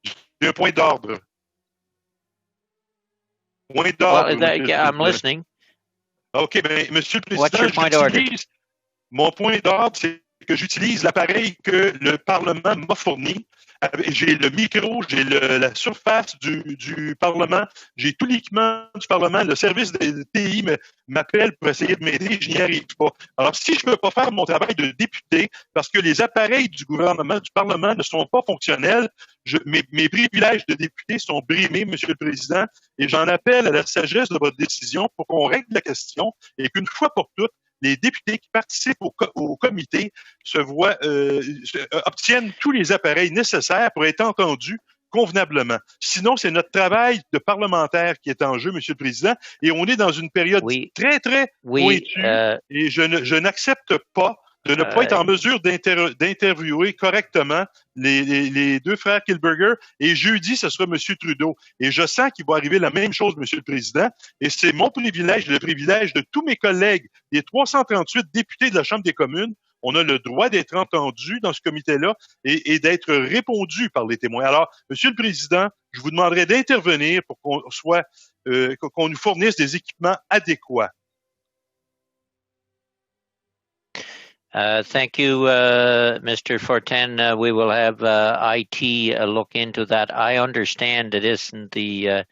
j'ai un point d'ordre. Point d'ordre. Well, I'm listening. OK, mais Monsieur le Président, what's your point of order? Mon point d'ordre, c'est que j'utilise l'appareil que le Parlement m'a fourni. J'ai le micro, j'ai la surface du Parlement, j'ai tout l'équipement du Parlement. Le service de TI m'appelle pour essayer de m'aider, je n'y arrive pas. Alors, si je ne peux pas faire mon travail de député parce que les appareils du gouvernement, du Parlement ne sont pas fonctionnels, mes privilèges de député sont brimés, Monsieur le Président, et j'en appelle à la sagesse de votre décision pour qu'on règle la question et qu'une fois pour toutes, les députés qui participent au comité obtiennent tous les appareils nécessaires pour être entendus convenablement. Sinon, c'est notre travail de parlementaire qui est en jeu, Monsieur le Président, et on est dans une période très, très pointue, et je n'accepte pas de ne pas être en mesure d'interviewer correctement les deux frères Kielburger. Et jeudi, ce sera M. Trudeau. Et je sens qu'il va arriver la même chose, M. le Président. Et c'est mon privilège, le privilège de tous mes collègues, les 338 députés de la Chambre des communes. On a le droit d'être entendus dans ce comité-là et d'être répondus par les témoins. Alors, M. le Président, je vous demanderai d'intervenir pour qu'on nous fournisse des équipements adéquats. Thank you, Mr. Fortin. We will have IT look into that. I understand it isn't the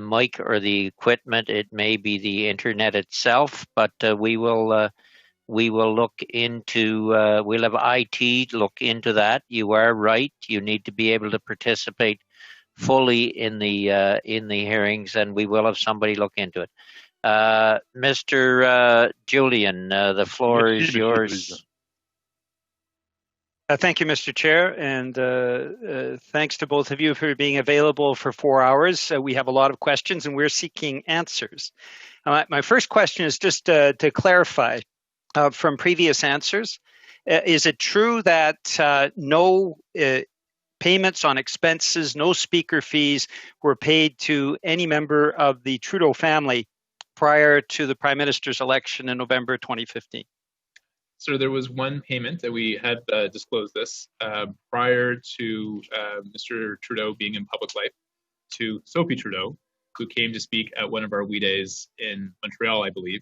mic or the equipment. It may be the internet itself, but we will look into. We'll have IT look into that. You are right. You need to be able to participate fully in the hearings, and we will have somebody look into it. Mr. Julian, the floor is yours. Thank you, Mr. Chair, and thanks to both of you for being available for 4 hours. We have a lot of questions, and we're seeking answers. My first question is just to clarify from previous answers. Is it true that no payments on expenses, no speaker fees were paid to any member of the Trudeau family prior to the Prime Minister's election in November 2015? So there was one payment that we had disclosed this prior to Mr. Trudeau being in public life to Sophie Trudeau, who came to speak at one of our WE Days in Montreal, I believe.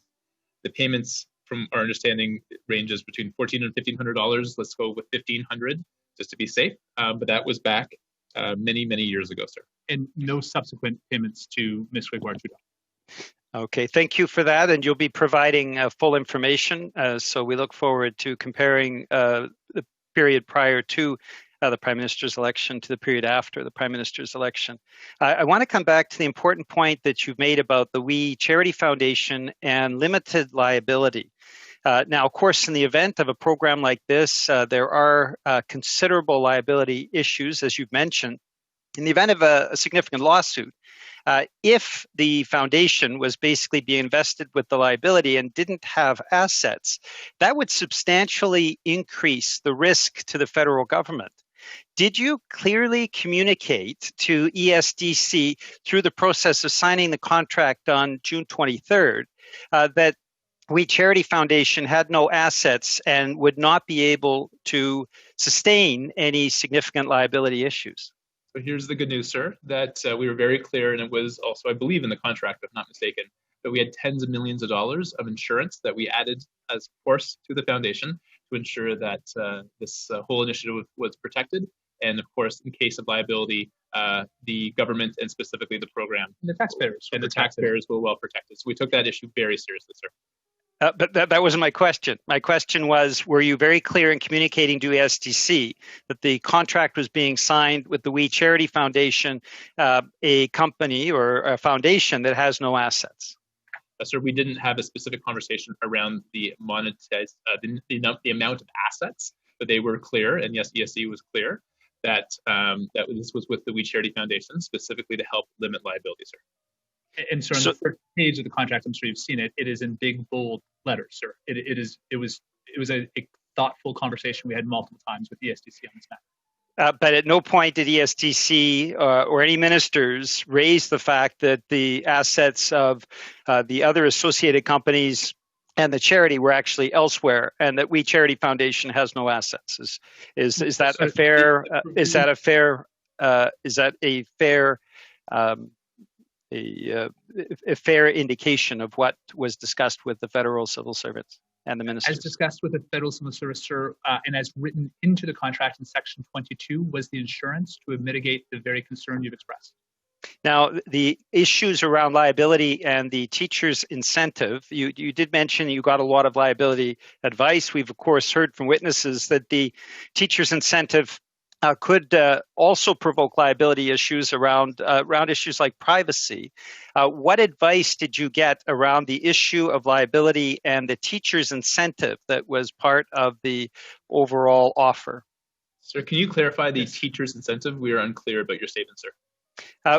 The payments, from our understanding, ranges between $1,400 and $1,500. Let's go with $1,500 just to be safe. But that was back many, many years ago, sir. And no subsequent payments to Ms. Grégoire Trudeau. Okay, thank you for that, and you'll be providing full information. So we look forward to comparing the period prior to the Prime Minister's election to the period after the Prime Minister's election. I want to come back to the important point that you've made about the WE Charity Foundation and limited liability. Now, of course, in the event of a program like this, there are considerable liability issues, as you've mentioned. In the event of a significant lawsuit, if the foundation was basically being invested with the liability and didn't have assets, that would substantially increase the risk to the federal government. Did you clearly communicate to ESDC through the process of signing the contract on June 23rd that WE Charity Foundation had no assets and would not be able to sustain any significant liability issues? So here's the good news, sir, that we were very clear, and it was also, I believe, in the contract, if not mistaken, that we had tens of millions of dollars of insurance that we added as force to the foundation to ensure that this whole initiative was protected. And of course, in case of liability, the government and specifically the program and the taxpayers were well protected. So we took that issue very seriously, sir. But that wasn't my question. My question was, were you very clear in communicating to ESDC that the contract was being signed with the WE Charity Foundation, a company or a foundation that has no assets? Sir, we didn't have a specific conversation around the monetized, the amount of assets, but they were clear, and yes, ESC was clear that that this was with the WE Charity Foundation specifically to help limit liability, sir. And so on the first page of the contract, I'm sure you've seen it. It is in big bold letters, sir. It was a thoughtful conversation we had multiple times with ESDC on this matter. But at no point did ESDC or any ministers raise the fact that the assets of the other associated companies and the charity were actually elsewhere, and that WE Charity Foundation has no assets. Is that a fair? Is that a fair? Is that a fair? A fair indication of what was discussed with the federal civil servants and the ministers? As discussed with the federal civil service, sir, and as written into the contract in section 22 was the insurance to mitigate the very concern you've expressed. Now, the issues around liability and the teacher's incentive, you did mention you got a lot of liability advice. We've, of course, heard from witnesses that the teacher's incentive could also provoke liability issues around issues like privacy. What advice did you get around the issue of liability and the teacher's incentive that was part of the overall offer? Sir, can you clarify the teacher's incentive? We are unclear about your statement, sir.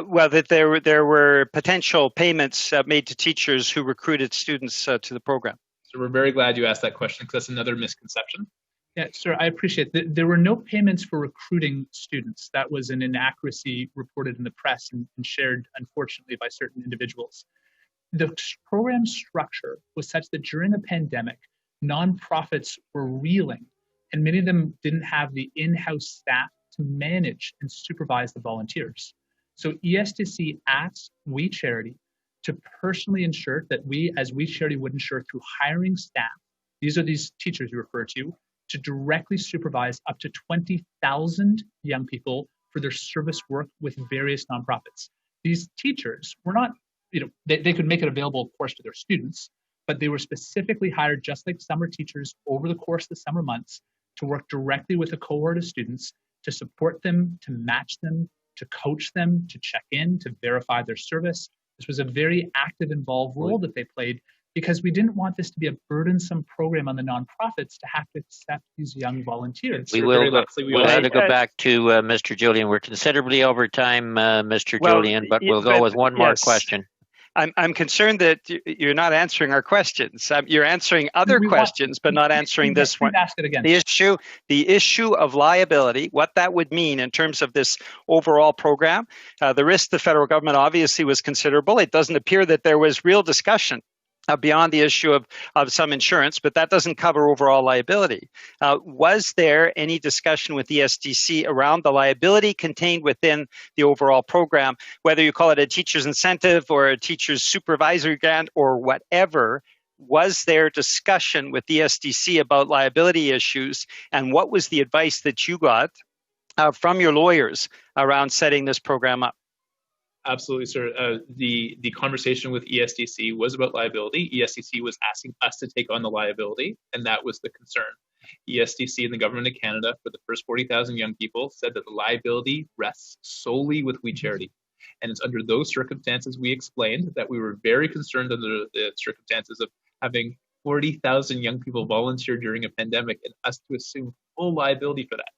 Well, that there were potential payments made to teachers who recruited students to the program. So we're very glad you asked that question, because that's another misconception. Yeah, sir, I appreciate that. There were no payments for recruiting students. That was an inaccuracy reported in the press and shared, unfortunately, by certain individuals. The program structure was such that during a pandemic, nonprofits were reeling, and many of them didn't have the in-house staff to manage and supervise the volunteers. So ESDC asked WE Charity to personally ensure that we, as WE Charity, would ensure through hiring staff, these are these teachers you refer to directly supervise up to 20,000 young people for their service work with various nonprofits. These teachers were not, they could make it available, of course, to their students, but they were specifically hired just like summer teachers over the course of the summer months to work directly with a cohort of students, to support them, to match them, to coach them, to check in, to verify their service. This was a very active, involved role that they played because we didn't want this to be a burdensome program on the nonprofits to have to accept these young volunteers. We will we'll have to go back to Mr. Julian. We're considerably over time, Mr. Julian, but we'll go with one more question. I'm concerned that you're not answering our questions. You're answering other questions, but not answering this one. Ask it again. The issue of liability, what that would mean in terms of this overall program. The risk to the federal government obviously was considerable. It doesn't appear that there was real discussion beyond the issue of some insurance, but that doesn't cover overall liability. Was there any discussion with the SDC around the liability contained within the overall program, whether you call it a teacher's incentive or a teacher's supervisory grant or whatever? Was there discussion with the SDC about liability issues, and what was the advice that you got from your lawyers around setting this program up? Absolutely, sir. The conversation with ESDC was about liability. ESDC was asking us to take on the liability, and that was the concern. ESDC and the Government of Canada, for the first 40,000 young people, said that the liability rests solely with We Charity. And it's under those circumstances we explained that we were very concerned under the circumstances of having 40,000 young people volunteer during a pandemic and us to assume full liability for that.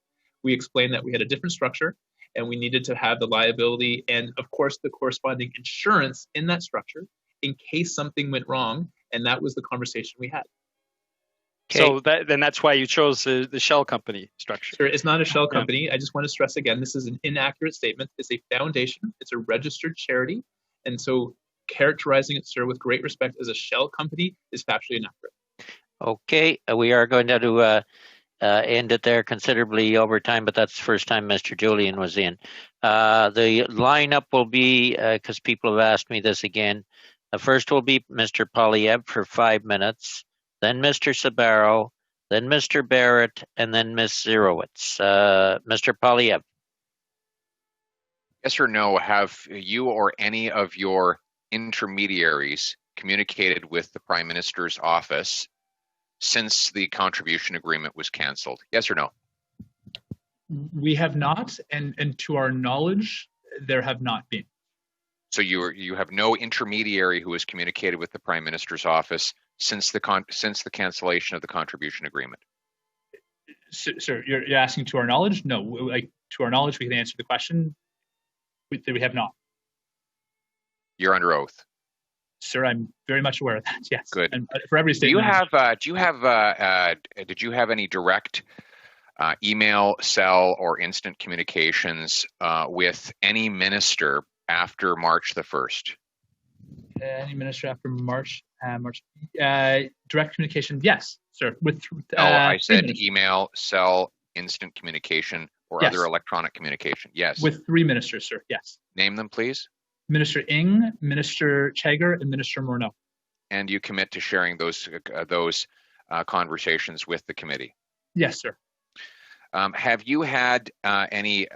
We explained that we had a different structure, and we needed to have the liability and, of course, the corresponding insurance in that structure in case something went wrong. And that was the conversation we had. Okay. So then that's why you chose the shell company structure. Sure, it's not a shell company. I just want to stress again, this is an inaccurate statement. It's a foundation. It's a registered charity. And so characterizing it, sir, with great respect as a shell company is factually inaccurate. Okay, we are going to end it there, considerably over time, but that's the first time Mr. Julian was in. The lineup will be, because people have asked me this again, first will be Mr. Poilievre for 5 minutes, then Mr. Sabaro, then Mr. Barrett, and then Ms. Zerowitz. Mr. Poilievre. Yes or no, have you or any of your intermediaries communicated with the Prime Minister's office since the contribution agreement was canceled? Yes or no? We have not, and to our knowledge, there have not been. So you have no intermediary who has communicated with the Prime Minister's office since the cancellation of the contribution agreement? Sir, you're asking to our knowledge? No, to our knowledge, we can answer the question. We have not. You're under oath. Sir, I'm very much aware of that. Yes. Good. And for every statement. Did you have any direct email, cell, or instant communications with any minister after March the 1st? Any minister after March? Direct communication? Yes, sir. With no, I said email, cell, instant communication, or other electronic communication. Yes. With 3 ministers, sir. Yes. Name them, please. Minister Ng, Minister Chegar, and Minister Morneau. And you commit to sharing those conversations with the committee? Yes, sir. Have you had any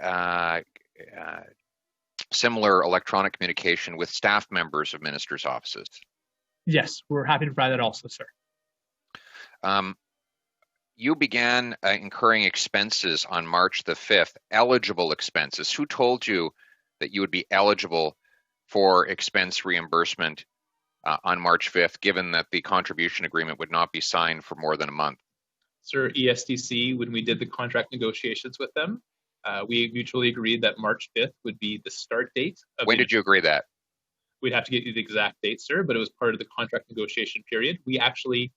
similar electronic communication with staff members of ministers' offices? Yes, we're happy to provide that also, sir. You began incurring expenses on March the 5th, eligible expenses. Who told you that you would be eligible for expense reimbursement on March 5th, given that the contribution agreement would not be signed for more than a month? Sir, ESDC, when we did the contract negotiations with them, we mutually agreed that March 5th would be the start date. When did you agree that? We'd have to get you the exact date, sir, but it was part of the contract negotiation period. We actually,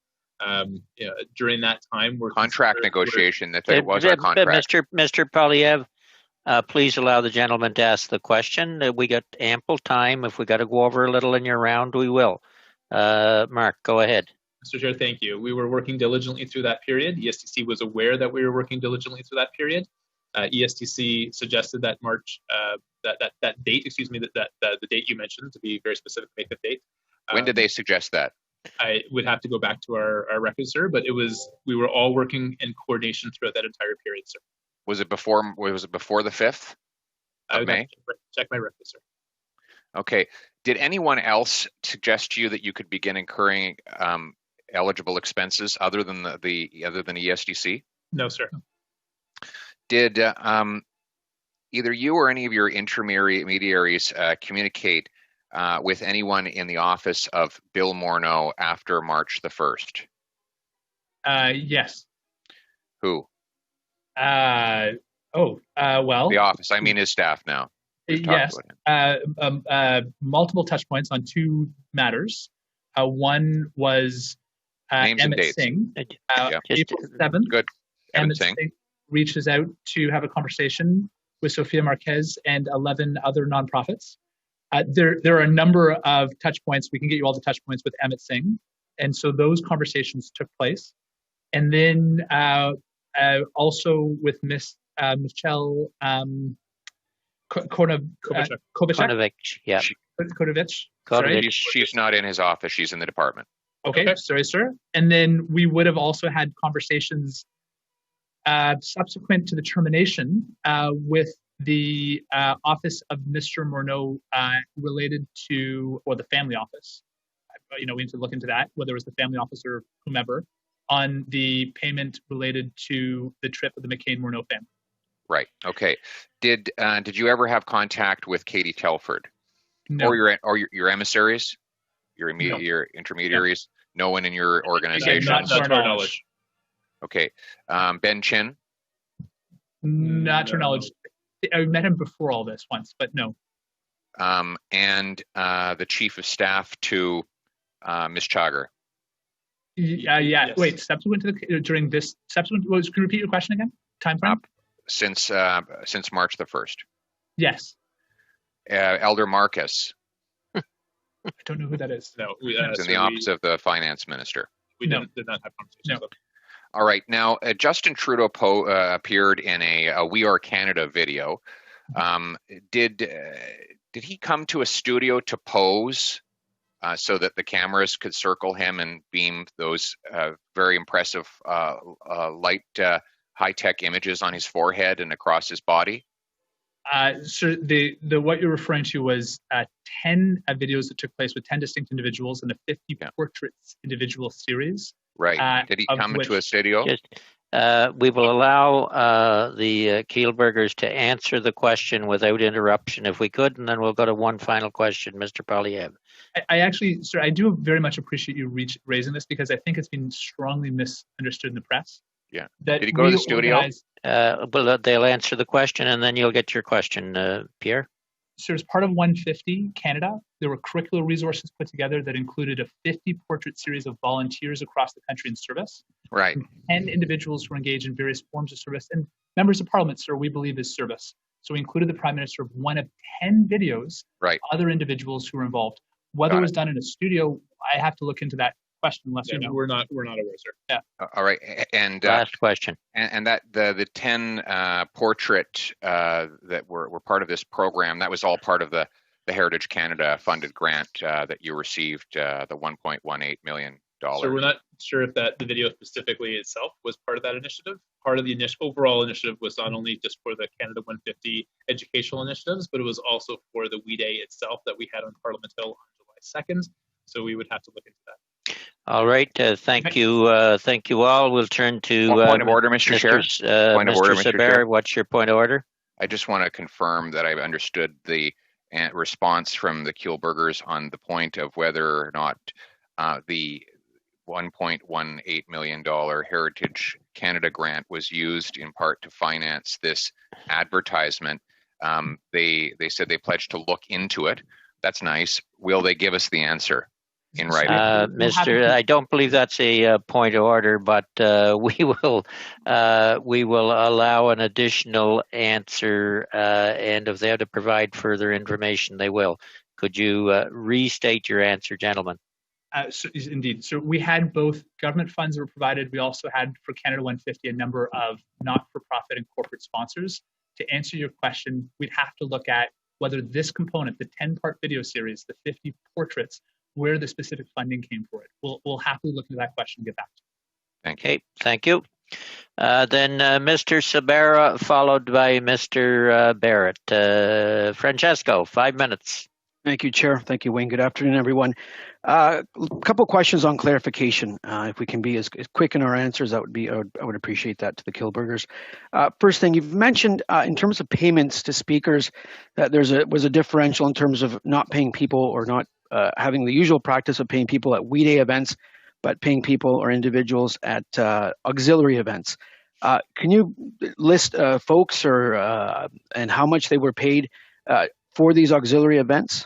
during that time, we're contract negotiation. That there was a contract. Mr. Poilievre, please allow the gentleman to ask the question. We got ample time. If we got to go over a little in your round, we will. Mark, go ahead. Mr. Chair, thank you. We were working diligently through that period. ESDC was aware that we were working diligently through that period. ESDC suggested that March, that date, excuse me, that the date you mentioned, to be very specific, May 5th date. When did they suggest that? I would have to go back to our records, sir, but we were all working in coordination throughout that entire period, sir. Was it before the 5th of May? Check my records, sir. Okay. Did anyone else suggest to you that you could begin incurring eligible expenses other than ESDC? No, sir. Did either you or any of your intermediaries communicate with anyone in the office of Bill Morneau after March the 1st? Yes. Who? Well. The office. I mean his staff now. Yes. Multiple touch points on two matters. One was Names and Emmett dates. Singh. Yeah. April 7th. Good. Emmett Singh reaches out to have a conversation with Sofia Marquez and 11 other nonprofits. There are a number of touch points. We can get you all the touch points with Emmett Singh. And so those conversations took place. And then also with Michelle Kovacic. Yeah. Sorry. She's not in his office. She's in the department. Okay. Sorry, sir. And then we would have also had conversations subsequent to the termination with the office of Mr. Morneau related to, or the family office. We need to look into that, whether it was the family office or whomever, on the payment related to the trip of the McCain-Morneau family. Right. Okay. Did you ever have contact with Katie Telford? No. Or your emissaries? Your intermediaries? No one in your organization? Not to our knowledge. Okay. Ben Chin? Not to our knowledge. I met him before all this once, but no. And the chief of staff to Ms. Chagar? Yeah. Yes. Wait, subsequent to can you repeat your question again? Time frame? Since March the 1st. Yes. Elder Marcus. I don't know who that is. No. It's in the office of the finance minister. We did not have conversations. No. All right. Now, Justin Trudeau appeared in a We Are Canada video. Did he come to a studio to pose so that the cameras could circle him and beam those very impressive light high-tech images on his forehead and across his body? So the what you're referring to was 10 videos that took place with 10 distinct individuals in a 50 portraits individual series. Right. Did he come into a studio? We will allow the Kielburgers to answer the question without interruption if we could, and then we'll go to one final question, Mr. Polyev. I actually, sir, I do very much appreciate you raising this because I think it's been strongly misunderstood in the press. Yeah. Did he go to the studio? Well, they'll answer the question, and then you'll get your question, Pierre. So as part of 150 Canada, there were curricular resources put together that included a 50-portrait series of volunteers across the country in service. Right. 10 individuals who were engaged in various forms of service. And members of parliament, sir, we believe is service. So we included the Prime Minister of one of 10 videos, right. Other individuals who were involved. Whether it was done in a studio, I have to look into that question unless you know. We're not aware, sir. Yeah. All right. And last question. And that the 10 portrait that were part of this program, that was all part of the Heritage Canada funded grant that you received, the $1.18 million. So we're not sure if the video specifically itself was part of that initiative. Part of the overall initiative was not only just for the Canada 150 educational initiatives, but it was also for the We Day itself that we had on Parliament Hill on July 2nd. So we would have to look into that. All right. Thank you. Thank you all. We'll turn to point of order, Mr. Chair. Point of order, Mr. Saber, what's your point of order? I just want to confirm that I've understood the response from the Kielburgers on the point of whether or not the $1.18 million Heritage Canada grant was used in part to finance this advertisement. They said they pledged to look into it. That's nice. Will they give us the answer in writing? I don't believe that's a point of order, but we will allow an additional answer, and if they have to provide further information, they will. Could you restate your answer, gentlemen? So, indeed. So we had both government funds that were provided. We also had for Canada 150 a number of not-for-profit and corporate sponsors. To answer your question, we'd have to look at whether this component, the 10-part video series, the 50 portraits, where the specific funding came for it. We'll happily look into that question and get back to you. Okay, thank you. Then Mr. Sabera, followed by Mr. Barrett. Francesco, 5 minutes. Thank you, Chair. Thank you, Wayne. Good afternoon, everyone. A couple questions on clarification. If we can be as quick in our answers, I would appreciate that to the Kielburgers. First thing, you've mentioned in terms of payments to speakers that was a differential in terms of not paying people or not having the usual practice of paying people at We Day events, but paying people or individuals at auxiliary events. Can you list folks and how much they were paid for these auxiliary events?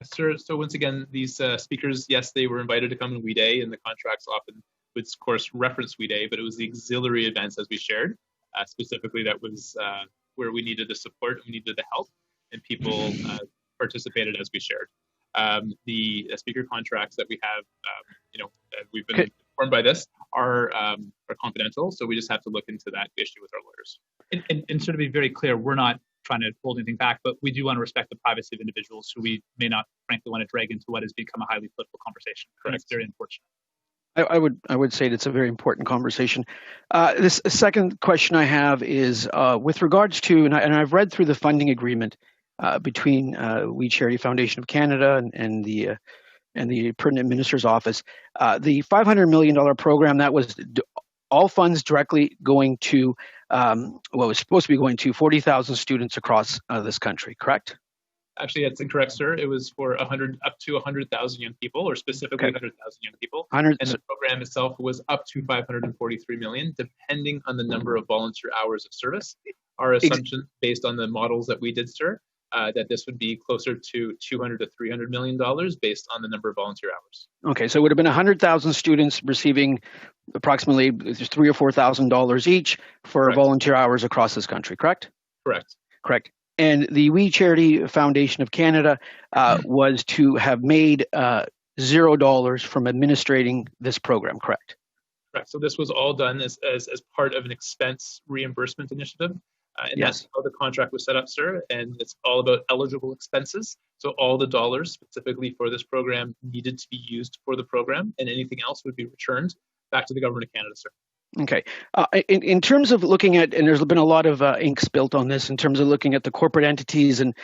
Sir, so once again, these speakers, yes, they were invited to come in We Day, and the contracts often would, of course, reference We Day, but it was the auxiliary events, as we shared. Specifically, that was where we needed the support, we needed the help, and people participated as we shared. The speaker contracts that we have, we've been informed by this, are confidential, so we just have to look into that issue with our lawyers. And so to be very clear, we're not trying to hold anything back, but we do want to respect the privacy of individuals who we may not, frankly, want to drag into what has become a highly political conversation. Correct. It's very unfortunate. I would say it's a very important conversation. This second question I have is with regards to, and I've read through the funding agreement between We Charity Foundation of Canada and the Pertinent Minister's Office. The $500 million program, that was all funds directly going to, was supposed to be going to 40,000 students across this country, correct? Actually, that's incorrect, sir. It was for up to 100,000 young people, or specifically 100,000 young people. And the program itself was up to 543 million, depending on the number of volunteer hours of service. Our assumption, based on the models that we did, sir, that this would be closer to $200 to $300 million based on the number of volunteer hours. Okay, so it would have been 100,000 students receiving approximately $3,000 or $4,000 each for volunteer hours across this country, correct? Correct. Correct. And the We Charity Foundation of Canada was to have made $0 from administrating this program, correct? Correct. So this was all done as part of an expense reimbursement initiative. And that's how the contract was set up, sir. And it's all about eligible expenses. So all the dollars specifically for this program needed to be used for the program, and anything else would be returned back to the government of Canada, sir. Okay. In terms of looking at, and there's been a lot of ink spilt on this, in terms of looking at the corporate entities, and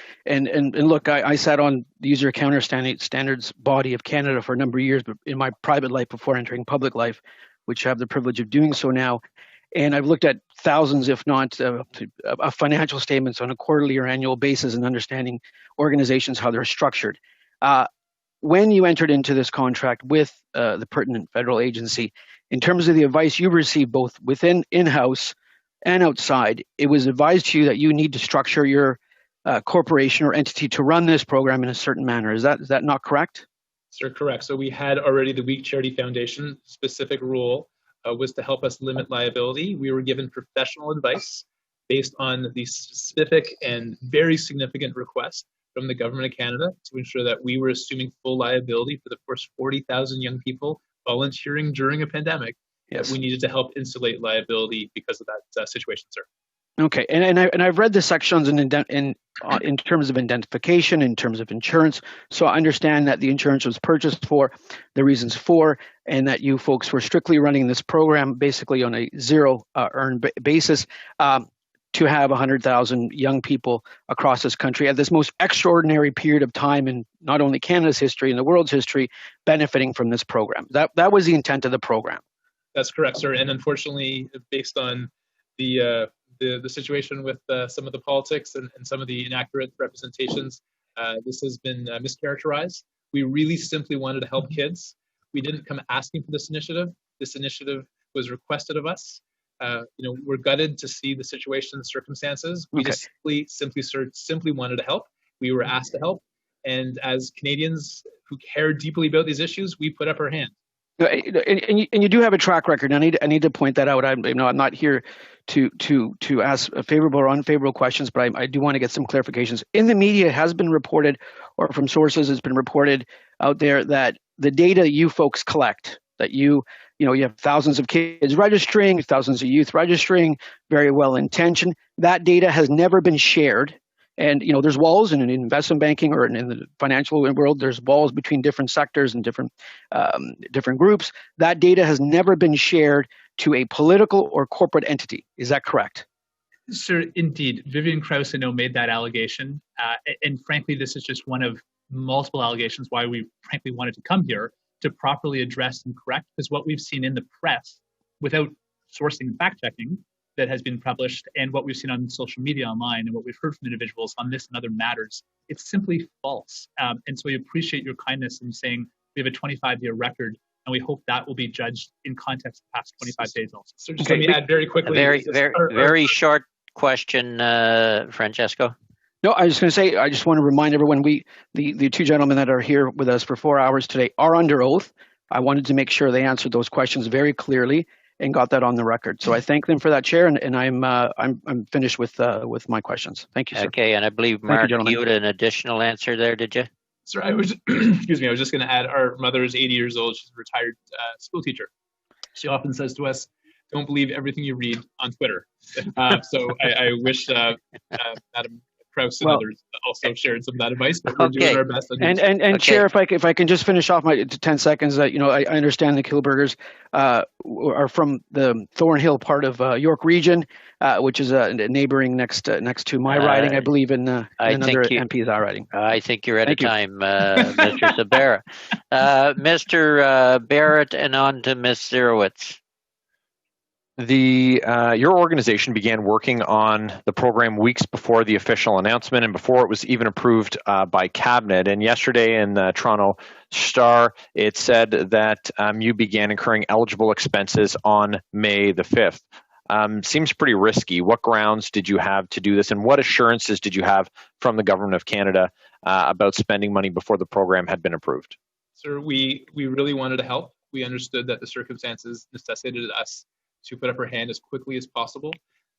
look, I sat on the User Accounting Standards Body of Canada for a number of years, but in my private life before entering public life, which I have the privilege of doing so now. And I've looked at thousands, if not financial statements on a quarterly or annual basis, and understanding organizations, how they're structured. When you entered into this contract with the pertinent federal agency, in terms of the advice you received both within in-house and outside, it was advised to you that you need to structure your corporation or entity to run this program in a certain manner. Is that not correct? Sir, correct. So we had already the We Charity Foundation specific rule was to help us limit liability. We were given professional advice based on the specific and very significant request from the government of Canada to ensure that we were assuming full liability for the first 40,000 young people volunteering during a pandemic. Yes. That we needed to help insulate liability because of that situation, sir. Okay, and I've read the sections in terms of identification, in terms of insurance. So I understand that the insurance was purchased for, the reasons for, and that you folks were strictly running this program basically on a zero earn basis to have 100,000 young people across this country at this most extraordinary period of time in not only Canada's history and the world's history benefiting from this program. That was the intent of the program. That's correct, sir. And unfortunately, based on the situation with some of the politics and some of the inaccurate representations, this has been mischaracterized. We really simply wanted to help kids. We didn't come asking for this initiative. This initiative was requested of us. We're gutted to see the situation and circumstances. We just simply wanted to help. We were asked to help. And as Canadians who care deeply about these issues, we put up our hand. And you do have a track record. I need to point that out. I'm not here to ask favorable or unfavorable questions, but I do want to get some clarifications. In the media, it has been reported, or from sources, it's been reported out there that the data you folks collect, that you have thousands of kids registering, thousands of youth registering, very well intentioned. That data has never been shared. And, there's walls in investment banking or in the financial world, there's walls between different sectors and different groups. That data has never been shared to a political or corporate entity. Is that correct? Sir, indeed, Vivian Krause, I know, made that allegation. And frankly, this is just one of multiple allegations why we frankly wanted to come here to properly address and correct, because what we've seen in the press without sourcing and fact checking that has been published, and what we've seen on social media online, and what we've heard from individuals on this and other matters, it's simply false. And so we appreciate your kindness in saying we have a 25-year record, and we hope that will be judged in context of the past 25 days also. So just let me add very quickly. Very short question, Francesco. No, I was going to say, I just want to remind everyone, the two gentlemen that are here with us for 4 hours today are under oath. I wanted to make sure they answered those questions very clearly and got that on the record. So I thank them for that, Chair, and I'm finished with my questions. Thank you, sir. Okay, and I believe, Mark, you had an additional answer there, did you? Sir, I was, excuse me, I was just going to add, our mother is 80 years old. She's a retired school teacher. She often says to us, don't believe everything you read on Twitter. So I wish Madam Krause and others also shared some of that advice, but we're doing our best. And Chair, if I can just finish off my 10 seconds, I understand the Kielburgers are from the Thornhill part of York Region, which is neighboring next to my riding, I believe, in another MP's riding. I think you're out of time, Mr. Sabera. Mr. Barrett, and on to Ms. Zerowitz. Your organization began working on the program weeks before the official announcement and before it was even approved by cabinet. And yesterday in the Toronto Star, it said that you began incurring eligible expenses on May the 5th. Seems pretty risky. What grounds did you have to do this, and what assurances did you have from the Government of Canada about spending money before the program had been approved? Sir, we really wanted to help. We understood that the circumstances necessitated us to put up our hand as quickly as possible.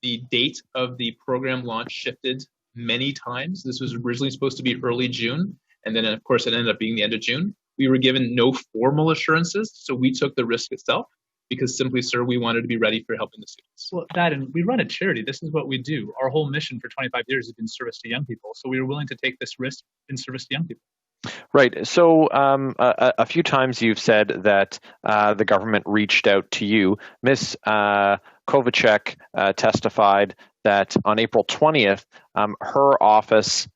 The date of the program launch shifted many times. This was originally supposed to be early June, and then of course it ended up being the end of June. We were given no formal assurances, so we took the risk itself because simply, sir, we wanted to be ready for helping the students. Well, and we run a charity. This is what we do. Our whole mission for 25 years has been service to young people, so we were willing to take this risk in service to young people. Right. So a few times you've said that the government reached out to you. Ms. Kovacek testified that on April 20th, her office,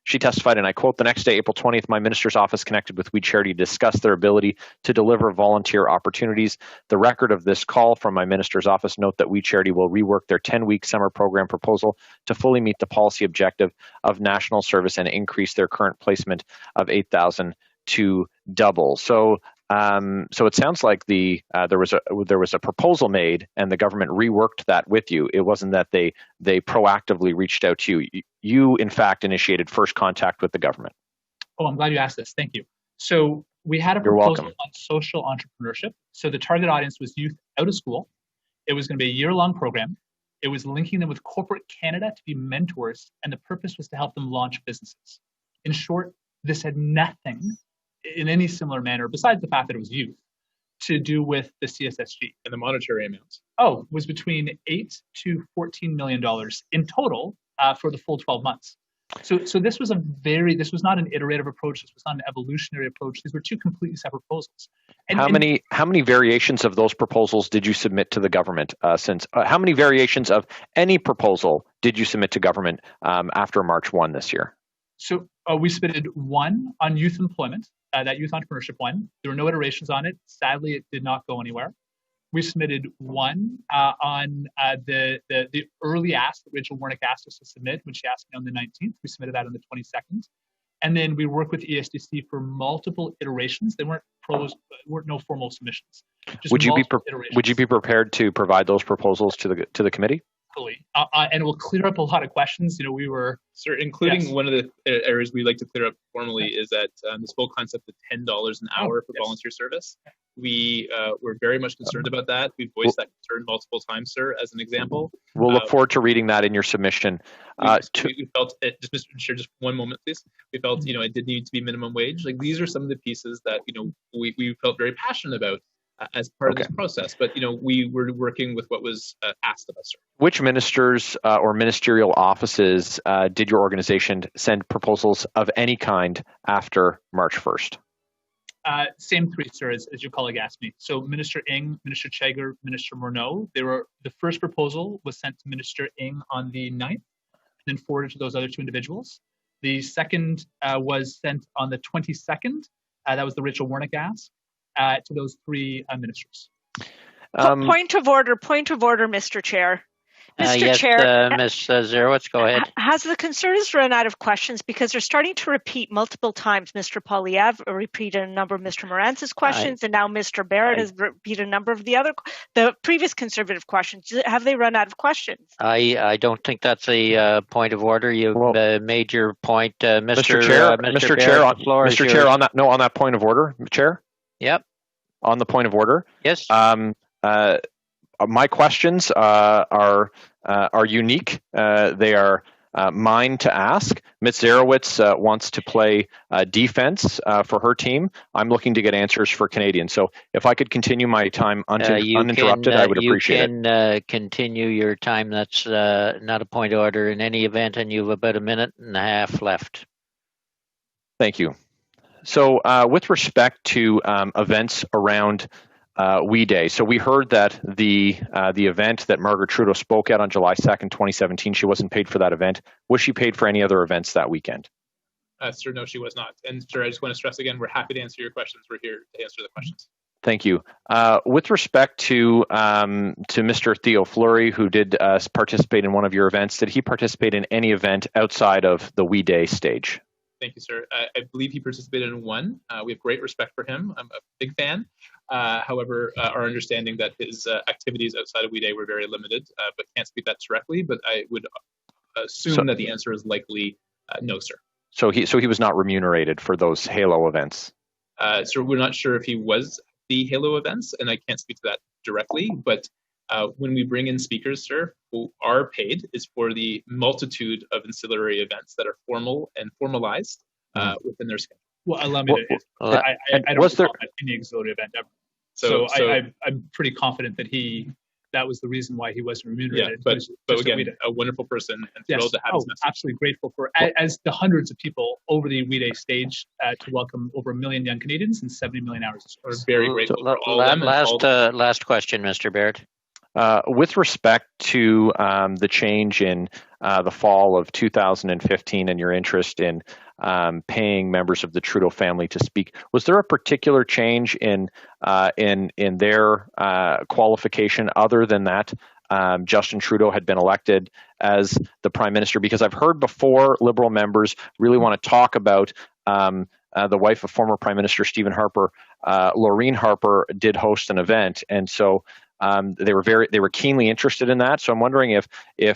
she testified, and I quote, "The next day, April 20th, my minister's office connected with We Charity to discuss their ability to deliver volunteer opportunities. The record of this call from my minister's office note that We Charity will rework their 10-week summer program proposal to fully meet the policy objective of national service and increase their current placement of 8,000 to double." So it sounds like there was a proposal made, and the government reworked that with you. It wasn't that they proactively reached out to you. You, in fact, initiated first contact with the government. Oh, I'm glad you asked this. Thank you. So we had a proposal on social entrepreneurship. So the target audience was youth out of school. It was going to be a year-long program. It was linking them with corporate Canada to be mentors, and the purpose was to help them launch businesses. In short, this had nothing in any similar manner, besides the fact that it was youth, to do with the CSSG. And the monetary amounts. Oh, was between $8 to $14 million in total for the full 12 months. So this was this was not an iterative approach. This was not an evolutionary approach. These were two completely separate proposals. And how many variations of those proposals did you submit to the government how many variations of any proposal did you submit to government after March 1 this year? So we submitted one on youth employment, that youth entrepreneurship one. There were no iterations on it. Sadly, it did not go anywhere. We submitted one on the early ask that Rachel Warnick asked us to submit when she asked me on the 19th. We submitted that on the 22nd. And then we worked with ESDC for multiple iterations. They weren't no formal submissions. Would you be prepared to provide those proposals to the committee? And it will clear up a lot of questions. We were, sir, including one of the areas we like to clear up formally is that this whole concept of $10 an hour for volunteer service. We were very much concerned about that. We've voiced that concern multiple times, sir, as an example. We'll look forward to reading that in your submission. We felt, just Mr. Chair, just one moment, please. We felt, it did need to be minimum wage. Like, these are some of the pieces that, we felt very passionate about as part of this process. But, we were working with what was asked of us, sir. Which ministers or ministerial offices did your organization send proposals of any kind after March 1st? Same three, sir, as your colleague asked me. So Minister Ng, Minister Cheger, Minister Morneau. The first proposal was sent to Minister Ng on the 9th, and then forwarded to those other two individuals. The second was sent on the 22nd. That was the Rachel Warnick ask to those three ministers. Point of order, Mr. Chair. Mr. Yes, Chair, Ms. Zerowitz, go ahead. Has the concerns run out of questions? Because they're starting to repeat multiple times. Mr. Poilievre repeated a number of Mr. Morantz's questions, and now Mr. Barrett has repeated a number of the previous Conservative questions. Have they run out of questions? I don't think that's a point of order. You've made your point, Mr. Chair. Mr. Chair, on that point of order, Chair. Yep. On the point of order. Yes. My questions are unique. They are mine to ask. Ms. Zerowitz wants to play defense for her team. I'm looking to get answers for Canadians. So if I could continue my time uninterrupted, I would appreciate it. You can continue your time. That's not a point of order in any event, and you have about a minute and a half left. Thank you. So with respect to events around We Day. So we heard that the event that Margaret Trudeau spoke at on July 2nd, 2017, she wasn't paid for that event. Was she paid for any other events that weekend? Sir, no, she was not. And sir, I just want to stress again, we're happy to answer your questions. We're here to answer the questions. Thank you. With respect to Mr. Theo Fleury, who did participate in one of your events, did he participate in any event outside of the We Day stage? Thank you, sir. I believe he participated in one. We have great respect for him. I'm a big fan. However, our understanding that his activities outside of We Day were very limited, but can't speak that directly. But I would assume that the answer is likely no, sir. So he was not remunerated for those Halo events? Sir, we're not sure if he was the Halo events, and I can't speak to that directly. But when we bring in speakers, sir, who are paid is for the multitude of ancillary events that are formal and formalized within their schedule. Well, allow me to. I don't recall any auxiliary event ever. So I'm pretty confident that that was the reason why he wasn't remunerated. Yeah, but again, a wonderful person, and thrilled to have his message. Absolutely grateful for as the hundreds of people over the We Day stage to welcome over 1 million young Canadians in 70 million hours. We're very grateful for all of them. Last question, Mr. Barrett. With respect to the change in the fall of 2015 and your interest in paying members of the Trudeau family to speak, was there a particular change in their qualification other than that Justin Trudeau had been elected as the Prime Minister? Because I've heard before Liberal members really want to talk about the wife of former Prime Minister Stephen Harper, Laureen Harper, did host an event, and so they were keenly interested in that. So I'm wondering if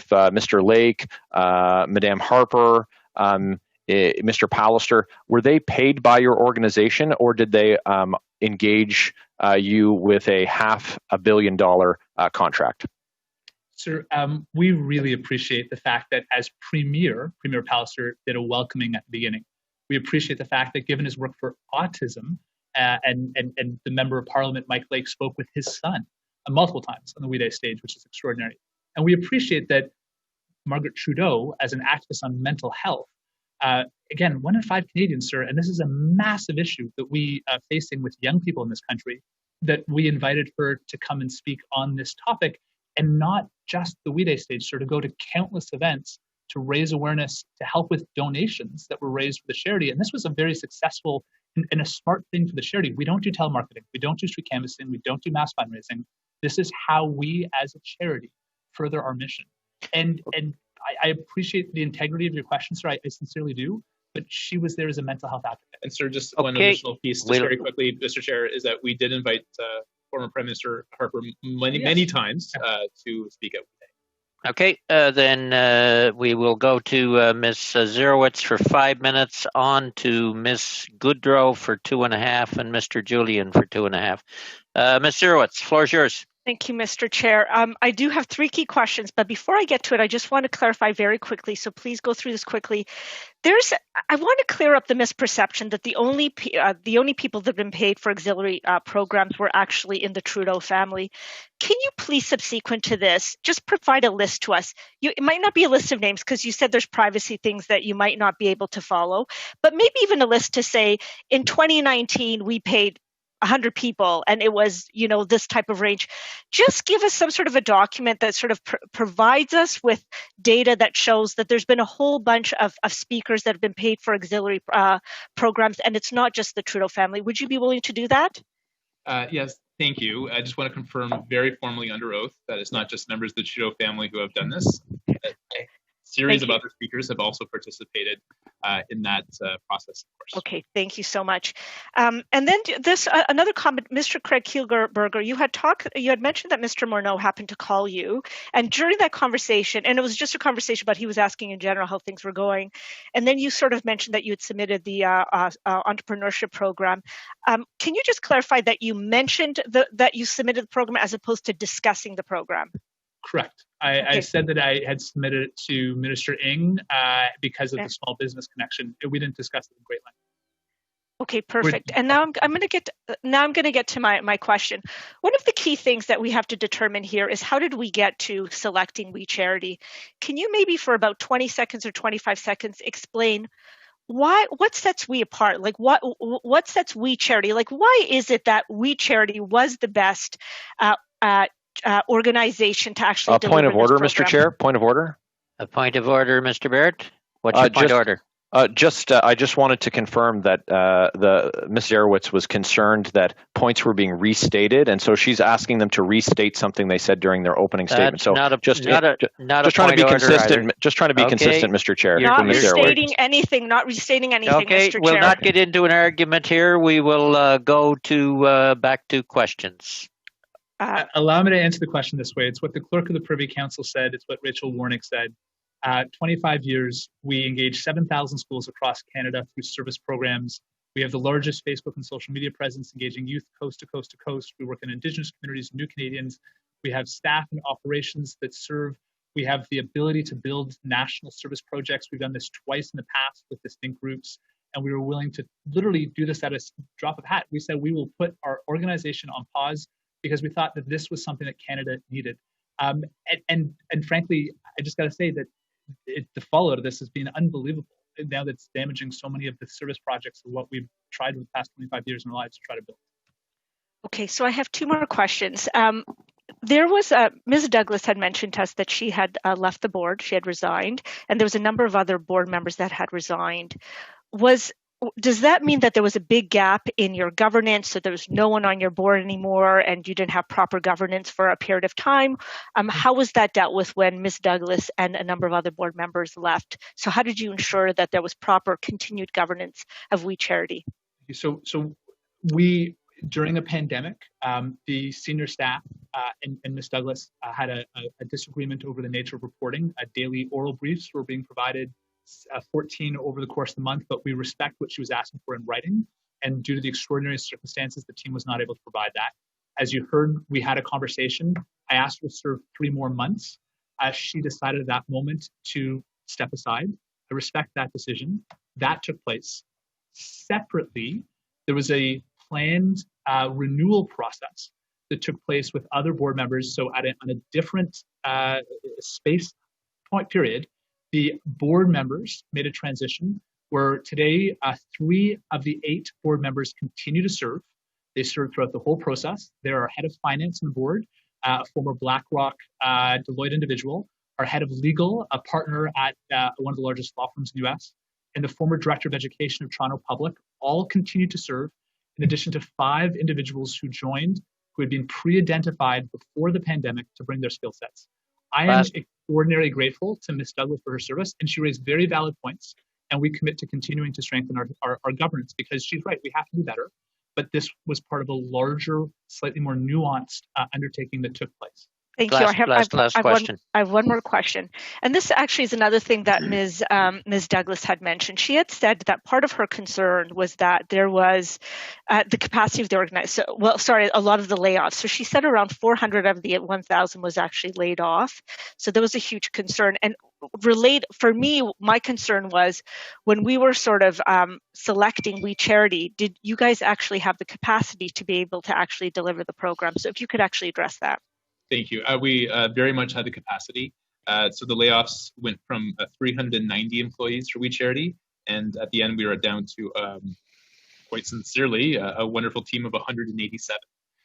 Mr. Lake, Madame Harper, Mr. Pallister, were they paid by your organization, or did they engage you with a $500 million contract? Sir, we really appreciate the fact that as Premier Pallister did a welcoming at the beginning. We appreciate the fact that given his work for autism, and the Member of Parliament, Mike Lake, spoke with his son multiple times on the We Day stage, which is extraordinary. And we appreciate that Margaret Trudeau, as an activist on mental health, again, 1 in 5 Canadians, sir, and this is a massive issue that we are facing with young people in this country, that we invited her to come and speak on this topic, and not just the We Day stage, sir, to go to countless events to raise awareness, to help with donations that were raised for the charity. And this was a very successful and a smart thing for the charity. We don't do telemarketing. We don't do street canvassing. We don't do mass fundraising. This is how we, as a charity, further our mission. And I appreciate the integrity of your question, sir. I sincerely do. But she was there as a mental health advocate. And sir, just one additional piece, just very quickly, Mr. Chair, is that we did invite former Prime Minister Harper many times to speak out. Okay, then we will go to Ms. Zerowitz for 5 minutes, on to Ms. Goodrow for 2.5, and Mr. Julian for 2.5. Ms. Zerowitz, floor is yours. Thank you, Mr. Chair. I do have 3 key questions, but before I get to it, I just want to clarify very quickly, so please go through this quickly. I want to clear up the misperception that the only people that have been paid for auxiliary programs were actually in the Trudeau family. Can you please, subsequent to this, just provide a list to us? It might not be a list of names because you said there's privacy things that you might not be able to follow, but maybe even a list to say, in 2019, we paid 100 people and it was, this type of range. Just give us some sort of a document that sort of provides us with data that shows that there's been a whole bunch of speakers that have been paid for auxiliary programs, and it's not just the Trudeau family. Would you be willing to do that? Yes, thank you. I just want to confirm very formally under oath that it's not just members of the Trudeau family who have done this. A series of other speakers have also participated in that process, of course. Okay, thank you so much. And then another comment, Mr. Craig Kielburger, you had mentioned that Mr. Morneau happened to call you, and during that conversation, and it was just a conversation, but he was asking in general how things were going, and then you sort of mentioned that you had submitted the entrepreneurship program. Can you just clarify that you mentioned that you submitted the program as opposed to discussing the program? Correct. I said that I had submitted it to Minister Ng because of the small business connection. We didn't discuss it in great length. Okay, perfect. And now I'm going to get to my question. One of the key things that we have to determine here is how did we get to selecting We Charity? Can you maybe for about 20 seconds or 25 seconds explain what sets we apart? Like what sets We Charity? Like why is it that We Charity was the best organization to actually deliver point of order, this Mr. Chair. Point of order. A point of order, Mr. Barrett. What's your point of order? I just wanted to confirm that Ms. Zarowitz was concerned that points were being restated, and so she's asking them to restate something they said during their opening statement. So just trying to be consistent. Either. Just trying to be consistent, Mr. Chair. Not restating anything. Not restating anything, okay, Mr. Chair. We'll not get into an argument here. We will go to back to questions. Allow me to answer the question this way. It's what the clerk of the Privy Council said. It's what Rachel Warnick said. 25 years, we engage 7,000 schools across Canada through service programs. We have the largest Facebook and social media presence, engaging youth coast to coast to coast. We work in Indigenous communities, New Canadians. We have staff and operations that serve. We have the ability to build national service projects. We've done this twice in the past with distinct groups, and we were willing to literally do this at a drop of a hat. We said we will put our organization on pause because we thought that this was something that Canada needed. And frankly, I just got to say that the fallout of this has been unbelievable. Now that's damaging so many of the service projects of what we've tried for the past 25 years in our lives to try to build. Okay, so I have 2 more questions. There was Ms. Douglas had mentioned to us that she had left the board, she had resigned, and there was a number of other board members that had resigned. Does that mean that there was a big gap in your governance, so there was no one on your board anymore and you didn't have proper governance for a period of time? How was that dealt with when Ms. Douglas and a number of other board members left? So how did you ensure that there was proper continued governance of We Charity? So we, during a pandemic, the senior staff and Ms. Douglas had a disagreement over the nature of reporting. Daily oral briefs were being provided, 14 over the course of the month, but we respect what she was asking for in writing. And due to the extraordinary circumstances, the team was not able to provide that. As you heard, we had a conversation. I asked her to serve 3 more months. She decided at that moment to step aside. I respect that decision. That took place. Separately, there was a planned renewal process that took place with other board members. So on a different space point period, the board members made a transition where today 3 of the 8 board members continue to serve. They served throughout the whole process. They're our head of finance on the board, a former BlackRock Deloitte individual, our head of legal, a partner at one of the largest law firms in the US, and the former director of education of Toronto Public, all continue to serve, in addition to 5 individuals who joined, who had been pre-identified before the pandemic to bring their skill sets. I am extraordinarily grateful to Ms. Douglas for her service, and she raised very valid points, and we commit to continuing to strengthen our governance, because she's right, we have to do better, but this was part of a larger, slightly more nuanced undertaking that took place. Thank you. I have one more question. And this actually is another thing that Ms. Douglas had mentioned. She had said that part of her concern was that there was the capacity of the organization. A lot of the layoffs. So she said around 400 of the 1,000 was actually laid off. So there was a huge concern. And for me, my concern was when we were sort of selecting We Charity, did you guys actually have the capacity to be able to actually deliver the program? So if you could actually address that. Thank you. We very much had the capacity. So the layoffs went from 390 employees for We Charity, and at the end we were down to, quite sincerely, a wonderful team of 187.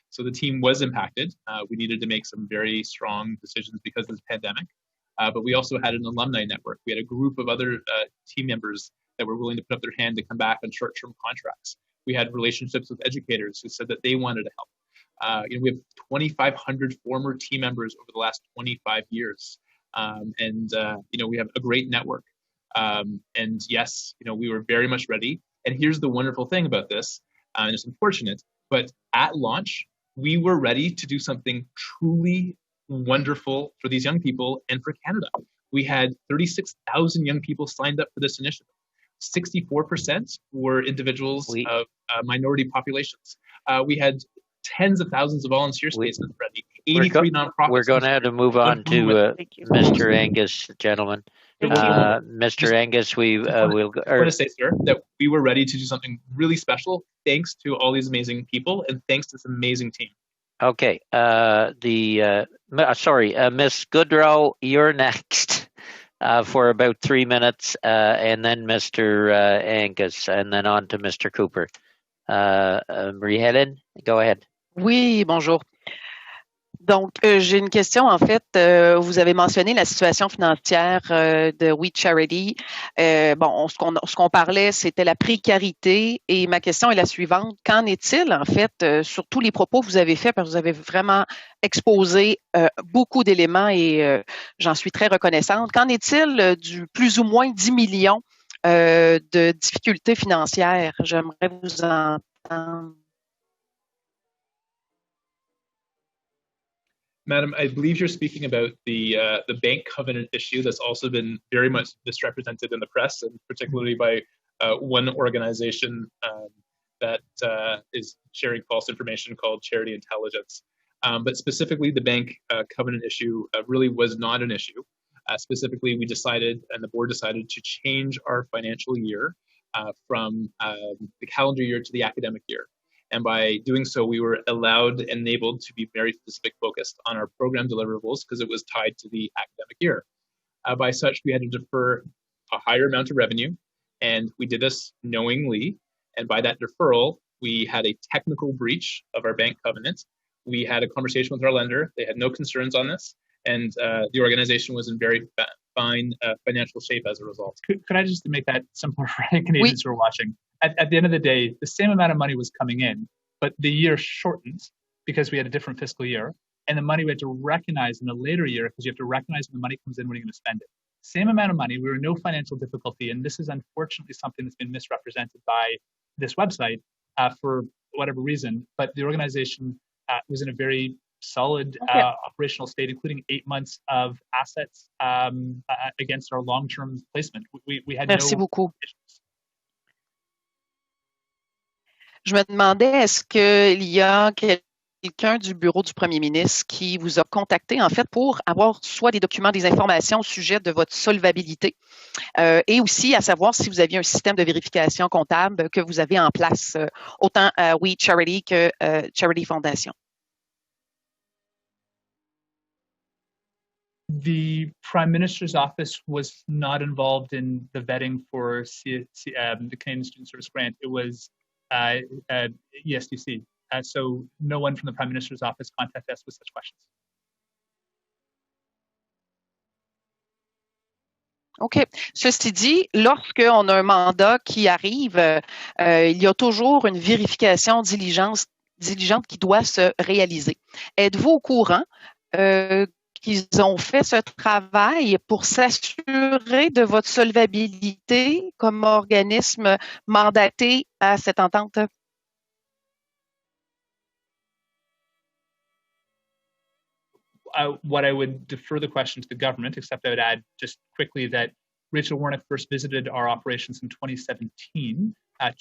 So the team was impacted. We needed to make some very strong decisions because of the pandemic, but we also had an alumni network. We had a group of other team members that were willing to put up their hand to come back on short-term contracts. We had relationships with educators who said that they wanted to help. We have 2,500 former team members over the last 25 years. We have a great network. And yes, we were very much ready. And here's the wonderful thing about this, and it's unfortunate, but at launch, we were ready to do something truly wonderful for these young people and for Canada. We had 36,000 young people signed up for this initiative. 64% were individuals of minority populations. We had tens of thousands of volunteer spaces ready. 83 nonprofits. We're going to have to move on to Mr. Angus, gentlemen. Mr. Angus, we will. I want to say, sir, that we were ready to do something really special, thanks to all these amazing people and thanks to this amazing team. Okay. Miss Goodrow, you're next for about 3 minutes, and then Mr. Angus, and then on to Mr. Cooper. Marie-Hélène, go ahead. Oui, bonjour. Donc, j'ai une question, en fait. Vous avez mentionné la situation financière de We Charity. Ce qu'on parlait, c'était la précarité. Et ma question est la suivante. Qu'en est-il, en fait, sur tous les propos que vous avez faits, parce que vous avez vraiment exposé beaucoup d'éléments et j'en suis très reconnaissante. Qu'en est-il du plus ou moins 10 millions de difficultés financières? J'aimerais vous entendre. Madam, I believe you're speaking about the bank covenant issue that's also been very much misrepresented in the press, and particularly by one organization that is sharing false information called Charity Intelligence. But specifically, the bank covenant issue really was not an issue. Specifically, we decided, and the board decided, to change our financial year from the calendar year to the academic year. And by doing so, we were allowed and enabled to be very specific focused on our program deliverables because it was tied to the academic year. By such, we had to defer a higher amount of revenue, and we did this knowingly. And by that deferral, we had a technical breach of our bank covenant. We had a conversation with our lender. They had no concerns on this, and the organization was in very fine financial shape as a result. Could I just make that simpler for Canadians who are watching? At the end of the day, the same amount of money was coming in, but the year shortened because we had a different fiscal year, and the money we had to recognize in a later year because you have to recognize when the money comes in when you're going to spend it. Same amount of money, we were in no financial difficulty, and this is unfortunately something that's been misrepresented by this website for whatever reason, but the organization was in a very solid operational state, including 8 months of assets against our long-term placement. We had Merci no beaucoup. Je me demandais, est-ce qu'il y a quelqu'un du bureau du premier ministre qui vous a contacté, en fait, pour avoir soit des documents, des informations au sujet de votre solvabilité et aussi à savoir si vous aviez un système de vérification comptable que vous avez en place, autant à We Charity que Charity Foundation? The Prime Minister's office was not involved in the vetting for the Canadian Student Service Grant. It was ESDC. So no one from the Prime Minister's office contacted us with such questions. OK. Ceci dit, lorsqu'on a un mandat qui arrive, il y a toujours une vérification diligente qui doit se réaliser. Êtes-vous au courant qu'ils ont fait ce travail pour s'assurer de votre solvabilité comme organisme mandaté à cette entente? what I would defer the question to the government, except I would add just quickly that Rachel Warnock first visited our operations in 2017,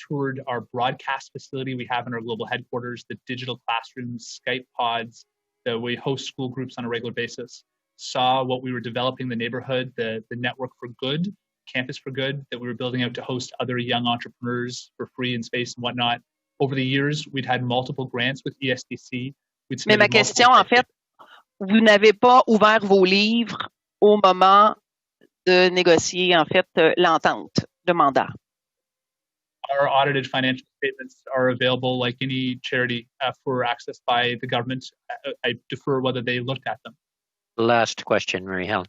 toured our broadcast facility we have in our global headquarters, the digital classrooms, Skype pods, that we host school groups on a regular basis, saw what we were developing in the neighborhood, the network for good, campus for good, that we were building out to host other young entrepreneurs for free in space and whatnot. Over the years, we'd had multiple grants with ESDC. Mais ma question, en fait, vous n'avez pas ouvert vos livres au moment de négocier, en fait, l'entente de mandat. Our audited financial statements are available like any charity for access by the government. I defer whether they looked at them. Last question, Marie-Helen.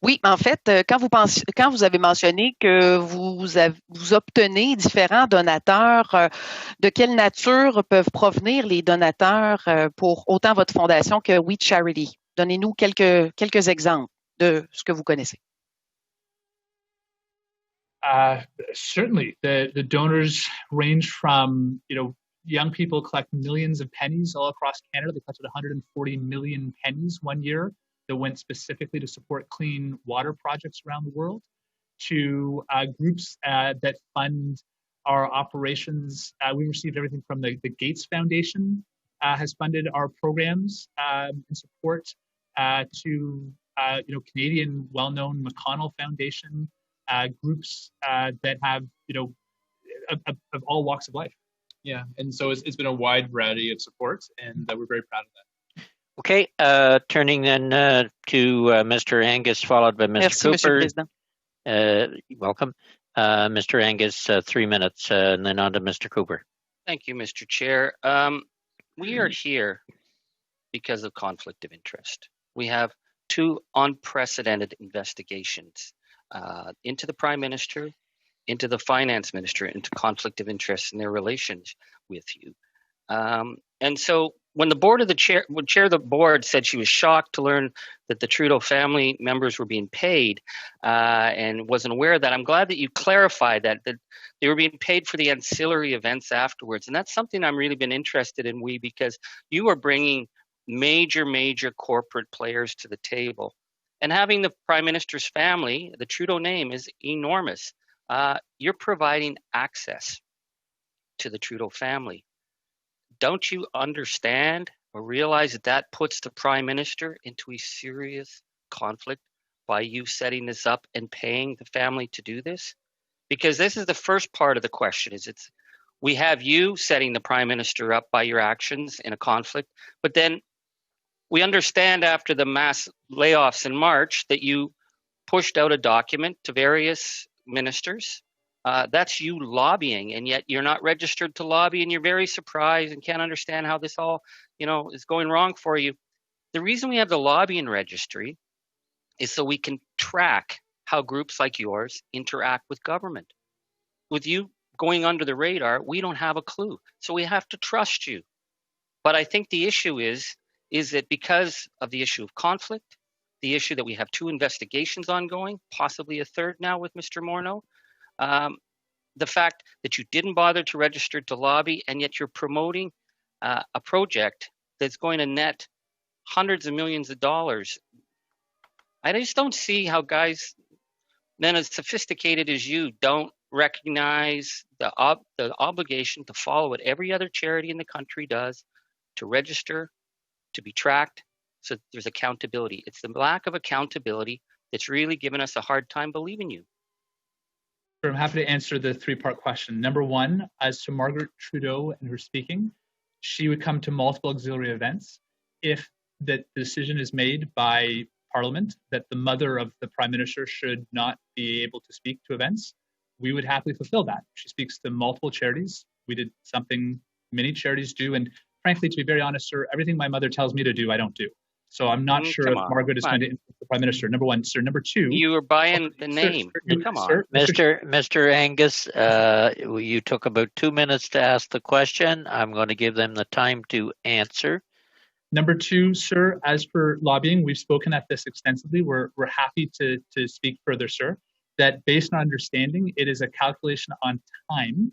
Oui, en fait, quand vous avez mentionné que vous obtenez différents donateurs, de quelle nature peuvent provenir les donateurs pour autant votre fondation que We Charity? Donnez-nous quelques exemples de ce que vous connaissez. Certainly, the donors range from, young people collect millions of pennies all across Canada. They collected 140 million pennies one year that went specifically to support clean water projects around the world, to groups that fund our operations. We received everything from the Gates Foundation has funded our programs and support to Canadian well-known McConnell Foundation, groups that have of all walks of life. Yeah, and so it's been a wide variety of support, and we're very proud of that. Okay, turning then to Mr. Angus, followed by Mr. Merci, Cooper. Monsieur le Président. Welcome. Mr. Angus, 3 minutes, and then on to Mr. Cooper. Thank you, Mr. Chair. We are here because of conflict of interest. We have two unprecedented investigations into the Prime Minister, into the Finance Minister, into conflict of interest in their relations with you. And so when the chair of the board said she was shocked to learn that the Trudeau family members were being paid and wasn't aware of that, I'm glad that you clarified that they were being paid for the ancillary events afterwards. And that's something I'm really been interested in, because you are bringing major corporate players to the table. And having the Prime Minister's family, the Trudeau name, is enormous. You're providing access to the Trudeau family. Don't you understand or realize that puts the Prime Minister into a serious conflict by you setting this up and paying the family to do this? Because this is the first part of the question, we have you setting the Prime Minister up by your actions in a conflict, but then we understand after the mass layoffs in March that you pushed out a document to various ministers. That's you lobbying, and yet you're not registered to lobby, and you're very surprised and can't understand how this all, is going wrong for you. The reason we have the lobbying registry is so we can track how groups like yours interact with government. With you going under the radar, we don't have a clue, so we have to trust you. But I think the issue is that because of the issue of conflict, the issue that we have 2 investigations ongoing, possibly a third now with Mr. Morneau, the fact that you didn't bother to register to lobby, and yet you're promoting a project that's going to net hundreds of millions of dollars. I just don't see how guys then as sophisticated as you don't recognize the obligation to follow what every other charity in the country does, to register, to be tracked, so there's accountability. It's the lack of accountability that's really given us a hard time believing you. I'm happy to answer the 3-part question. Number 1, as to Margaret Trudeau and her speaking, she would come to multiple auxiliary events. If the decision is made by Parliament that the mother of the Prime Minister should not be able to speak to events, we would happily fulfill that. She speaks to multiple charities. We did something many charities do, and frankly, to be very honest, sir, everything my mother tells me to do, I don't do. So I'm not sure if Margaret is going to influence the Prime Minister. Number 1, sir. Number 2, you were buying the name. Come on, sir, Mr. Angus, you took about 2 minutes to ask the question. I'm going to give them the time to answer. Number 2, sir, as for lobbying, we've spoken at this extensively. We're happy to speak further, sir, that based on understanding, it is a calculation on time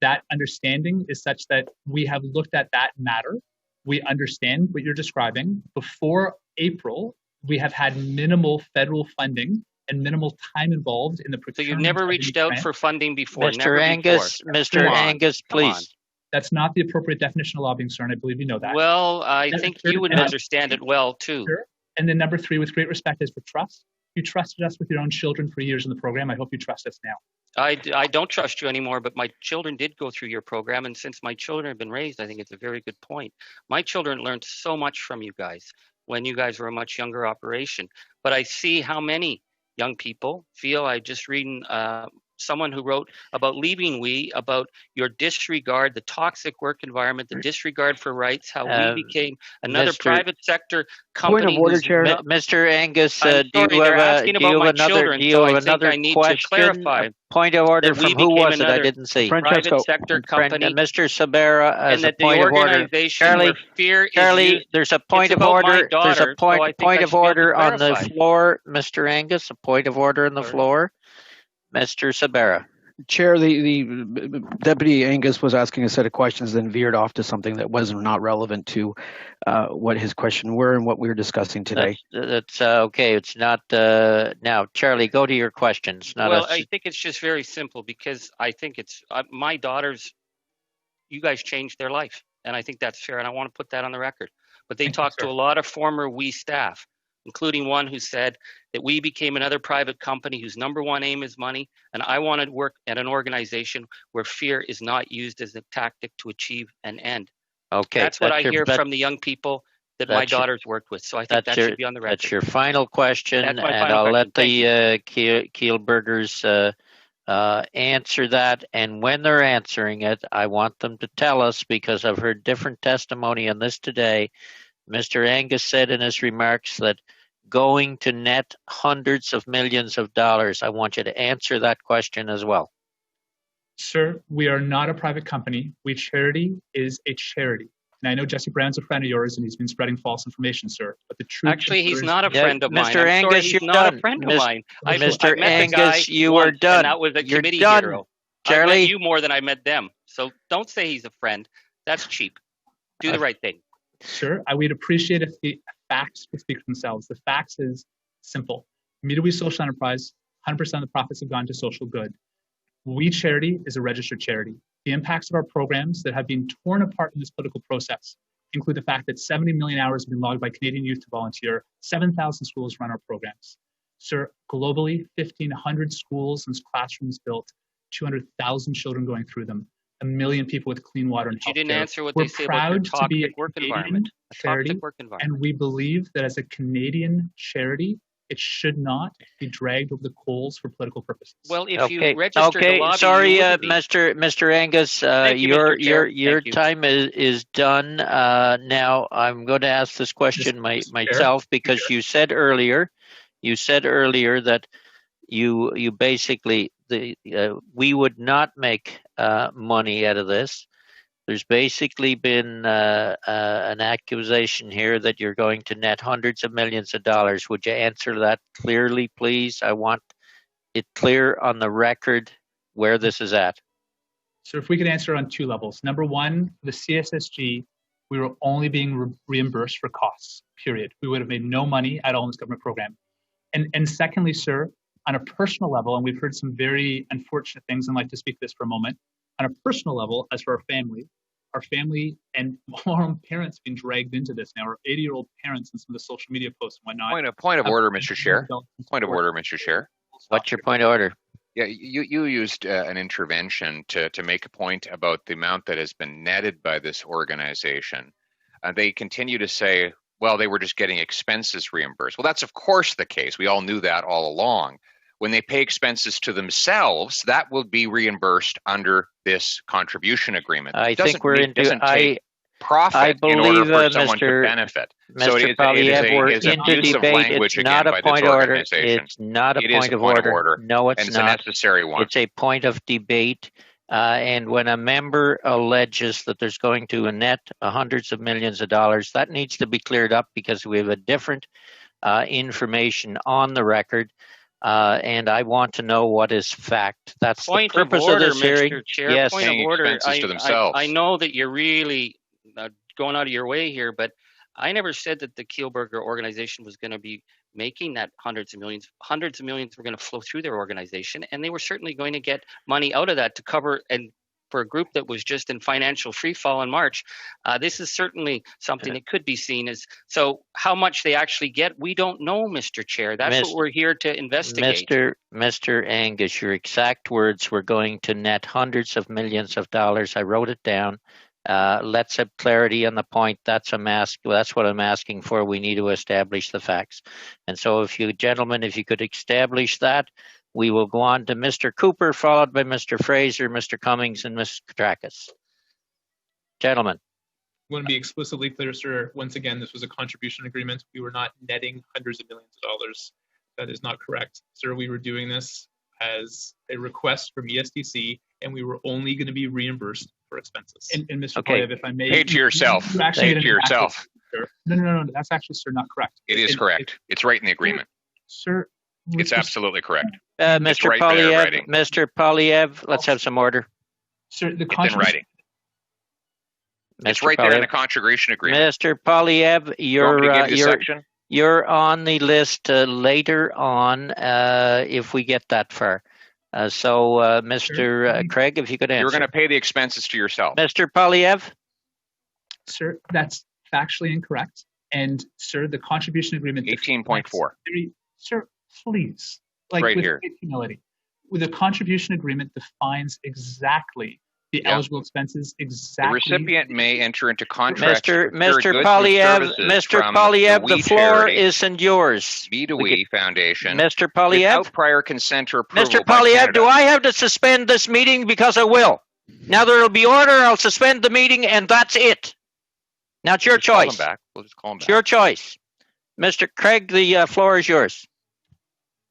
that understanding is such that we have looked at that matter. We understand what you're describing. Before April, we have had minimal federal funding and minimal time involved in the procurement. So you've never reached out for funding before? Mr. Angus, Mr. Angus, please. That's not the appropriate definition of lobbying, sir, and I believe you know that. Well, I think you would understand it well, too. Sure. And then number 3, with great respect, is for trust. You trusted us with your own children for years in the program. I hope you trust us now. I don't trust you anymore, but my children did go through your program, and since my children have been raised, I think it's a very good point. My children learned so much from you guys when you guys were a much younger operation. But I see how many young people feel. I just reading someone who wrote about leaving we, about your disregard, the toxic work environment, the disregard for rights, how we became another private sector company. Point of order, Chair. Mr. Angus, do you have another question? Point of order from who was it? I didn't see. Private sector company. Mr. Sabera, as a point of order. Charlie, there's a point of order. There's a point of order on the floor. Mr. Angus, a point of order on the floor. Mr. Sabera. Chair, the Deputy Angus was asking a set of questions, then veered off to something that was not relevant to what his question were and what we were discussing today. That's okay. It's not now. Charlie, go to your questions. Well, I think it's just very simple because I think it's my daughters. You guys changed their life, and I think that's fair, and I want to put that on the record. But they talked to a lot of former WE staff, including one who said that we became another private company whose number one aim is money, and I wanted to work at an organization where fear is not used as a tactic to achieve an end. Okay, that's what I hear from the young people that my daughters worked with. So I think that should be on the record. That's your final question, and I'll let the Kielburgers answer that. And when they're answering it, I want them to tell us, because I've heard different testimony on this today. Mr. Angus said in his remarks that going to net hundreds of millions of dollars. I want you to answer that question as well. Sir, we are not a private company. We Charity is a charity. And I know Jesse Brown's a friend of yours, and he's been spreading false information, sir. But the truth, actually, he's not a friend of mine. Mr. Angus, you're done. A friend of mine. Mr. Angus, you are done. And that was a committee hero. Charlie, I met you more than I met them. So don't say he's a friend. That's cheap. Do the right thing. Sure, I would appreciate if the facts would speak for themselves. The facts is simple. We social enterprise, 100% of the profits have gone to social good. We Charity is a registered charity. The impacts of our programs that have been torn apart in this political process include the fact that 70 million hours have been logged by Canadian youth to volunteer, 7,000 schools run our programs. Sir, globally, 1,500 schools and classrooms built, 200,000 children going through them, 1 million people with clean water and health. You didn't answer what We're they say about your proud to be a work Canadian environment. charity, and we believe that as a Canadian charity, it should not be dragged over the coals for political purposes. Well, if you registered a lobby, sorry, Mr. Angus, your time is done. Now I'm going to ask this question myself because you said earlier that you basically we would not make money out of this. There's basically been an accusation here that you're going to net hundreds of millions of dollars. Would you answer that clearly, please? I want it clear on the record where this is at. So if we could answer on two levels. Number one, the CSSG, we were only being reimbursed for costs, period. We would have made no money at all in this government program. And secondly, sir, on a personal level, and we've heard some very unfortunate things, and I'd like to speak to this for a moment. On a personal level, as for our family and our own parents being dragged into this now, our 80-year-old parents and some of the social media posts and whatnot. Point of order, Mr. Chair. Point of order, Mr. Chair. What's your point of order? Yeah, you used an intervention to make a point about the amount that has been netted by this organization. They continue to say, well, they were just getting expenses reimbursed. Well, that's of course the case. We all knew that all along. When they pay expenses to themselves, that will be reimbursed under this contribution agreement. I think we're into profit in order for someone to benefit. So it is a use of language again by this organization. It's not a point of order. No, it's not. It's a necessary one. It's a point of debate. And when a member alleges that there's going to a net hundreds of millions of dollars, that needs to be cleared up because we have a different information on the record. and I want to know what is fact. That's Point the purpose of order, this hearing. Mr. Chair. Yes. Point of Paying order. expenses to themselves. I know that you're really going out of your way here, but I never said that the Kielburger organization was going to be making that hundreds of millions. Hundreds of millions were going to flow through their organization, and they were certainly going to get money out of that to cover, and for a group that was just in financial free fall in March, this is certainly something that could be seen as, so how much they actually get, we don't know, Mr. Chair. That's what we're here to investigate. Mr. Angus, your exact words were going to net hundreds of millions of dollars. I wrote it down. Let's have clarity on the point. That's what I'm asking for. We need to establish the facts. And so if you gentlemen, if you could establish that, we will go on to Mr. Cooper, followed by Mr. Fraser, Mr. Cummings, and Ms. Katrakis. Gentlemen. I want to be explicitly clear, sir. Once again, this was a contribution agreement. We were not netting hundreds of millions of dollars. That is not correct. Sir, we were doing this as a request from ESDC, and we were only going to be reimbursed for expenses. And Mr. Polyev, if I may. Pay to yourself. Pay to yourself. No. That's actually, sir, not correct. It is correct. It's right in the agreement. Sir. It's absolutely correct. Mr. Right Polyev, Mr. Polyev, let's have some order. Sir, it's in writing. It's right there in the contribution agreement. Mr. Polyev, you're on the list later on if we get that far. Mr. Craig, if you could answer. You're going to pay the expenses to yourself. Mr. Polyev? Sir, that's factually incorrect. And, sir, the contribution agreement... 18.4. Sir, please. Right here. Humility. The contribution agreement defines exactly the eligible expenses, exactly. The recipient may enter into contracts Mr. Polyev, the floor isn't yours. Me to We Foundation. Mr. Polyev, without prior consent or approval. Mr. Polyev, do I have to suspend this meeting? Because I will. Now there will be order. I'll suspend the meeting, and that's it. Now it's your choice. We'll just call him back. It's your choice. Mr. Craig, the floor is yours.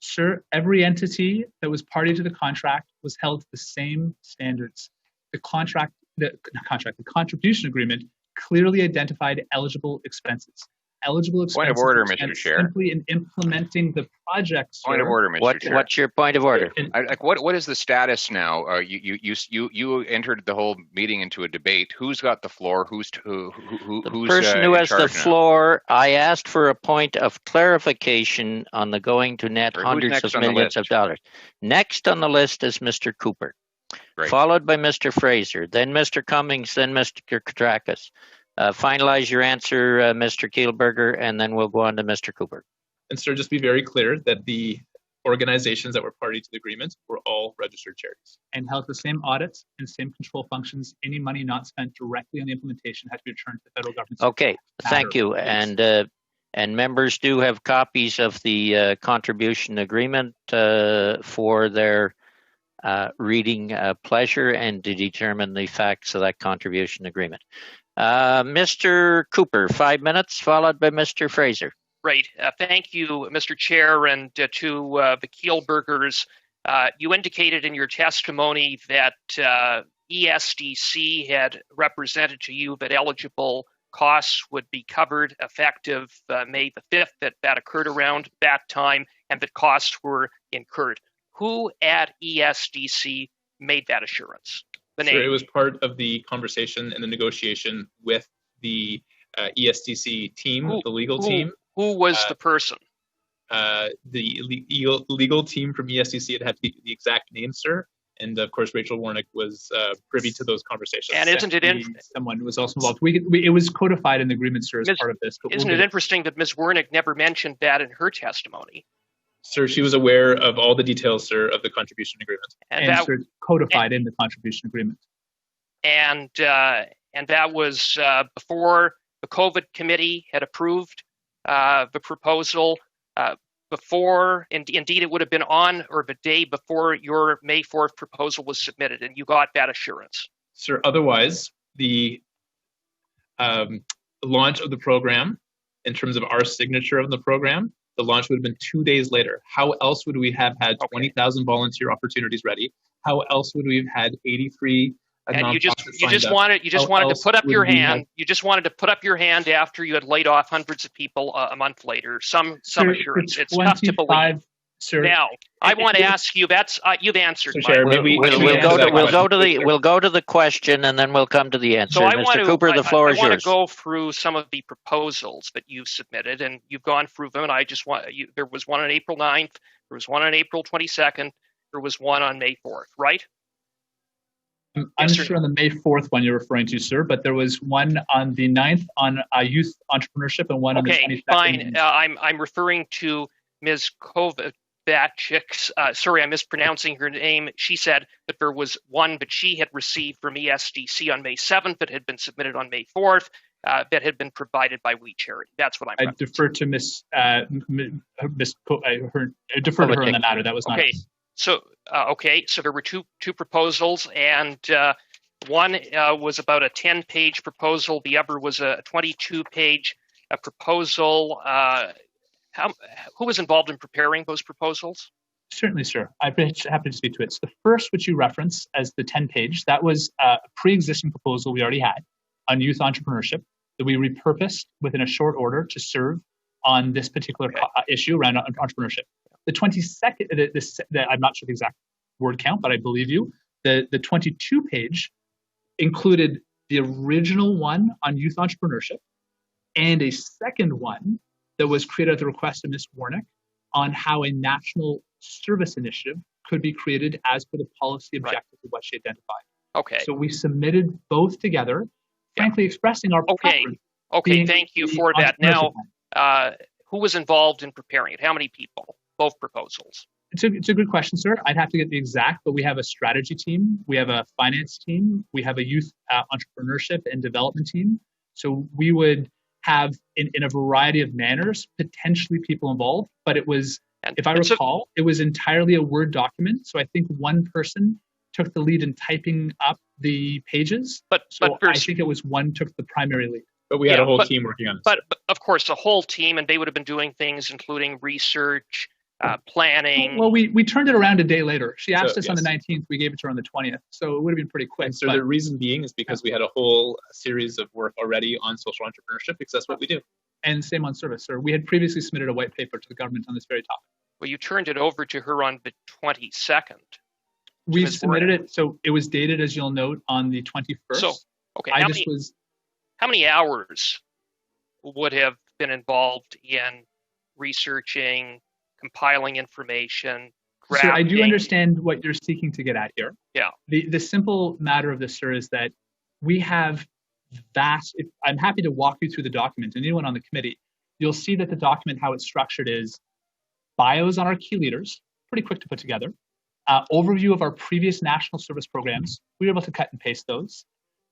Sir, every entity that was party to the contract was held to the same standards. The contribution agreement clearly identified eligible expenses. Eligible expenses. Point of order, Mr. Chair. Simply in implementing the project. Sir. Point of order, Mr. Chair. What's your point of order? What is the status now? You entered the whole meeting into a debate. Who's got the floor? Who's the person who has the floor? I asked for a point of clarification on the going to net hundreds of millions of dollars. Next on the list is Mr. Cooper, followed by Mr. Fraser, then Mr. Cummings, then Mr. Katrakis. Finalize your answer, Mr. Kielburger, and then we'll go on to Mr. Cooper. And sir, just be very clear that the organizations that were party to the agreement were all registered charities. And held the same audits and same control functions. Any money not spent directly on the implementation had to be returned to the federal government. Okay, thank you. And members do have copies of the contribution agreement for their reading pleasure and to determine the facts of that contribution agreement. Mr. Cooper, 5 minutes, followed by Mr. Fraser. Right. Thank you, Mr. Chair, and to the Kielburgers. You indicated in your testimony that ESDC had represented to you that eligible costs would be covered effective May the 5th, that occurred around that time, and that costs were incurred. Who at ESDC made that assurance? Sure, it was part of the conversation and the negotiation with the ESDC team, the legal team. Who was the person? The legal team from ESDC had the exact name, sir. And of course, Rachel Warnick was privy to those conversations. And isn't it someone was also involved? It was codified in the agreement, sir, as part of this. Isn't it interesting that Ms. Warnick never mentioned that in her testimony? Sir, she was aware of all the details, sir, of the contribution agreement. And that, codified in the contribution agreement. And that was before the COVID committee had approved the proposal, before, indeed it would have been on or the day before your May 4th proposal was submitted, and you got that assurance. Sir, otherwise, the launch of the program, in terms of our signature of the program, the launch would have been 2 days later. How else would we have had 20,000 volunteer opportunities ready? How else would we have had 83 and you just wanted to put up your hand. You just wanted to put up your hand after you had laid off hundreds of people a month later. Some assurance. It's tough to believe. Sir, Now, I want to ask you. That's you've answered. Mr. Chair, We'll go to the question and then we'll come to the answer. So I Mr. want to, Cooper, the floor is I want yours. to go through some of the proposals that you've submitted, and you've gone through them. And I just want you. There was one on April 9th. There was one on April 22nd. There was one on May 4th. Right? I'm unsure on the May 4th one you're referring to, sir, but there was one on the 9th on youth entrepreneurship and one on the 22nd. Fine. I'm referring to Ms. Kovacic. Sorry, I'm mispronouncing her name. She said that there was one that she had received from ESDC on May 7th that had been submitted on May 4th that had been provided by We Charity. That's what I'm I defer to Ms. I defer to her on the matter. That was not okay. So so there were two proposals, and one was about a 10-page proposal. The other was a 22-page proposal. Who was involved in preparing those proposals? Certainly, sir. I'd be happy to speak to it. So the first, which you reference as the 10-page, that was a pre-existing proposal we already had on youth entrepreneurship that we repurposed within a short order to serve on this particular issue around entrepreneurship. The 22nd, I'm not sure the exact word count, but I believe you. The 22-page included the original one on youth entrepreneurship and a second one that was created at the request of Ms. Warnick on how a national service initiative could be created as per the policy objectives of what she identified. Okay. So we submitted both together, frankly expressing our preference. Okay, thank you for that. Now, who was involved in preparing it? How many people? Both proposals. It's a good question, sir. I'd have to get the exact, but we have a strategy team, we have a finance team, we have a youth entrepreneurship and development team. So we would have, in a variety of manners, potentially people involved, but it was, if I recall, it was entirely a Word document. So I think one person took the lead in typing up the pages. I think it was one took the primary lead. But we had a whole team working on this. But of course, a whole team, and they would have been doing things including research, planning. Well, we turned it around a day later. She asked us on the 19th. We gave it to her on the 20th. So it would have been pretty quick. So the reason being is because we had a whole series of work already on social entrepreneurship, because that's what we do. And same on service, sir. We had previously submitted a white paper to the government on this very topic. Well, you turned it over to her on the 22nd. We submitted it, so it was dated, as you'll note, on the 21st. So, okay, how many hours would have been involved in researching, compiling information, drafting? So I do understand what you're seeking to get at here. Yeah. The simple matter of this, sir, is that we have I'm happy to walk you through the document, and anyone on the committee, you'll see that the document, how it's structured is bios on our key leaders, pretty quick to put together, overview of our previous national service programs. We were able to cut and paste those.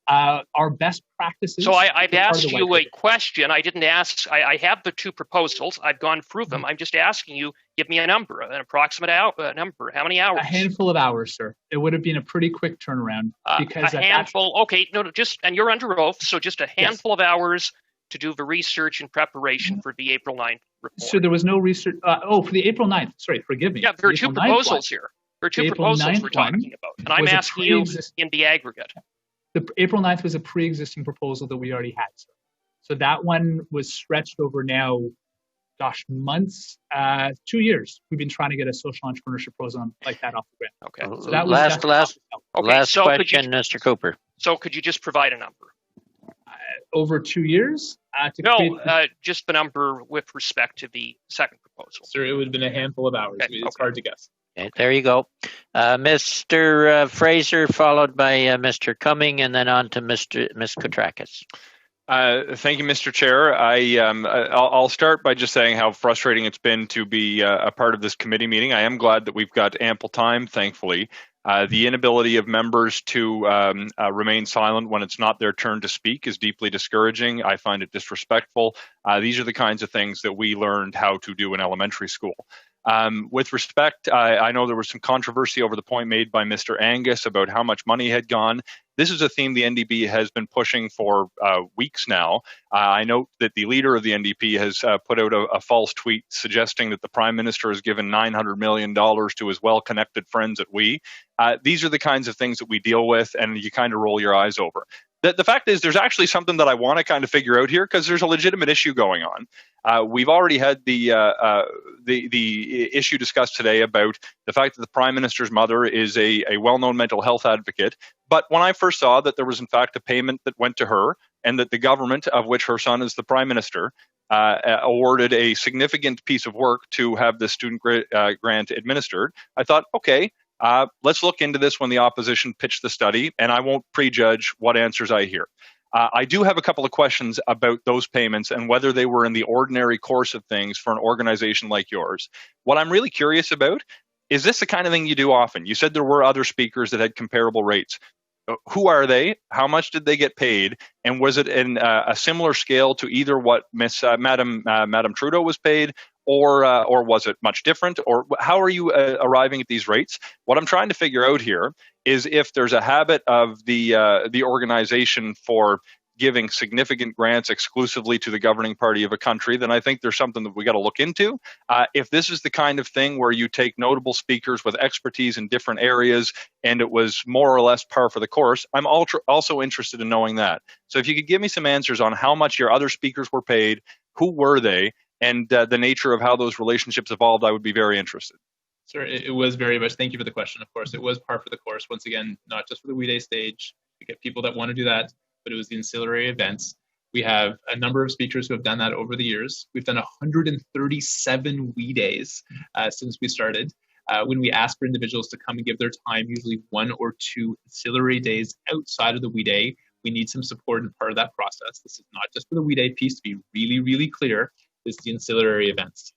Our best practices. So I've asked you a question. I didn't ask. I have the two proposals. I've gone through them. I'm just asking you, give me a number, an approximate number. How many hours? A handful of hours, sir. It would have been a pretty quick turnaround. Because a handful. Okay, no, and you're under oath, so just a handful of hours to do the research and preparation for the April 9th report. So there was no research. For the April 9th. Sorry, forgive me. Yeah, there are two proposals here. There are two proposals we're talking about, and I'm asking you in the aggregate. The April 9th was a pre-existing proposal that we already had. So that one was stretched over now, months, 2 years. We've been trying to get a social entrepreneurship program like that off the ground. Okay. So that last question, Mr. Cooper. So could you just provide a number? Over 2 years? Just the number with respect to the second proposal. Sir, it would have been a handful of hours. Okay. It's hard to guess. Okay, there you go. Mr. Fraser, followed by Mr. Cumming, and then on to Ms. Kotrakis. Thank you, Mr. Chair. I'll start by just saying how frustrating it's been to be a part of this committee meeting. I am glad that we've got ample time, thankfully. The inability of members to remain silent when it's not their turn to speak is deeply discouraging. I find it disrespectful. These are the kinds of things that we learned how to do in elementary school. With respect, I know there was some controversy over the point made by Mr. Angus about how much money had gone. This is a theme the NDP has been pushing for weeks now. I note that the leader of the NDP has put out a false tweet suggesting that the Prime Minister has given $900 million to his well-connected friends at We. These are the kinds of things that we deal with, and you kind of roll your eyes over. the fact is, there's actually something that I want to kind of figure out here, because there's a legitimate issue going on. We've already had the issue discussed today about the fact that the Prime Minister's mother is a well-known mental health advocate. But when I first saw that there was in fact a payment that went to her, and that the government, of which her son is the Prime Minister, awarded a significant piece of work to have the student grant administered, I thought, okay, let's look into this when the opposition pitched the study, and I won't prejudge what answers I hear. I do have a couple of questions about those payments and whether they were in the ordinary course of things for an organization like yours. What I'm really curious about is this the kind of thing you do often? You said there were other speakers that had comparable rates. Who are they? How much did they get paid? And was it in a similar scale to either what Madam Trudeau was paid, or was it much different? Or how are you arriving at these rates? What I'm trying to figure out here is if there's a habit of the organization for giving significant grants exclusively to the governing party of a country, then I think there's something that we got to look into. If this is the kind of thing where you take notable speakers with expertise in different areas and it was more or less par for the course, I'm also interested in knowing that. So if you could give me some answers on how much your other speakers were paid, who were they, and the nature of how those relationships evolved, I would be very interested. Sir, it was very much, thank you for the question. Of course, it was par for the course. Once again, not just for the WE Day stage. We get people that want to do that, but it was the ancillary events. We have a number of speakers who have done that over the years. We've done 137 WE Days since we started. When we ask for individuals to come and give their time, usually 1 or 2 ancillary days outside of the WE Day, we need some support and part of that process. This is not just for the WE Day piece, to be really, really clear. This is the ancillary events.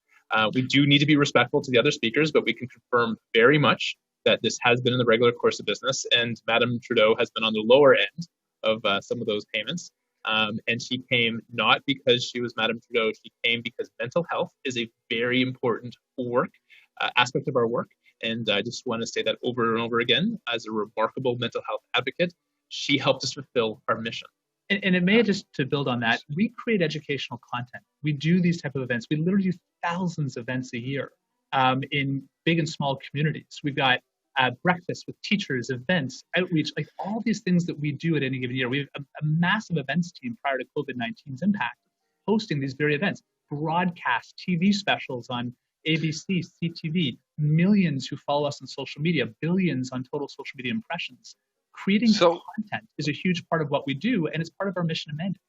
We do need to be respectful to the other speakers, but we can confirm very much that this has been in the regular course of business, and Madame Trudeau has been on the lower end of some of those payments. And she came not because she was Madame Trudeau, she came because mental health is a very important aspect of our work. And I just want to say that over and over again, as a remarkable mental health advocate, she helped us fulfill our mission. And it may, just to build on that, we create educational content. We do these type of events. We literally do thousands of events a year in big and small communities. We've got breakfast with teachers, events, outreach, like all these things that we do at any given year. We have a massive events team prior to COVID-19's impact, hosting these very events, broadcast TV specials on ABC, CTV, millions who follow us on social media, billions on total social media impressions. Creating content is a huge part of what we do, and it's part of our mission and mandate.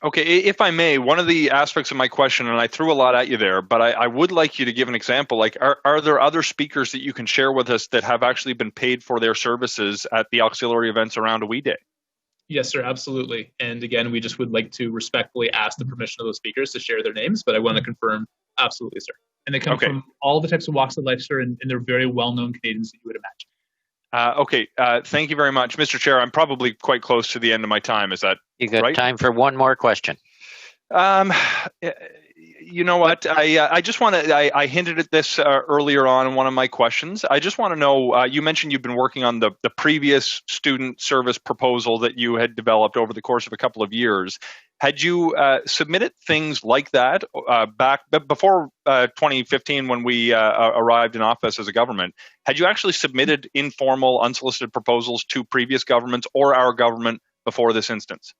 Okay, if I may, one of the aspects of my question, and I threw a lot at you there, but I would like you to give an example. Like, are there other speakers that you can share with us that have actually been paid for their services at the auxiliary events around a WE Day? Yes, sir, absolutely. And again, we just would like to respectfully ask the permission of those speakers to share their names, but I want to confirm, absolutely, sir. And they come from all the types of walks of life, sir, and they're very well-known Canadians that you would imagine. Thank you very much. Mr. Chair, I'm probably quite close to the end of my time. Is that You got right? time for one more question. You know what? I just want to, I hinted at this earlier on in one of my questions. I just want to know, you mentioned you've been working on the previous student service proposal that you had developed over the course of a couple of years. Had you submitted things like that back before 2015 when we arrived in office as a government? Had you actually submitted informal, unsolicited proposals to previous governments or our government before this instance?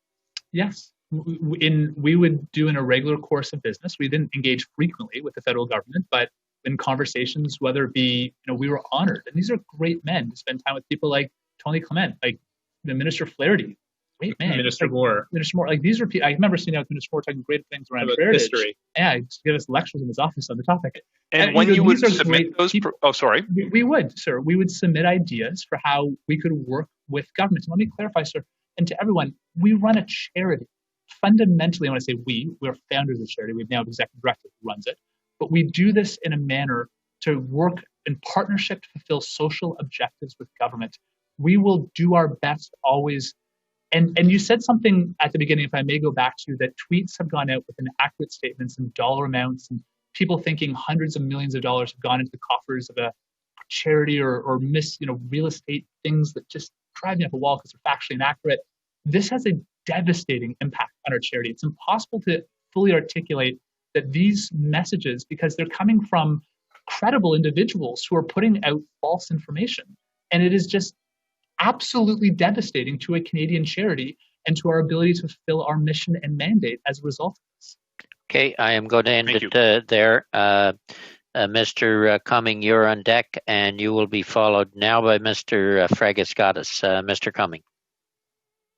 Yes. We would do in a regular course of business. We didn't engage frequently with the federal government, but in conversations, whether it be, we were honored. And these are great men to spend time with people like Tony Clement, like the Minister Flaherty. Great man. Minister Moore. Minister Moore. Like, these are people, I remember seeing out Minister Moore talking great things around heritage. History. Yeah, he'd give us lectures in his office on the topic. And when you would submit those, sorry. We would, sir. We would submit ideas for how we could work with government. And let me clarify, sir, and to everyone, we run a charity. Fundamentally, when I say we're founders of the charity. We now have an executive director who runs it. But we do this in a manner to work in partnership to fulfill social objectives with government. We will do our best always. And you said something at the beginning, if I may go back to, that tweets have gone out with inaccurate statements and dollar amounts, and people thinking hundreds of millions of dollars have gone into the coffers of a charity or real estate things that just drive me up a wall because they're factually inaccurate. This has a devastating impact on our charity. It's impossible to fully articulate that these messages, because they're coming from credible individuals who are putting out false information. And it is just absolutely devastating to a Canadian charity and to our ability to fulfill our mission and mandate as a result of this. Okay, I am going to end it there. Mr. Cumming, you're on deck, and you will be followed now by Mr. Fragascatis. Mr. Cumming.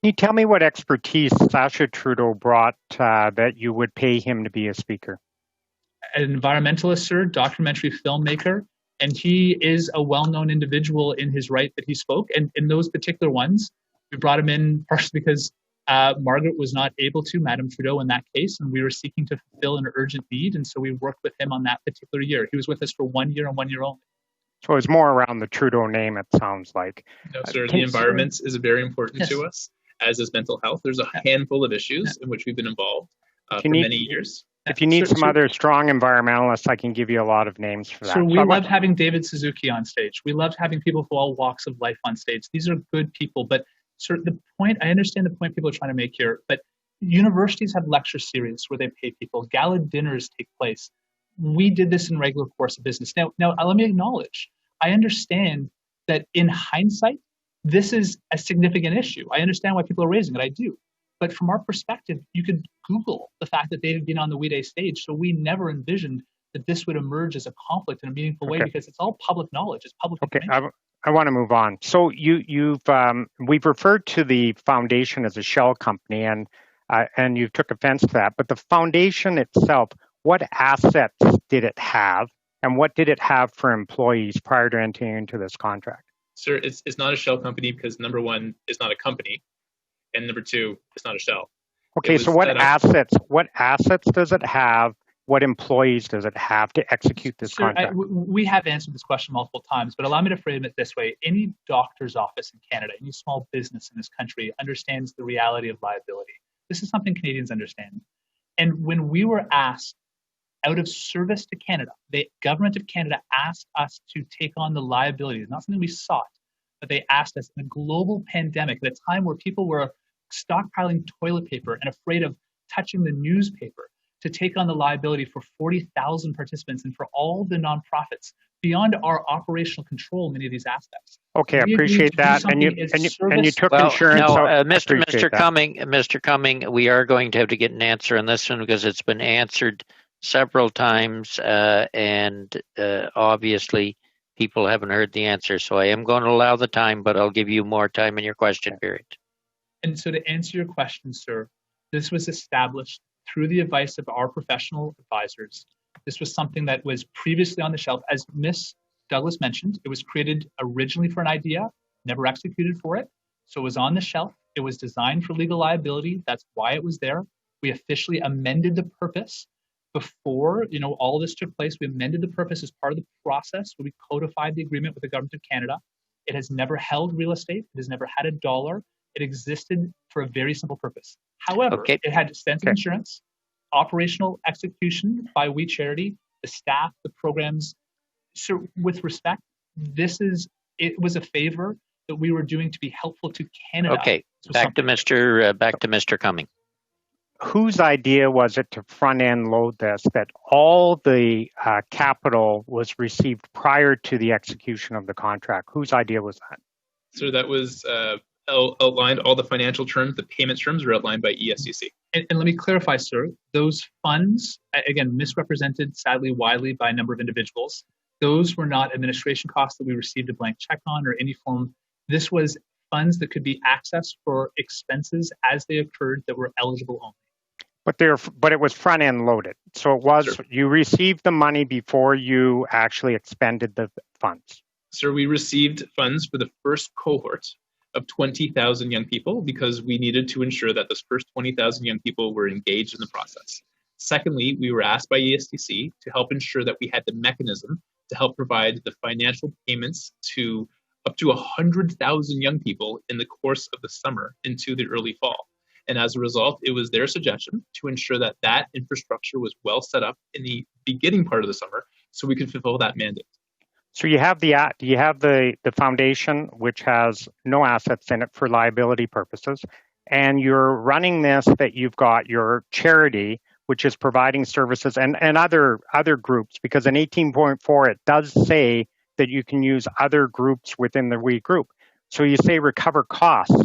Can you tell me what expertise Sacha Trudeau brought that you would pay him to be a speaker? An environmentalist, sir, documentary filmmaker, and he is a well-known individual in his right that he spoke. And in those particular ones, we brought him in partially because Margaret was not able to, Madame Trudeau, in that case, and we were seeking to fulfill an urgent need, and so we worked with him on that particular year. He was with us for 1 year and 1 year only. So it's more around the Trudeau name, it sounds like. No, sir, the environment is very important to us, as is mental health. There's a handful of issues in which we've been involved for many years. If you need some other strong environmentalists, I can give you a lot of names for that. So we love having David Suzuki on stage. We love having people from all walks of life on stage. These are good people, but sir, the point, I understand the point people are trying to make here, but universities have lecture series where they pay people. Gala dinners take place. We did this in regular course of business. Now, let me acknowledge, I understand that in hindsight, this is a significant issue. I understand why people are raising it. I do. But from our perspective, you could Google the fact that they had been on the We Day stage. So we never envisioned that this would emerge as a conflict in a meaningful way because it's all public knowledge. It's public information. I want to move on. So we've referred to the foundation as a shell company, and you took offense to that. But the foundation itself, what assets did it have, and what did it have for employees prior to entering into this contract? Sir, it's not a shell company because number one, it's not a company, and number two, it's not a shell. Okay, so what assets does it have? What employees does it have to execute this contract? We have answered this question multiple times, but allow me to frame it this way. Any doctor's office in Canada, any small business in this country understands the reality of liability. This is something Canadians understand. And when we were asked, out of service to Canada, the government of Canada asked us to take on the liability. It's not something we sought, but they asked us in a global pandemic at a time where people were stockpiling toilet paper and afraid of touching the newspaper, to take on the liability for 40,000 participants and for all the nonprofits beyond our operational control, many of these aspects. Okay, I appreciate that. And you took insurance. No, Mr. Cumming, we are going to have to get an answer on this one because it's been answered several times, and obviously people haven't heard the answer. So I am going to allow the time, but I'll give you more time in your question period. And so to answer your question, sir, this was established through the advice of our professional advisors. This was something that was previously on the shelf. As Ms. Douglas mentioned, it was created originally for an idea, never executed for it. So it was on the shelf. It was designed for legal liability. That's why it was there. We officially amended the purpose before all this took place. We amended the purpose as part of the process where we codified the agreement with the government of Canada. It has never held real estate. It has never had a dollar. It existed for a very simple purpose. However, it had extensive insurance, operational execution by We Charity, the staff, the programs. So with respect, it was a favor that we were doing to be helpful to Canada. Okay, back to Mr. Cumming. Whose idea was it to front-end load this, that all the capital was received prior to the execution of the contract? Whose idea was that? So that was outlined, all the financial terms, the payment terms were outlined by ESCC. And let me clarify, sir, those funds, again, misrepresented sadly widely by a number of individuals. Those were not administration costs that we received a blank check on or any form. This was funds that could be accessed for expenses as they occurred that were eligible only. But it was front end loaded. So it was, you received the money before you actually expended the funds. Sir, we received funds for the first cohort of 20,000 young people because we needed to ensure that those first 20,000 young people were engaged in the process. Secondly, we were asked by ESTC to help ensure that we had the mechanism to help provide the financial payments to up to 100,000 young people in the course of the summer into the early fall. And as a result, it was their suggestion to ensure that that infrastructure was well set up in the beginning part of the summer so we could fulfill that mandate. So you have the foundation, which has no assets in it for liability purposes, and you're running this, that you've got your charity, which is providing services, and other groups, because in 18.4 it does say that you can use other groups within the We group. So you say recover costs.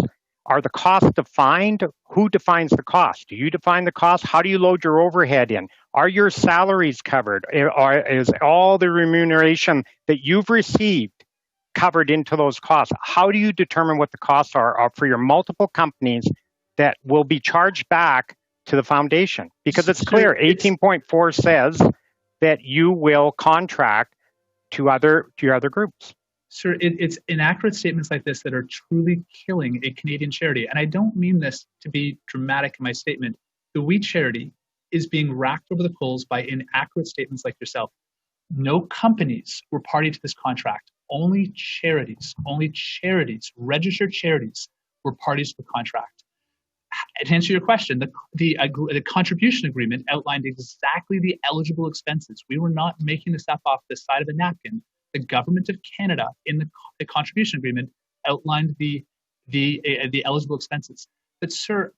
Are the costs defined? Who defines the cost? Do you define the cost? How do you load your overhead in? Are your salaries covered? Is all the remuneration that you've received covered into those costs? How do you determine what the costs are for your multiple companies that will be charged back to the foundation? Because it's clear, 18.4 says that you will contract to your other groups. Sir, it's inaccurate statements like this that are truly killing a Canadian charity. And I don't mean this to be dramatic in my statement. The We Charity is being racked over the coals by inaccurate statements like yourself. No companies were party to this contract. Only charities, registered charities were parties to the contract. To answer your question, the contribution agreement outlined exactly the eligible expenses. We were not making this up off the side of a napkin. The government of Canada, in the contribution agreement, outlined the eligible expenses. But sir,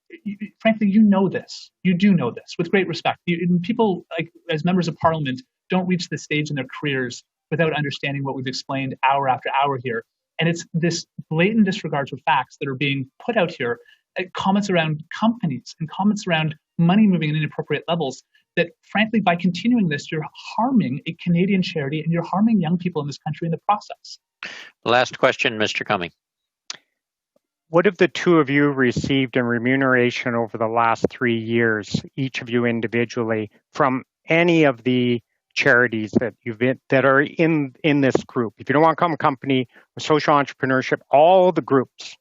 frankly, you know this. You do know this with great respect. People, like as members of Parliament, don't reach this stage in their careers without understanding what we've explained hour after hour here. And it's this blatant disregard for facts that are being put out here. Comments around companies and comments around money moving in inappropriate levels, that frankly, by continuing this, you're harming a Canadian charity and you're harming young people in this country in the process. Last question, Mr. Cumming. What have the two of you received in remuneration over the last 3 years, each of you individually, from any of the charities that are in this group? If you don't want to come company, social entrepreneurship, all the groups.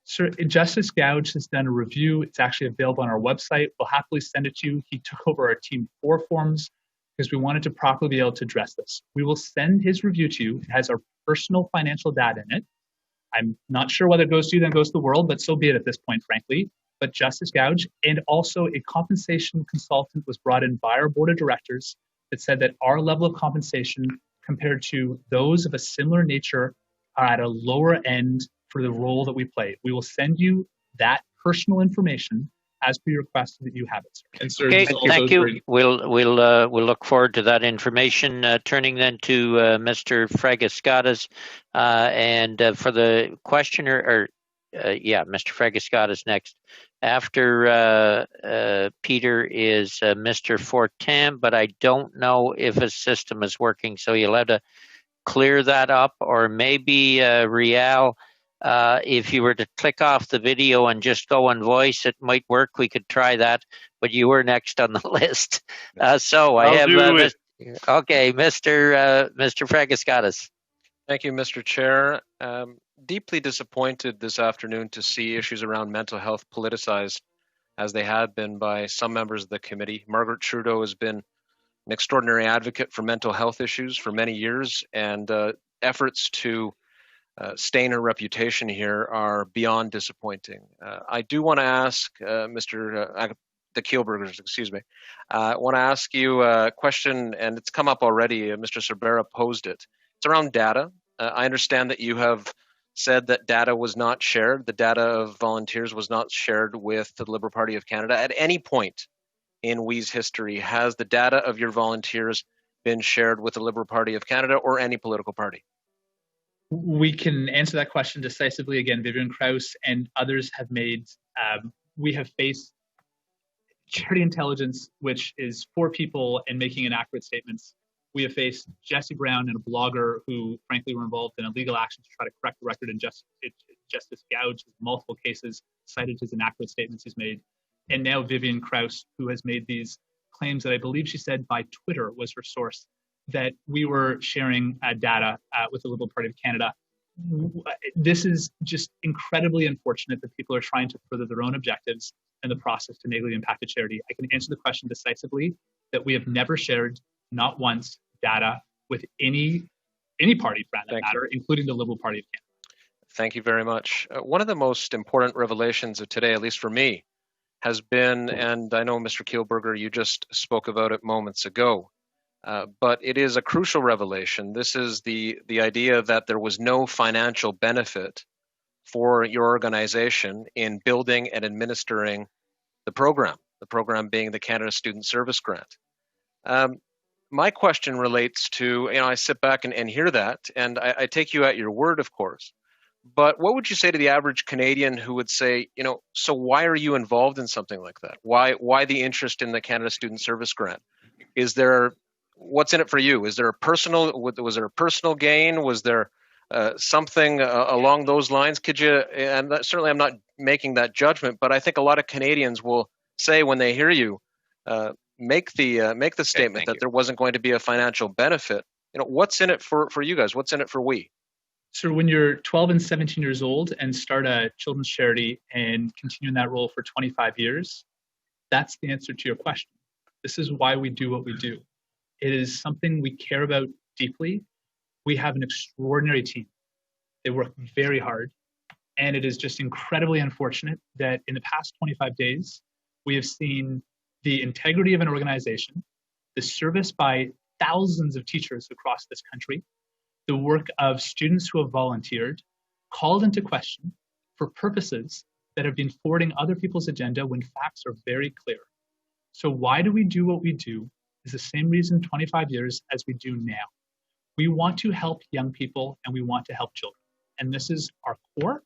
Sir, Justice Gouge has done a review. It's actually available on our website. We'll happily send it to you. He took over our Team 4 forms because we wanted to properly be able to address this. We will send his review to you. It has our personal financial data in it. I'm not sure whether it goes to you, then goes to the world, but so be it at this point, frankly. But Justice Gouge and also a compensation consultant was brought in by our board of directors that said that our level of compensation compared to those of a similar nature are at a lower end for the role that we play. We will send you that personal information as per your request so that you have it, sir. And sir, okay, thank you. We'll look forward to that information. Turning then to Mr. Fragiskatas, and for the questioner, Mr. Fragiskatas next. After Peter is Mr. Fortin, but I don't know if his system is working, so you'll have to clear that up, or maybe Rial. If you were to click off the video and just go on voice, it might work. We could try that, but you were next on the list. So I have, okay, Mr. Fragiskatas. Thank you, Mr. Chair. Deeply disappointed this afternoon to see issues around mental health politicized as they have been by some members of the committee. Margaret Trudeau has been an extraordinary advocate for mental health issues for many years, and efforts to stain her reputation here are beyond disappointing. I do want to ask the Kielburgers, I want to ask you a question, and it's come up already. Mr. Cervera posed it. It's around data. I understand that you have said that data was not shared. The data of volunteers was not shared with the Liberal Party of Canada. At any point in WE's history, has the data of your volunteers been shared with the Liberal Party of Canada or any political party? We can answer that question decisively. Again, Vivian Krause and others have made, we have faced charity intelligence, which is for people and making inaccurate statements. We have faced Jesse Brown and a blogger who, frankly, were involved in a legal action to try to correct the record, and Justice Gouge, in multiple cases, cited his inaccurate statements he's made. And now Vivian Krause, who has made these claims that I believe she said by Twitter was her source, that we were sharing data with the Liberal Party of Canada. This is just incredibly unfortunate that people are trying to further their own objectives in the process to negatively impact the charity. I can answer the question decisively that we have never shared, not once, data with any party for that matter, including the Liberal Party of Canada. Thank you very much. One of the most important revelations of today, at least for me, has been, and I know Mr. Kielburger, you just spoke about it moments ago, but it is a crucial revelation. This is the idea that there was no financial benefit for your organization in building and administering the program being the Canada Student Service Grant. My question relates to, I sit back and hear that, and I take you at your word, of course, But what would you say to the average Canadian who would say, so why are you involved in something like that? Why the interest in the Canada Student Service Grant? What's in it for you? Was there a personal gain? Was there something along those lines? Could you, and certainly I'm not making that judgment, but I think a lot of Canadians will say when they hear you make the statement that there wasn't going to be a financial benefit. What's in it for you guys? What's in it for we? So when you're 12 and 17 years old and start a children's charity and continue in that role for 25 years, that's the answer to your question. This is why we do what we do. It is something we care about deeply. We have an extraordinary team. They work very hard. And it is just incredibly unfortunate that in the past 25 days, we have seen the integrity of an organization, the service by thousands of teachers across this country, the work of students who have volunteered, called into question for purposes that have been forwarding other people's agenda when facts are very clear. So why do we do what we do is the same reason 25 years as we do now. We want to help young people and we want to help children. And this is our core.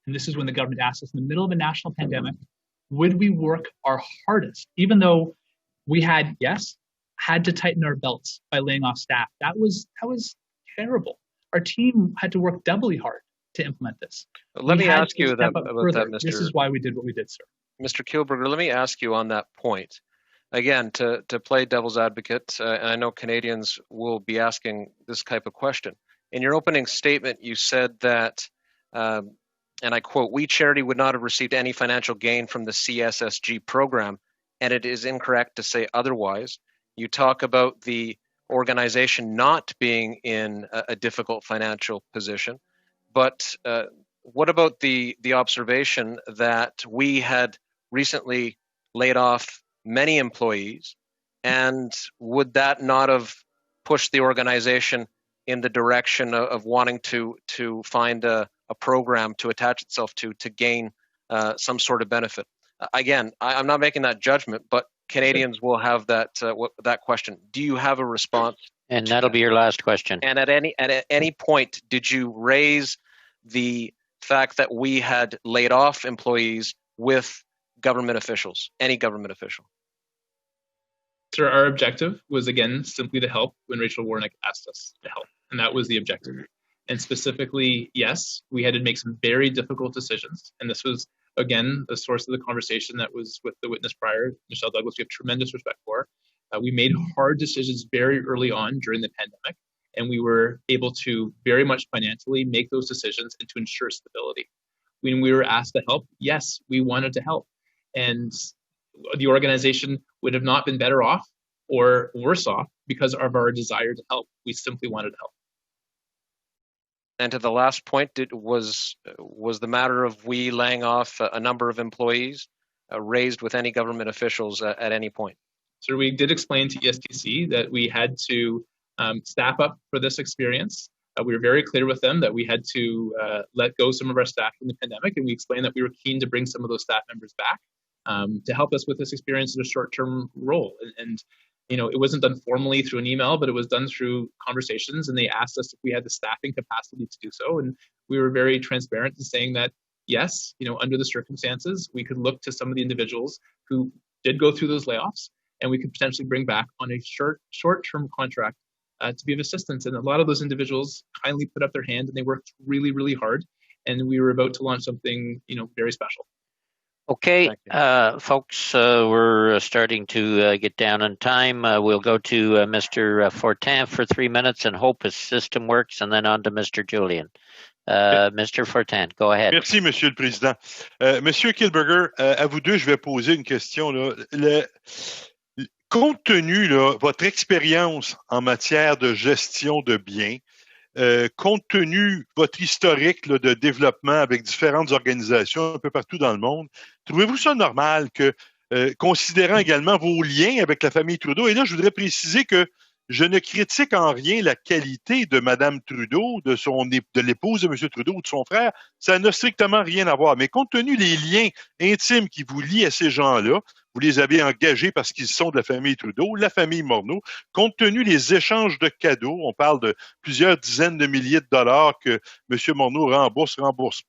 And this is when the government asked us in the middle of a national pandemic, would we work our hardest, even though we had to tighten our belts by laying off staff. That was terrible. Our team had to work doubly hard to implement this. Let me ask you about that, Mr. This is why we did what we did, sir. Mr. Kielburger, let me ask you on that point. Again, to play devil's advocate, and I know Canadians will be asking this type of question. In your opening statement, you said that, and I quote, "We charity would not have received any financial gain from the CSSG program," and it is incorrect to say otherwise. You talk about the organization not being in a difficult financial position. But what about the observation that we had recently laid off many employees, and would that not have pushed the organization in the direction of wanting to find a program to attach itself to gain some sort of benefit? Again, I'm not making that judgment, but Canadians will have that question. Do you have a response? And that'll be your last question. And at any point, did you raise the fact that we had laid off employees with government officials, any government official? Sir, our objective was, again, simply to help when Rachel Warnock asked us to help. And that was the objective. And specifically, yes, we had to make some very difficult decisions. And this was, again, the source of the conversation that was with the witness prior, Michelle Douglas, we have tremendous respect for. We made hard decisions very early on during the pandemic, and we were able to very much financially make those decisions and to ensure stability. When we were asked to help, yes, we wanted to help. And the organization would have not been better off or worse off because of our desire to help. We simply wanted to help. And to the last point, was the matter of we laying off a number of employees raised with any government officials at any point? So we did explain to ESTC that we had to staff up for this experience. We were very clear with them that we had to let go some of our staff in the pandemic, and we explained that we were keen to bring some of those staff members back to help us with this experience in a short-term role. And it wasn't done formally through an email, but it was done through conversations, and they asked us if we had the staffing capacity to do so. And we were very transparent in saying that, yes, under the circumstances, we could look to some of the individuals who did go through those layoffs, and we could potentially bring back on a short-term contract to be of assistance. And a lot of those individuals kindly put up their hand, and they worked really, really hard. And we were about to launch something, very special. Okay, folks, we're starting to get down on time. We'll go to Mr. Fortin for 3 minutes and hope his system works, and then on to Mr. Julian. Mr. Fortin, go ahead. Merci, Monsieur le Président. Monsieur Kielburger, à vous deux, je vais poser une question. Compte tenu de votre expérience en matière de gestion de biens, compte tenu de votre historique de développement avec différentes organisations un peu partout dans le monde, trouvez-vous ça normal que, considérant également vos liens avec la famille Trudeau, et là, je voudrais préciser que je ne critique en rien la qualité de Mme Trudeau, de l'épouse de M. Trudeau ou de son frère, ça n'a strictement rien à voir. Mais compte tenu des liens intimes qui vous lient à ces gens-là, vous les avez engagés parce qu'ils sont de la famille Trudeau, la famille Morneau. Compte tenu des échanges de cadeaux, on parle de plusieurs dizaines de milliers de dollars que M. Morneau rembourse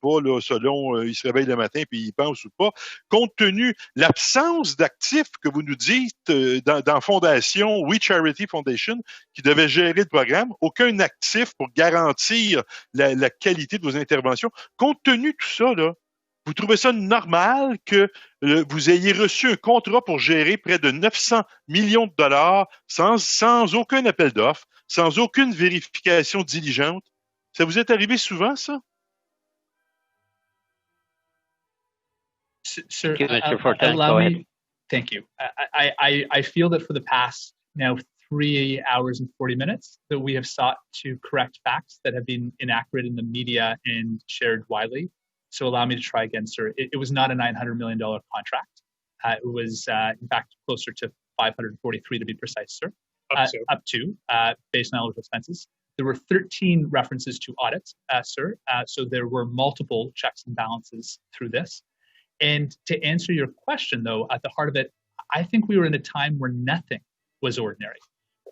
pas, là, selon il se réveille le matin puis il pense ou pas. Compte tenu l'absence d'actifs que vous nous dites dans Fondation, We Charity Foundation, qui devait gérer le programme, aucun actif pour garantir la qualité de vos interventions. Compte tenu de tout ça, là, vous trouvez ça normal que vous ayez reçu un contrat pour gérer près de 900 millions de dollars sans aucun appel d'offres, sans aucune vérification diligente? Ça vous est arrivé souvent, ça? Sir, Mr. Fortin, allow go me. ahead. Thank you. I feel that for the past now 3 hours and 40 minutes that we have sought to correct facts that have been inaccurate in the media and shared widely. So allow me to try again, sir. It was not a $900 million contract. It was, in fact, closer to 543 to be precise, sir. Up to, based on eligible expenses. There were 13 references to audit, sir. So there were multiple checks and balances through this. And to answer your question, though, at the heart of it, I think we were in a time where nothing was ordinary,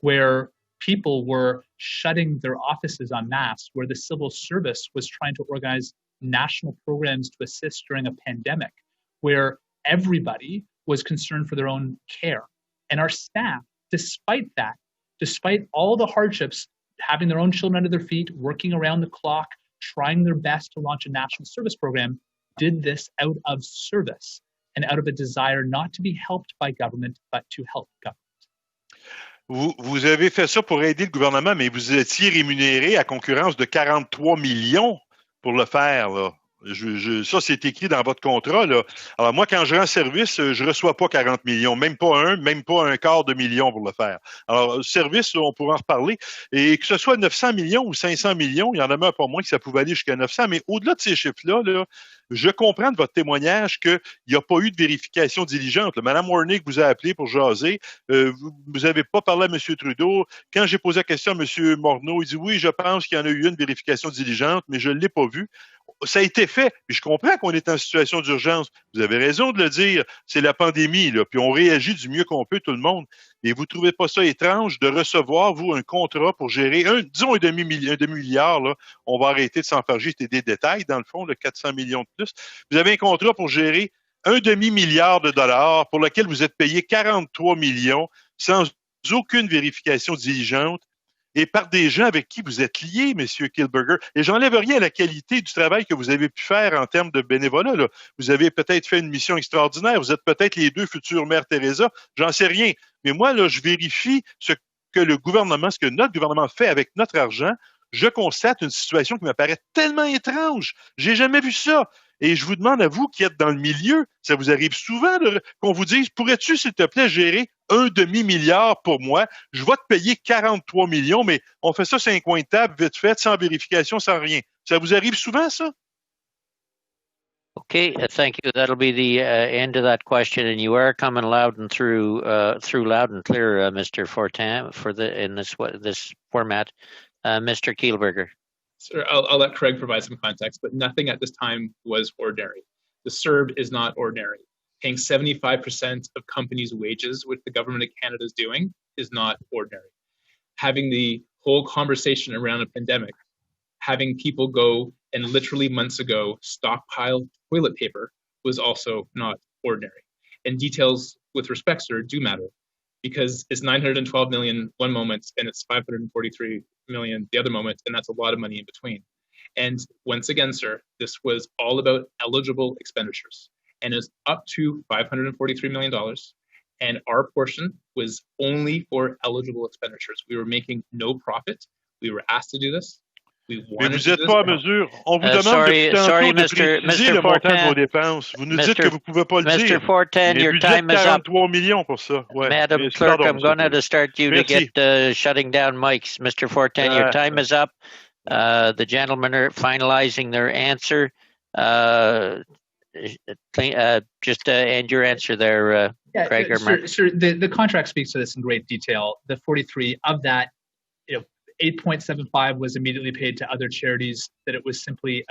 where people were shutting their offices en masse, where the civil service was trying to organize national programs to assist during a pandemic, where everybody was concerned for their own care. And our staff, despite that, despite all the hardships, having their own children under their feet, working around the clock, trying their best to launch a national service program, did this out of service and out of a desire not to be helped by government, but to help government. Vous avez fait ça pour aider le gouvernement, mais vous étiez rémunéré à concurrence de 43 millions pour le faire, là. Ça, c'est écrit dans votre contrat, là. Alors, moi, quand je rends service, je reçois pas 40 millions, même pas un quart de million pour le faire. Alors, service, là, on pourra en reparler. Et que ce soit 900 millions ou 500 millions, il y en a même pas moins que ça pouvait aller jusqu'à 900. Mais au-delà de ces chiffres-là, là, je comprends de votre témoignage qu'il n'y a pas eu de vérification diligente. Madame Morneau vous a appelé pour jaser. Vous n'avez pas parlé à M. Trudeau. Quand j'ai posé la question à M. Morneau, il dit oui, je pense qu'il y en a eu une vérification diligente, mais je ne l'ai pas vue. Ça a été fait, puis je comprends qu'on est en situation d'urgence. Vous avez raison de le dire, c'est la pandémie, là, puis on réagit du mieux qu'on peut, tout le monde. Mais vous ne trouvez pas ça étrange de recevoir, vous, un contrat pour gérer disons un demi-milliard, là, on va arrêter de s'enfarger, c'était des détails, dans le fond, de 400 millions de plus. Vous avez un contrat pour gérer un demi-milliard de dollars pour lequel vous êtes payé 43 millions sans aucune vérification diligente, et par des gens avec qui vous êtes liés, M. Kielburger. Et j'enlève rien à la qualité du travail que vous avez pu faire en termes de bénévolat, là. Vous avez peut-être fait une mission extraordinaire. Vous êtes peut-être les deux futures mères Teresa. J'en sais rien. Mais moi, là, je vérifie ce que notre gouvernement fait avec notre argent. Je constate une situation qui m'apparaît tellement étrange. J'ai jamais vu ça. Et je vous demande à vous qui êtes dans le milieu, ça vous arrive souvent qu'on vous dise, pourrais-tu, s'il te plaît, gérer un demi-milliard pour moi? Je vais te payer 43 millions, mais on fait ça sur un coin de table, vite fait, sans vérification, sans rien. Ça vous arrive souvent, ça? Okay, thank you. That'll be the end of that question, and you are coming loud and through loud and clear, Mr. Fortin, in this format. Mr. Kielburger. Sir, I'll let Craig provide some context, but nothing at this time was ordinary. The CERB is not ordinary. Paying 75% of companies' wages, which the government of Canada is doing, is not ordinary. Having the whole conversation around a pandemic, having people go and literally months ago stockpile toilet paper was also not ordinary. And details with respect, sir, do matter, because it's 912 million one moment and it's 543 million the other moment, and that's a lot of money in between. And once again, sir, this was all about eligible expenditures, and it's up to $543 million. And our portion was only for eligible expenditures. We were making no profit. We were asked to do this. Mais vous n'êtes pas à mesure. On vous demande depuis tantôt de préciser le montant de vos dépenses. Vous nous dites que vous ne pouvez pas le dire. Mr. Fortin, your time is up. 43 millions pour ça. Ouais. Madam Clerk, I'm going to start you to get shutting down mics. Mr. Fortin, your time is up. The gentlemen are finalizing their answer. Just end your answer there, Craig or Marc. Sir, the contract speaks to this in great detail. The 43 of that, 8.75 was immediately paid to other charities, that it was simply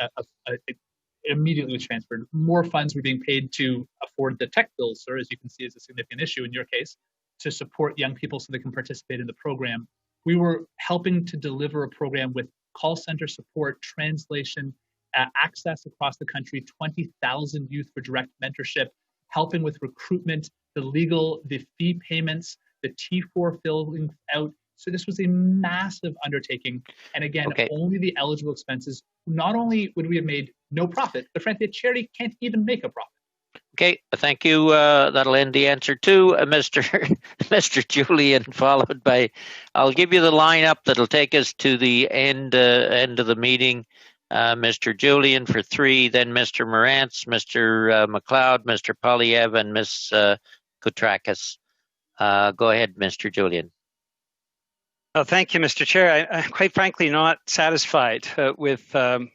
it immediately was transferred. More funds were being paid to afford the tech bills, sir, as you can see is a significant issue in your case, to support young people so they can participate in the program. We were helping to deliver a program with call center support, translation, access across the country, 20,000 youth for direct mentorship, helping with recruitment, the fee payments, the T4 filling out. So this was a massive undertaking. And again, only the eligible expenses. Not only would we have made no profit, but frankly, a charity can't even make a profit. Okay, thank you. That'll end the answer to Mr. Julian, followed by, I'll give you the lineup that'll take us to the end of the meeting. Mr. Julian for 3, then Mr. Morantz, Mr. McLeod, Mr. Polyev, and Ms. Koutrakis. Go ahead, Mr. Julian. Oh, thank you, Mr. Chair. I'm quite frankly not satisfied with a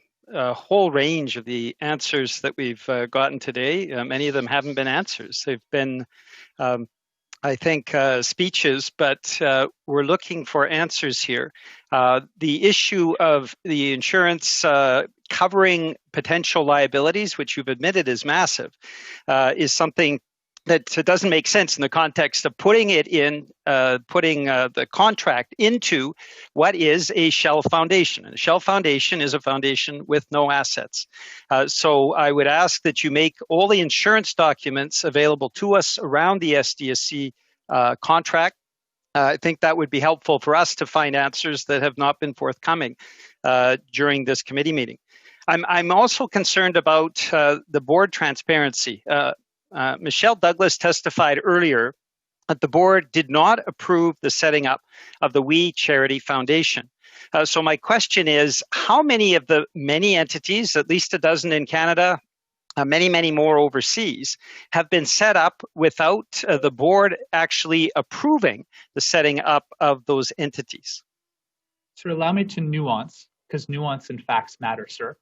whole range of the answers that we've gotten today. Many of them haven't been answers. They've been, I think, speeches, but we're looking for answers here. The issue of the insurance covering potential liabilities, which you've admitted is massive, is something that doesn't make sense in the context of putting it in, the contract into what is a shell foundation. And a shell foundation is a foundation with no assets. So I would ask that you make all the insurance documents available to us around the SDSC contract. I think that would be helpful for us to find answers that have not been forthcoming during this committee meeting. I'm also concerned about the board transparency. Michelle Douglas testified earlier that the board did not approve the setting up of the We Charity Foundation. So my question is, how many of the many entities, at least a dozen in Canada, many more overseas, have been set up without the board actually approving the setting up of those entities? Sir, allow me to nuance, because nuance and facts matter, sir.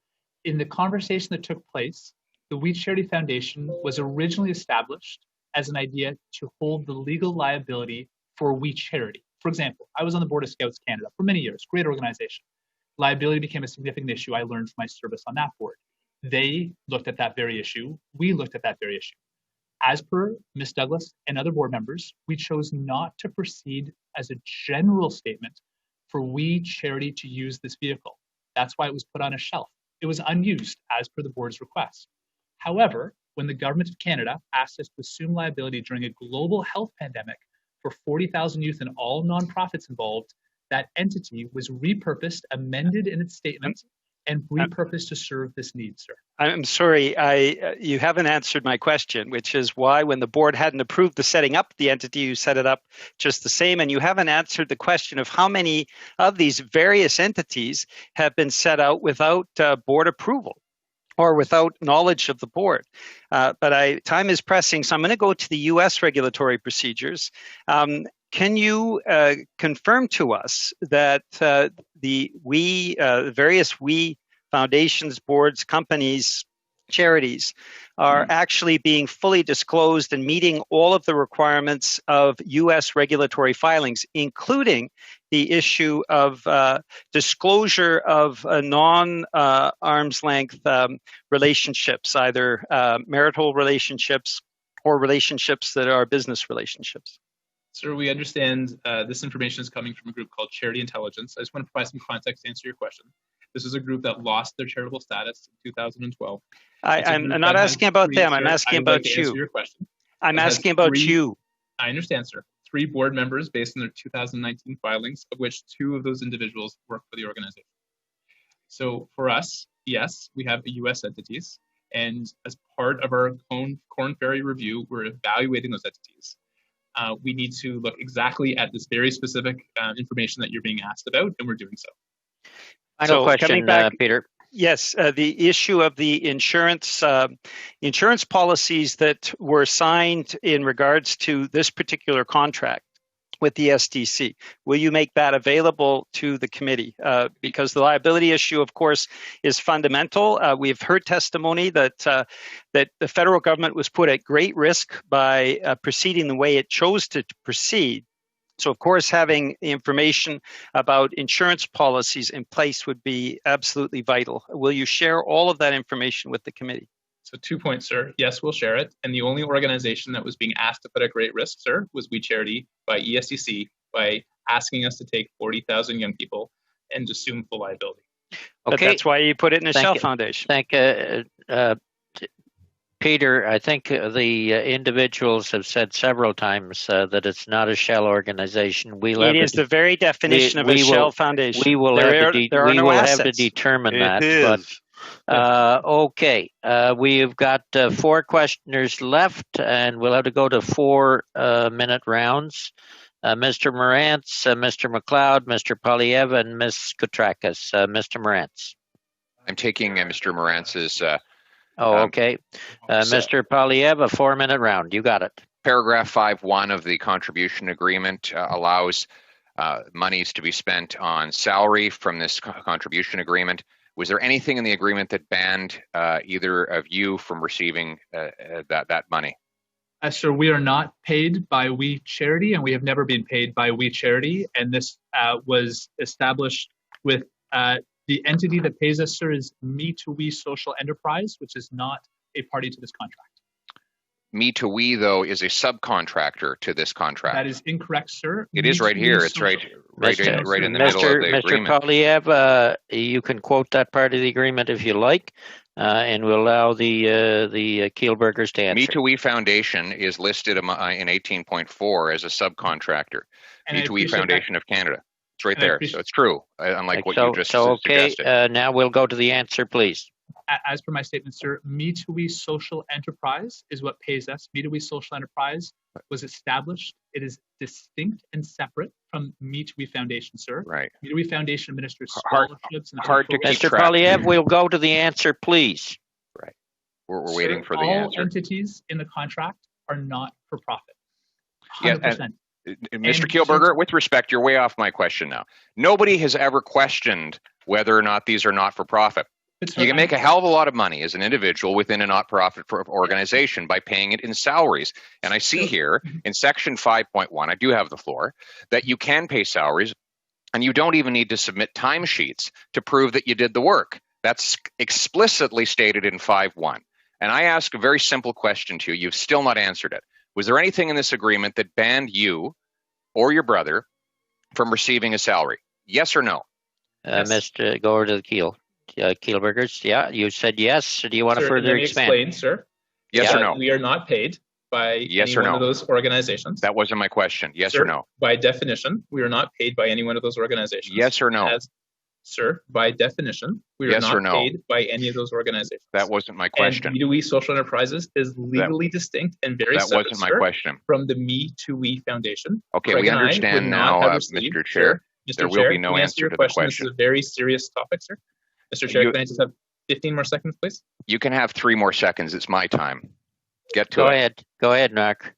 In the conversation that took place, the We Charity Foundation was originally established as an idea to hold the legal liability for We Charity. For example, I was on the board of Scouts Canada for many years, great organization. Liability became a significant issue. I learned from my service on that board. They looked at that very issue. We looked at that very issue. As per Ms. Douglas and other board members, we chose not to proceed as a general statement for We Charity to use this vehicle. That's why it was put on a shelf. It was unused as per the board's request. However, when the government of Canada asked us to assume liability during a global health pandemic for 40,000 youth and all nonprofits involved, that entity was repurposed, amended in its statement, and repurposed to serve this need, sir. I'm sorry, you haven't answered my question, which is why when the board hadn't approved the setting up the entity, you set it up just the same, and you haven't answered the question of how many of these various entities have been set out without board approval or without knowledge of the board. But time is pressing, so I'm going to go to the U.S. regulatory procedures. Can you confirm to us that the various We foundations, boards, companies, charities are actually being fully disclosed and meeting all of the requirements of U.S. regulatory filings, including the issue of disclosure of non-arm's length relationships, either marital relationships or relationships that are business relationships? Sir, we understand this information is coming from a group called Charity Intelligence. I just want to provide some context to answer your question. This is a group that lost their charitable status in 2012. I'm not asking about them. I'm asking about you. I'm asking about you. I understand, sir. 3 board members based on their 2019 filings, of which 2 of those individuals work for the organization. So for us, yes, we have U.S. entities. And as part of our Corn Ferry review, we're evaluating those entities. We need to look exactly at this very specific information that you're being asked about, and we're doing so. Final question, Peter. Yes, the issue of the insurance policies that were signed in regards to this particular contract with the SDC. Will you make that available to the committee? Because the liability issue, of course, is fundamental. We've heard testimony that the federal government was put at great risk by proceeding the way it chose to proceed. So, of course, having the information about insurance policies in place would be absolutely vital. Will you share all of that information with the committee? So 2 points, sir. Yes, we'll share it. And the only organization that was being asked to put at great risk, sir, was We Charity by ESCC by asking us to take 40,000 young people and assume full liability. But that's why you put it in a Shell Foundation. Peter, I think the individuals have said several times that it's not a Shell organization. It is the very definition of a Shell Foundation. We will have to determine that. But okay, we've got 4 questioners left, and we'll have to go to 4-minute rounds. Mr. Morantz, Mr. McLeod, Mr. Polyev, and Ms. Koutrakis. Mr. Morantz. I'm taking Mr. Morantz's. Okay. Mr. Polyev, a 4-minute round. You got it. Paragraph 5.1 of the contribution agreement allows monies to be spent on salary from this contribution agreement. Was there anything in the agreement that banned either of you from receiving that money? Sir, we are not paid by We Charity, and we have never been paid by We Charity. And this was established with the entity that pays us, sir, is Me to We Social Enterprise, which is not a party to this contract. Me to We, though, is a subcontractor to this contract. That is incorrect, sir. It is right here. It's right in the middle of the agreement. Mr. Polyev, you can quote that part of the agreement if you like, and we'll allow the Kielburgers to answer. Me to We Foundation is listed in 18.4 as a subcontractor. Me to We Foundation of Canada. It's right there, so it's true, unlike what you just suggested. Okay, now we'll go to the answer, please. As per my statement, sir, Me to We Social Enterprise is what pays us. Me to We Social Enterprise was established. It is distinct and separate from Me to We Foundation, sir. Right. Me to We Foundation administers scholarships. Hard to keep Mr. Polyev, we'll go to the answer, please. Right. We're waiting for the all answer. All entities in the contract are not for profit. 100%. Yeah, Mr. Kielburger, with respect, you're way off my question now. Nobody has ever questioned whether or not these are not for profit. You can make a hell of a lot of money as an individual within a not-profit organization by paying it in salaries. And I see here in section 5.1, I do have the floor, that you can pay salaries and you don't even need to submit timesheets to prove that you did the work. That's explicitly stated in 5.1. And I ask a very simple question to you. You've still not answered it. Was there anything in this agreement that banned you or your brother from receiving a salary? Yes or no? Yes. Mr. Go over to the Kielburgers. Yeah, you said yes. Do you want to further expand? Explain, sir. Yes or no? We are not paid by any one of those organizations. That wasn't my question. Yes sir, or no? By definition, we are not paid by any one of those organizations. Yes or no? Sir, by definition, we are not paid by any of those organizations. That wasn't my question. And Me to We Social Enterprises is legally distinct and very separate, wasn't my question. From the Me to We Foundation. Okay, Craig we understand now, Mr. Chair. There will be no answer to the question. This is a very serious topic, sir. Mr. Chair, can I just have 15 more seconds, please? You can have 3 more seconds. It's my time. Get to it. Go ahead, Mark.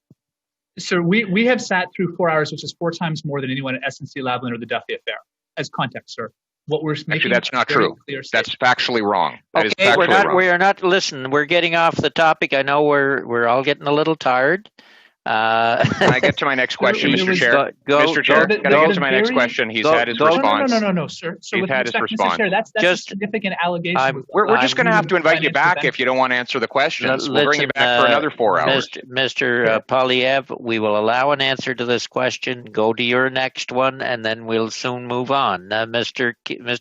Sir, we have sat through 4 hours, which is 4 times more than anyone at SNC Lavalin or the Duffy Affair. As context, sir. What we're making actually, that's not true. That's factually wrong. That is factually wrong. We are not. Listen, we're getting off the topic. I know we're all getting a little tired. Can I get to my next question, Mr. Chair? Mr. Chair, can I get to my next question? He's had his response. No, sir. He's had his response. Mr. Chair, that's a significant allegation. We're just going to have to invite you back if you don't want to answer the questions. We'll bring you back for another 4 hours. Mr. Polyev, we will allow an answer to this question. Go to your next one, and then we'll soon move on. Mr.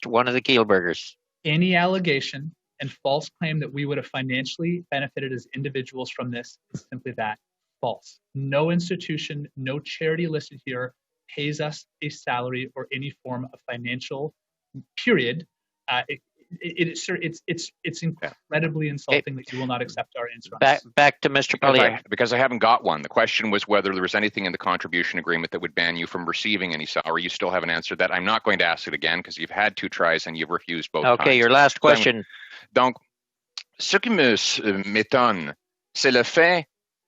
One of the Kielburgers. Any allegation and false claim that we would have financially benefited as individuals from this is simply that. False. No institution, no charity listed here pays us a salary or any form of financial period. It's incredibly insulting that you will not accept our answer on this. Back to Mr. Polyev. Because I haven't got one. The question was whether there was anything in the contribution agreement that would ban you from receiving any salary. You still haven't answered that. I'm not going to ask it again because you've had 2 tries and you've refused both times. Okay, your last question. Donc, ce qui m'étonne, c'est le fait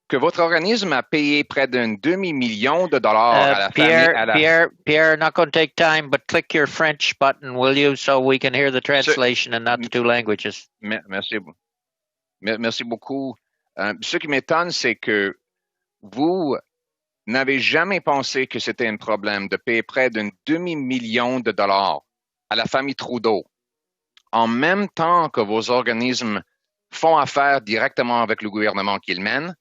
que votre organisme a payé près d'un demi-million de dollars à la famille. Pierre, not going to take time, but click your French button, will you, so we can hear the translation and not the 2 languages. Merci beaucoup. Ce qui m'étonne, c'est que vous n'avez jamais pensé que c'était un problème de payer près d'un demi-million de dollars à la famille Trudeau, en même temps que vos organismes font affaire directement avec le gouvernement qu'ils mènent,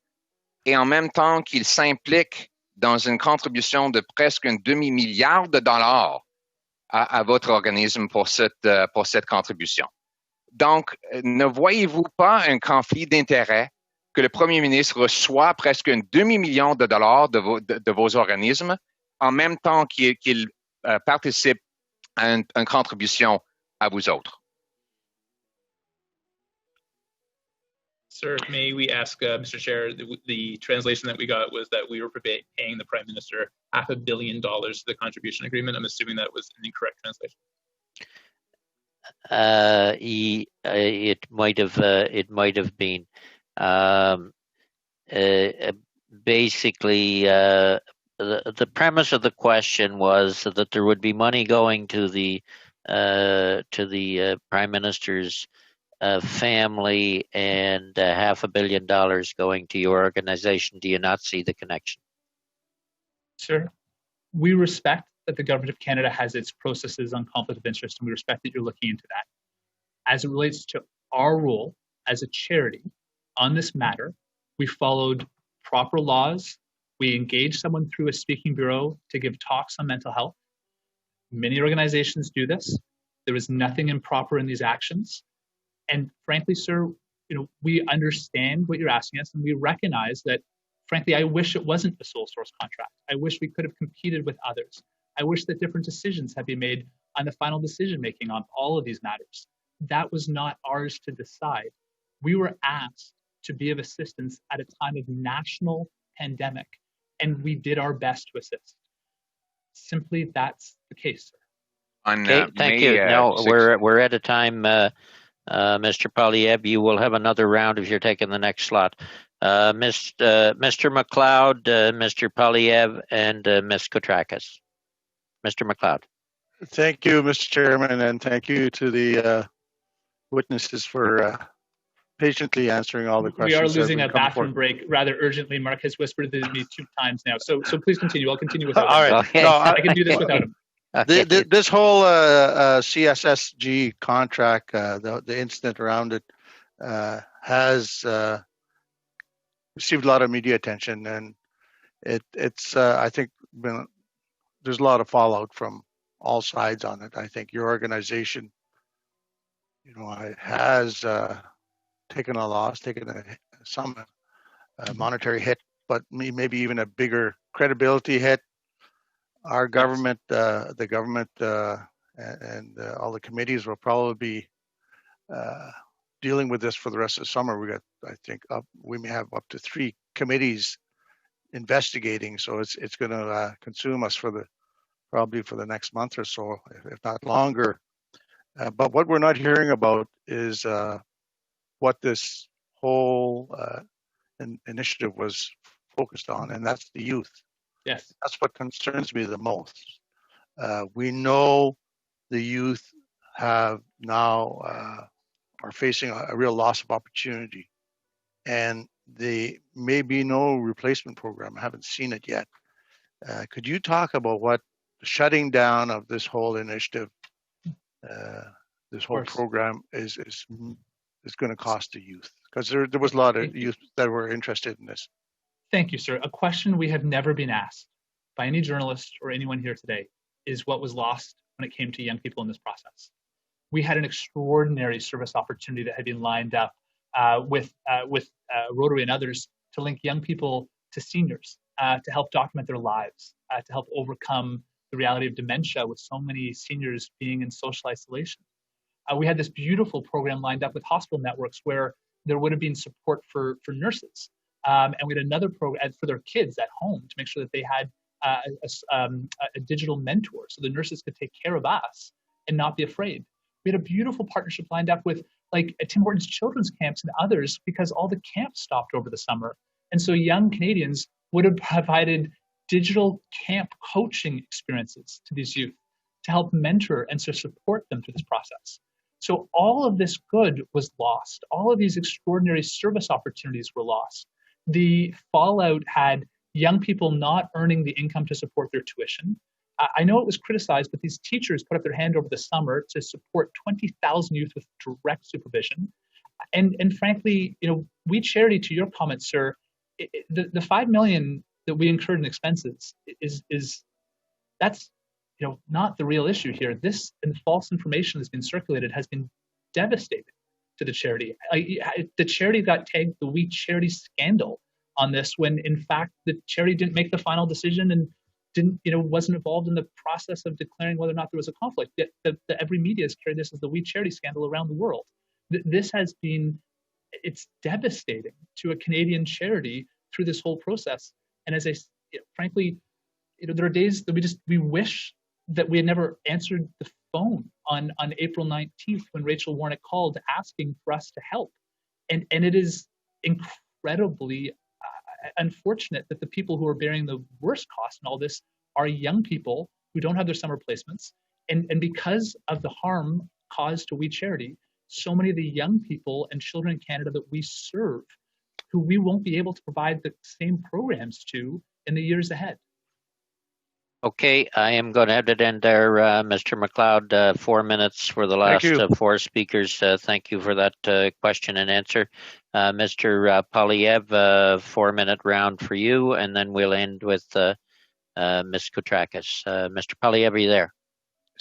et en même temps qu'ils s'impliquent dans une contribution de presque un demi-milliard de dollars à votre organisme pour cette contribution. Donc, ne voyez-vous pas un conflit d'intérêts que le premier ministre reçoit presque un demi-million de dollars de vos organismes en même temps qu'il participe à une contribution à vous autres? Sir, may we ask, Mr. Chair, the translation that we got was that we were paying the Prime Minister $500 million to the contribution agreement. I'm assuming that was an incorrect translation. It might have been. Basically, the premise of the question was that there would be money going to the Prime Minister's family and $500 million going to your organization. Do you not see the connection? Sir, we respect that the Government of Canada has its processes on conflict of interest, and we respect that you're looking into that. As it relates to our role as a charity on this matter, we followed proper laws. We engaged someone through a speaking bureau to give talks on mental health. Many organizations do this. There was nothing improper in these actions. And frankly, sir, we understand what you're asking us, and we recognize that, frankly, I wish it wasn't a sole source contract. I wish we could have competed with others. I wish that different decisions had been made on the final decision-making on all of these matters. That was not ours to decide. We were asked to be of assistance at a time of national pandemic, and we did our best to assist. Simply, that's the case, sir. Okay, thank you. No, we're at a time, Mr. Poilievre. You will have another round if you're taking the next slot. Mr. McLeod, Mr. Poilievre, and Ms. Koutrakis. Mr. McLeod. Thank you, Mr. Chairman, and thank you to the witnesses for patiently answering all the questions. We are losing a bathroom break rather urgently. Mark has whispered to me 2 times now. So please continue. I'll continue without him. All right. Okay. No, I can do this without him. This whole CSSG contract, the incident around it, has received a lot of media attention, and it's I think there's a lot of fallout from all sides on it. I think your organization, has taken a loss, taken some monetary hit, but maybe even a bigger credibility hit. Our government, the government, and all the committees will probably be dealing with this for the rest of the summer. We got, I think, we may have up to 3 committees investigating, so it's going to consume us probably for the next month or so, if not longer. But what we're not hearing about is what this whole initiative was focused on, and that's the youth. Yes. That's what concerns me the most. We know the youth have now are facing a real loss of opportunity, and there may be no replacement program. I haven't seen it yet. Could you talk about what the shutting down of this whole initiative, this whole program is going to cost the youth? Because there was a lot of youth that were interested in this. Thank you, sir. A question we have never been asked by any journalist or anyone here today is what was lost when it came to young people in this process. We had an extraordinary service opportunity that had been lined up with Rotary and others to link young people to seniors, to help document their lives, to help overcome the reality of dementia with so many seniors being in social isolation. We had this beautiful program lined up with hospital networks where there would have been support for nurses. And we had another program for their kids at home to make sure that they had a digital mentor so the nurses could take care of us and not be afraid. We had a beautiful partnership lined up with like Tim Hortons children's camps and others because all the camps stopped over the summer. And so young Canadians would have provided digital camp coaching experiences to these youth to help mentor and to support them through this process. So all of this good was lost. All of these extraordinary service opportunities were lost. The fallout had young people not earning the income to support their tuition. I know it was criticized, but these teachers put up their hand over the summer to support 20,000 youth with direct supervision. And frankly, We Charity, to your comment, sir, the $5 million that we incurred in expenses is that's not the real issue here. This and false information that's been circulated has been devastating to the charity. The charity got tagged the We Charity scandal on this, when in fact the charity didn't make the final decision and wasn't involved in the process of declaring whether or not there was a conflict. Yet every media has carried this as the We Charity scandal around the world. This has been, it's devastating to a Canadian charity through this whole process. And as frankly, there are days that we wish that we had never answered the phone on April 19th when Rachel Warnock called asking for us to help. And it is incredibly unfortunate that the people who are bearing the worst cost in all this are young people who don't have their summer placements. And because of the harm caused to We Charity, so many of the young people and children in Canada that we serve, who we won't be able to provide the same programs to in the years ahead. Okay, I am going to have to end there. Mr. McLeod, 4 minutes for the last four speakers. Thank you for that question and answer. Mr. Polyev, 4-minute round for you, and then we'll end with Ms. Koutrakis. Mr. Polyev, are you there?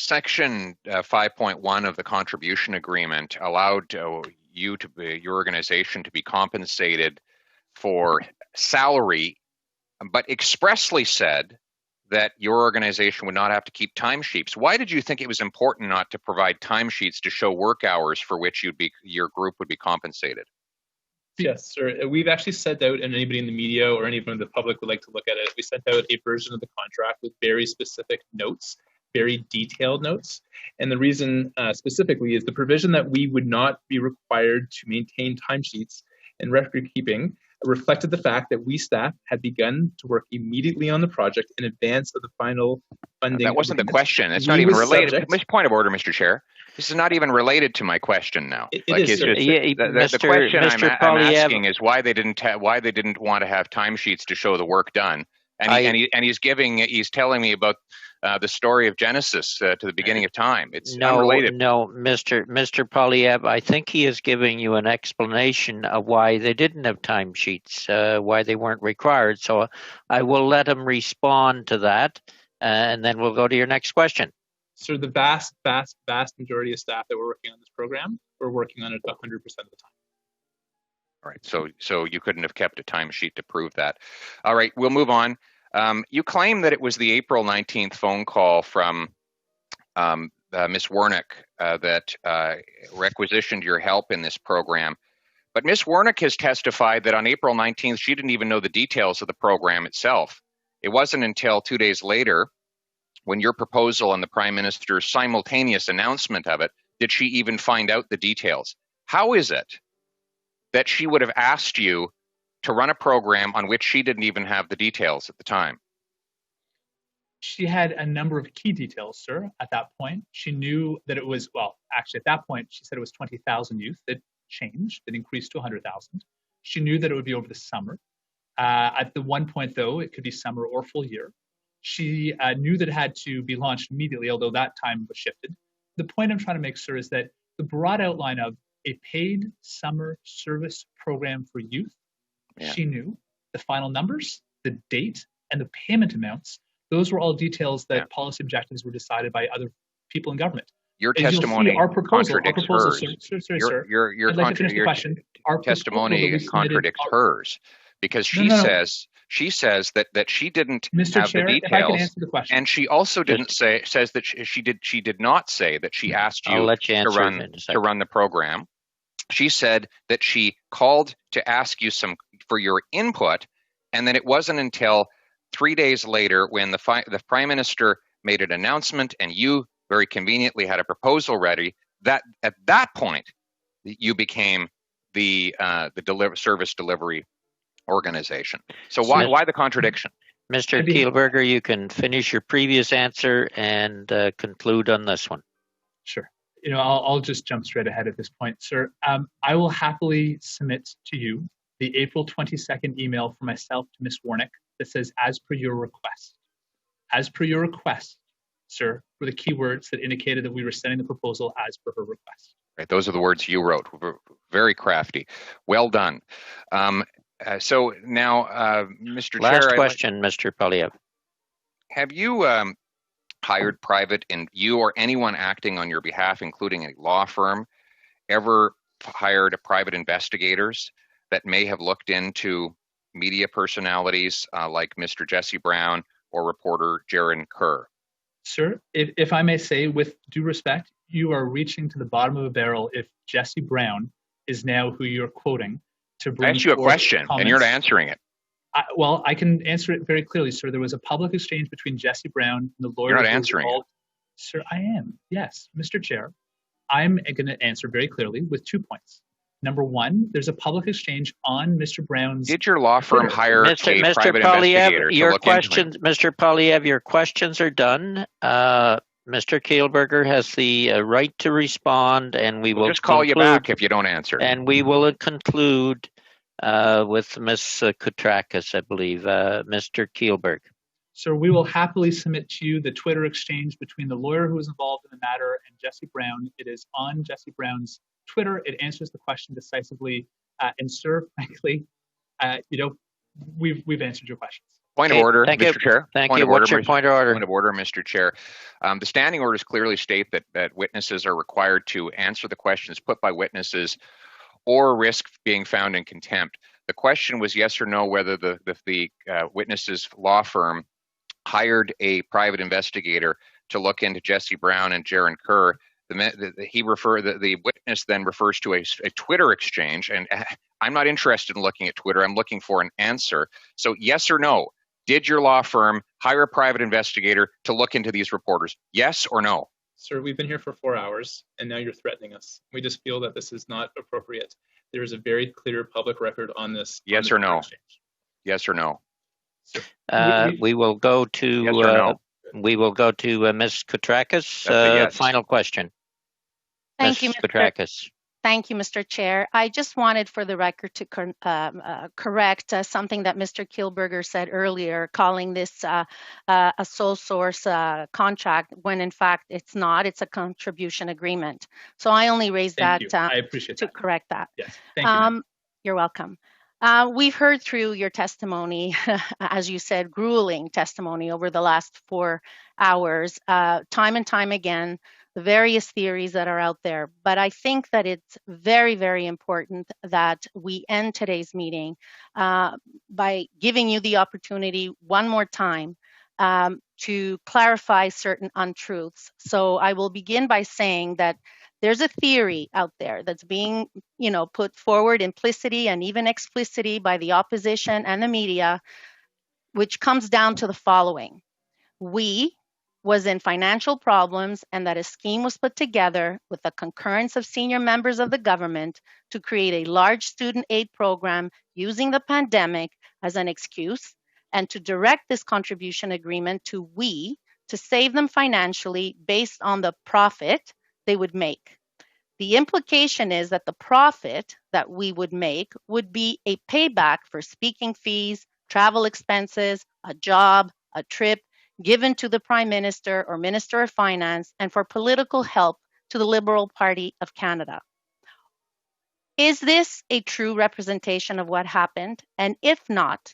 Section 5.1 of the contribution agreement allowed your organization to be compensated for salary, but expressly said that your organization would not have to keep timesheets. Why did you think it was important not to provide timesheets to show work hours for which your group would be compensated? Yes, sir. We've actually sent out, and anybody in the media or anyone in the public would like to look at it, we sent out a version of the contract with very specific notes, very detailed notes. And the reason specifically is the provision that we would not be required to maintain timesheets and record keeping reflected the fact that we staff had begun to work immediately on the project in advance of the final funding. That wasn't the question. It's not even related. Point of order, Mr. Chair. This is not even related to my question now. It is, sir. The question I'm asking is why they didn't want to have timesheets to show the work done. And he's telling me about the story of Genesis to the beginning of time. It's unrelated. No, Mr. Polyev, I think he is giving you an explanation of why they didn't have timesheets, why they weren't required. So I will let him respond to that, and then we'll go to your next question. So the vast majority of staff that were working on this program were working on it 100% of the time. All right, so you couldn't have kept a timesheet to prove that. All right, we'll move on. You claim that it was the April 19th phone call from Ms. Warnock that requisitioned your help in this program. But Ms. Warnock has testified that on April 19th, she didn't even know the details of the program itself. It wasn't until 2 days later, when your proposal and the Prime Minister's simultaneous announcement of it, did she even find out the details. How is it that she would have asked you to run a program on which she didn't even have the details at the time? She had a number of key details, sir, at that point. She knew that it was, actually at that point, she said it was 20,000 youth. That changed, it increased to 100,000. She knew that it would be over the summer. At the one point, though, it could be summer or full year. She knew that it had to be launched immediately, although that time was shifted. The point I'm trying to make, sir, is that the broad outline of a paid summer service program for youth, she knew the final numbers, the date, and the payment amounts. Those were all details that policy objectives were decided by other people in government. Your testimony contradicts hers. Your testimony contradicts hers, because she says that she didn't have the details, and she also says that she did not say that she asked you to run the program. She said that she called to ask you for your input, and then it wasn't until 3 days later when the Prime Minister made an announcement and you very conveniently had a proposal ready, that at that point you became the service delivery organization. So why the contradiction? Mr. Kielburger, you can finish your previous answer and conclude on this one. Sure. I'll just jump straight ahead at this point, sir. I will happily submit to you the April 22nd email from myself to Ms. Warnick that says, as per your request. As per your request, sir, were the key words that indicated that we were sending the proposal as per her request. Right, those are the words you wrote. Very crafty. Well done. So now, Mr. Chair. Last question, Mr. Polyev. Have you hired private, and you or anyone acting on your behalf, including a law firm, ever hired private investigators that may have looked into media personalities like Mr. Jesse Brown or reporter Jaron Kerr? Sir, if I may say, with due respect, you are reaching to the bottom of a barrel if Jesse Brown is now who you're quoting to bring. I asked you a question, comments. and you're not answering it. Well, I can answer it very clearly, sir. There was a public exchange between Jesse Brown and the lawyer. You're not answering it. Sir, I am. Yes, Mr. Chair. I'm going to answer very clearly with 2 points. Number one, there's a public exchange on Mr. Brown's. Did your law firm hire a private investigator to look into him? Mr. Polyev, your questions are done. Mr. Kielburger has the right to respond, and we will just call you back if you don't answer. And we will conclude with Ms. Kutrakis, I believe. Mr. Kielburger. Sir, we will happily submit to you the Twitter exchange between the lawyer who was involved in the matter and Jesse Brown. It is on Jesse Brown's Twitter. It answers the question decisively. And sir, frankly, we've answered your questions. Point of order, Thank Mr. you. Chair. Thank you. What's your point of order? Point of order, Mr. Chair. The standing orders clearly state that witnesses are required to answer the questions put by witnesses or risk being found in contempt. The question was yes or no whether the witness's law firm hired a private investigator to look into Jesse Brown and Jaron Kerr. The witness then refers to a Twitter exchange, and I'm not interested in looking at Twitter. I'm looking for an answer. So yes or no, did your law firm hire a private investigator to look into these reporters? Yes or no? Sir, we've been here for 4 hours, and now you're threatening us. We just feel that this is not appropriate. There is a very clear public record on this. Yes or no? Yes or no? We will go to yes or no? We will go to Ms. Kutrakis. Yes. Final question. Thank you, Ms. Kutrakis. Thank you, Mr. Chair. I just wanted for the record to correct something that Mr. Kielburger said earlier, calling this a sole source contract, when in fact it's not. It's a contribution agreement. So I only raised Thank you. that I appreciate to that. correct that. Yes, thank you. You're welcome. We've heard through your testimony, as you said, grueling testimony over the last 4 hours, time and time again, the various theories that are out there. But I think that it's very, very important that we end today's meeting by giving you the opportunity one more time to clarify certain untruths. So I will begin by saying that there's a theory out there that's being, put forward implicitly and even explicitly by the opposition and the media, which comes down to the following. We was in financial problems and that a scheme was put together with the concurrence of senior members of the government to create a large student aid program using the pandemic as an excuse and to direct this contribution agreement to to save them financially based on the profit they would make. The implication is that the profit that we would make would be a payback for speaking fees, travel expenses, a job, a trip given to the Prime Minister or Minister of Finance, and for political help to the Liberal Party of Canada. Is this a true representation of what happened? And if not,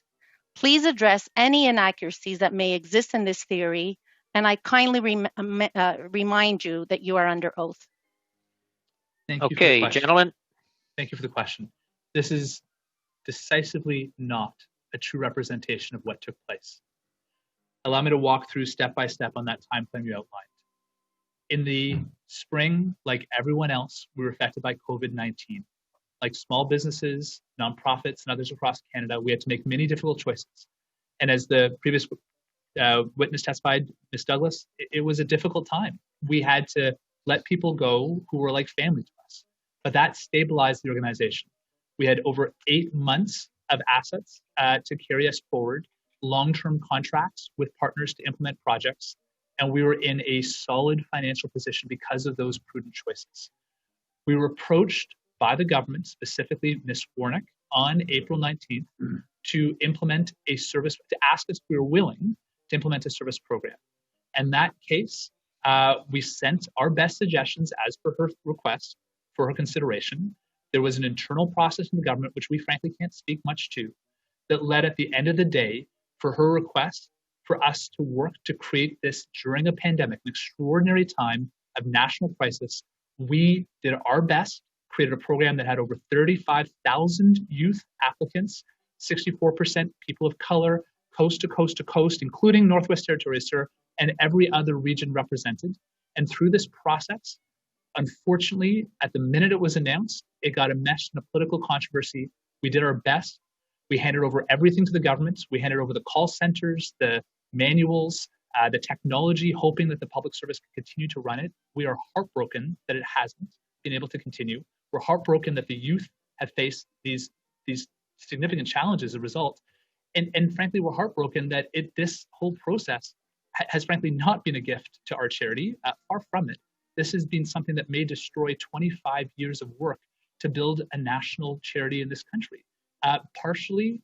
please address any inaccuracies that may exist in this theory, and I kindly remind you that you are under oath. Thank you Okay, for the gentlemen. Thank you for the question. This is decisively not a true representation of what took place. Allow me to walk through step by step on that time frame you outlined. In the spring, like everyone else, we were affected by COVID-19. Like small businesses, nonprofits, and others across Canada, we had to make many difficult choices. And as the previous witness testified, Ms. Douglas, it was a difficult time. We had to let people go who were like family to us. But that stabilized the organization. We had over 8 months of assets to carry us forward, long-term contracts with partners to implement projects, and we were in a solid financial position because of those prudent choices. We were approached by the government, specifically Ms. Warnick, on April 19th to implement a service, to ask us if we were willing to implement a service program. In that case, we sent our best suggestions as per her request for her consideration. There was an internal process in the government, which we frankly can't speak much to, that led at the end of the day for her request for us to work to create this during a pandemic, an extraordinary time of national crisis. We did our best, created a program that had over 35,000 youth applicants, 64% people of color, coast to coast to coast, including Northwest Territories, sir, and every other region represented. And through this process, unfortunately, at the minute it was announced, it got enmeshed in a political controversy. We did our best. We handed over everything to the government. We handed over the call centers, the manuals, the technology, hoping that the public service could continue to run it. We are heartbroken that it hasn't been able to continue. We're heartbroken that the youth have faced these significant challenges as a result. And frankly, we're heartbroken that this whole process has frankly not been a gift to our charity. Far from it. This has been something that may destroy 25 years of work to build a national charity in this country. Partially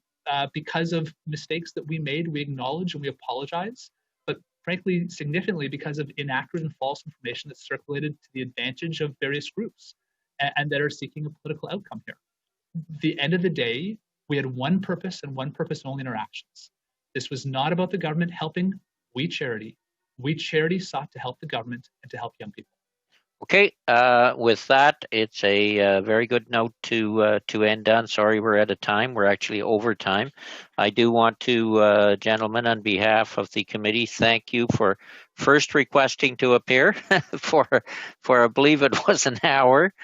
because of mistakes that we made, we acknowledge and we apologize, but frankly, significantly because of inaccurate and false information that's circulated to the advantage of various groups and that are seeking a political outcome here. At the end of the day, we had one purpose and one purpose only in our actions. This was not about the government helping We Charity. We Charity sought to help the government and to help young people. Okay, with that, it's a very good note to end on. Sorry, we're out of time. We're actually over time. I do want to, gentlemen, on behalf of the committee, thank you for first requesting to appear for I believe it was an hour,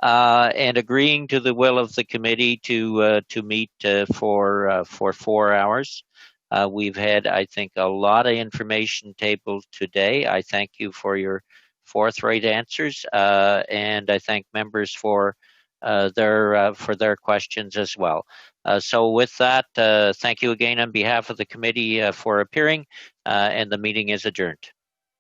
and agreeing to the will of the committee to meet for 4 hours. We've had, I think, a lot of information tabled today. I thank you for your forthright answers, and I thank members for their questions as well. So with that, thank you again on behalf of the committee for appearing, and the meeting is adjourned.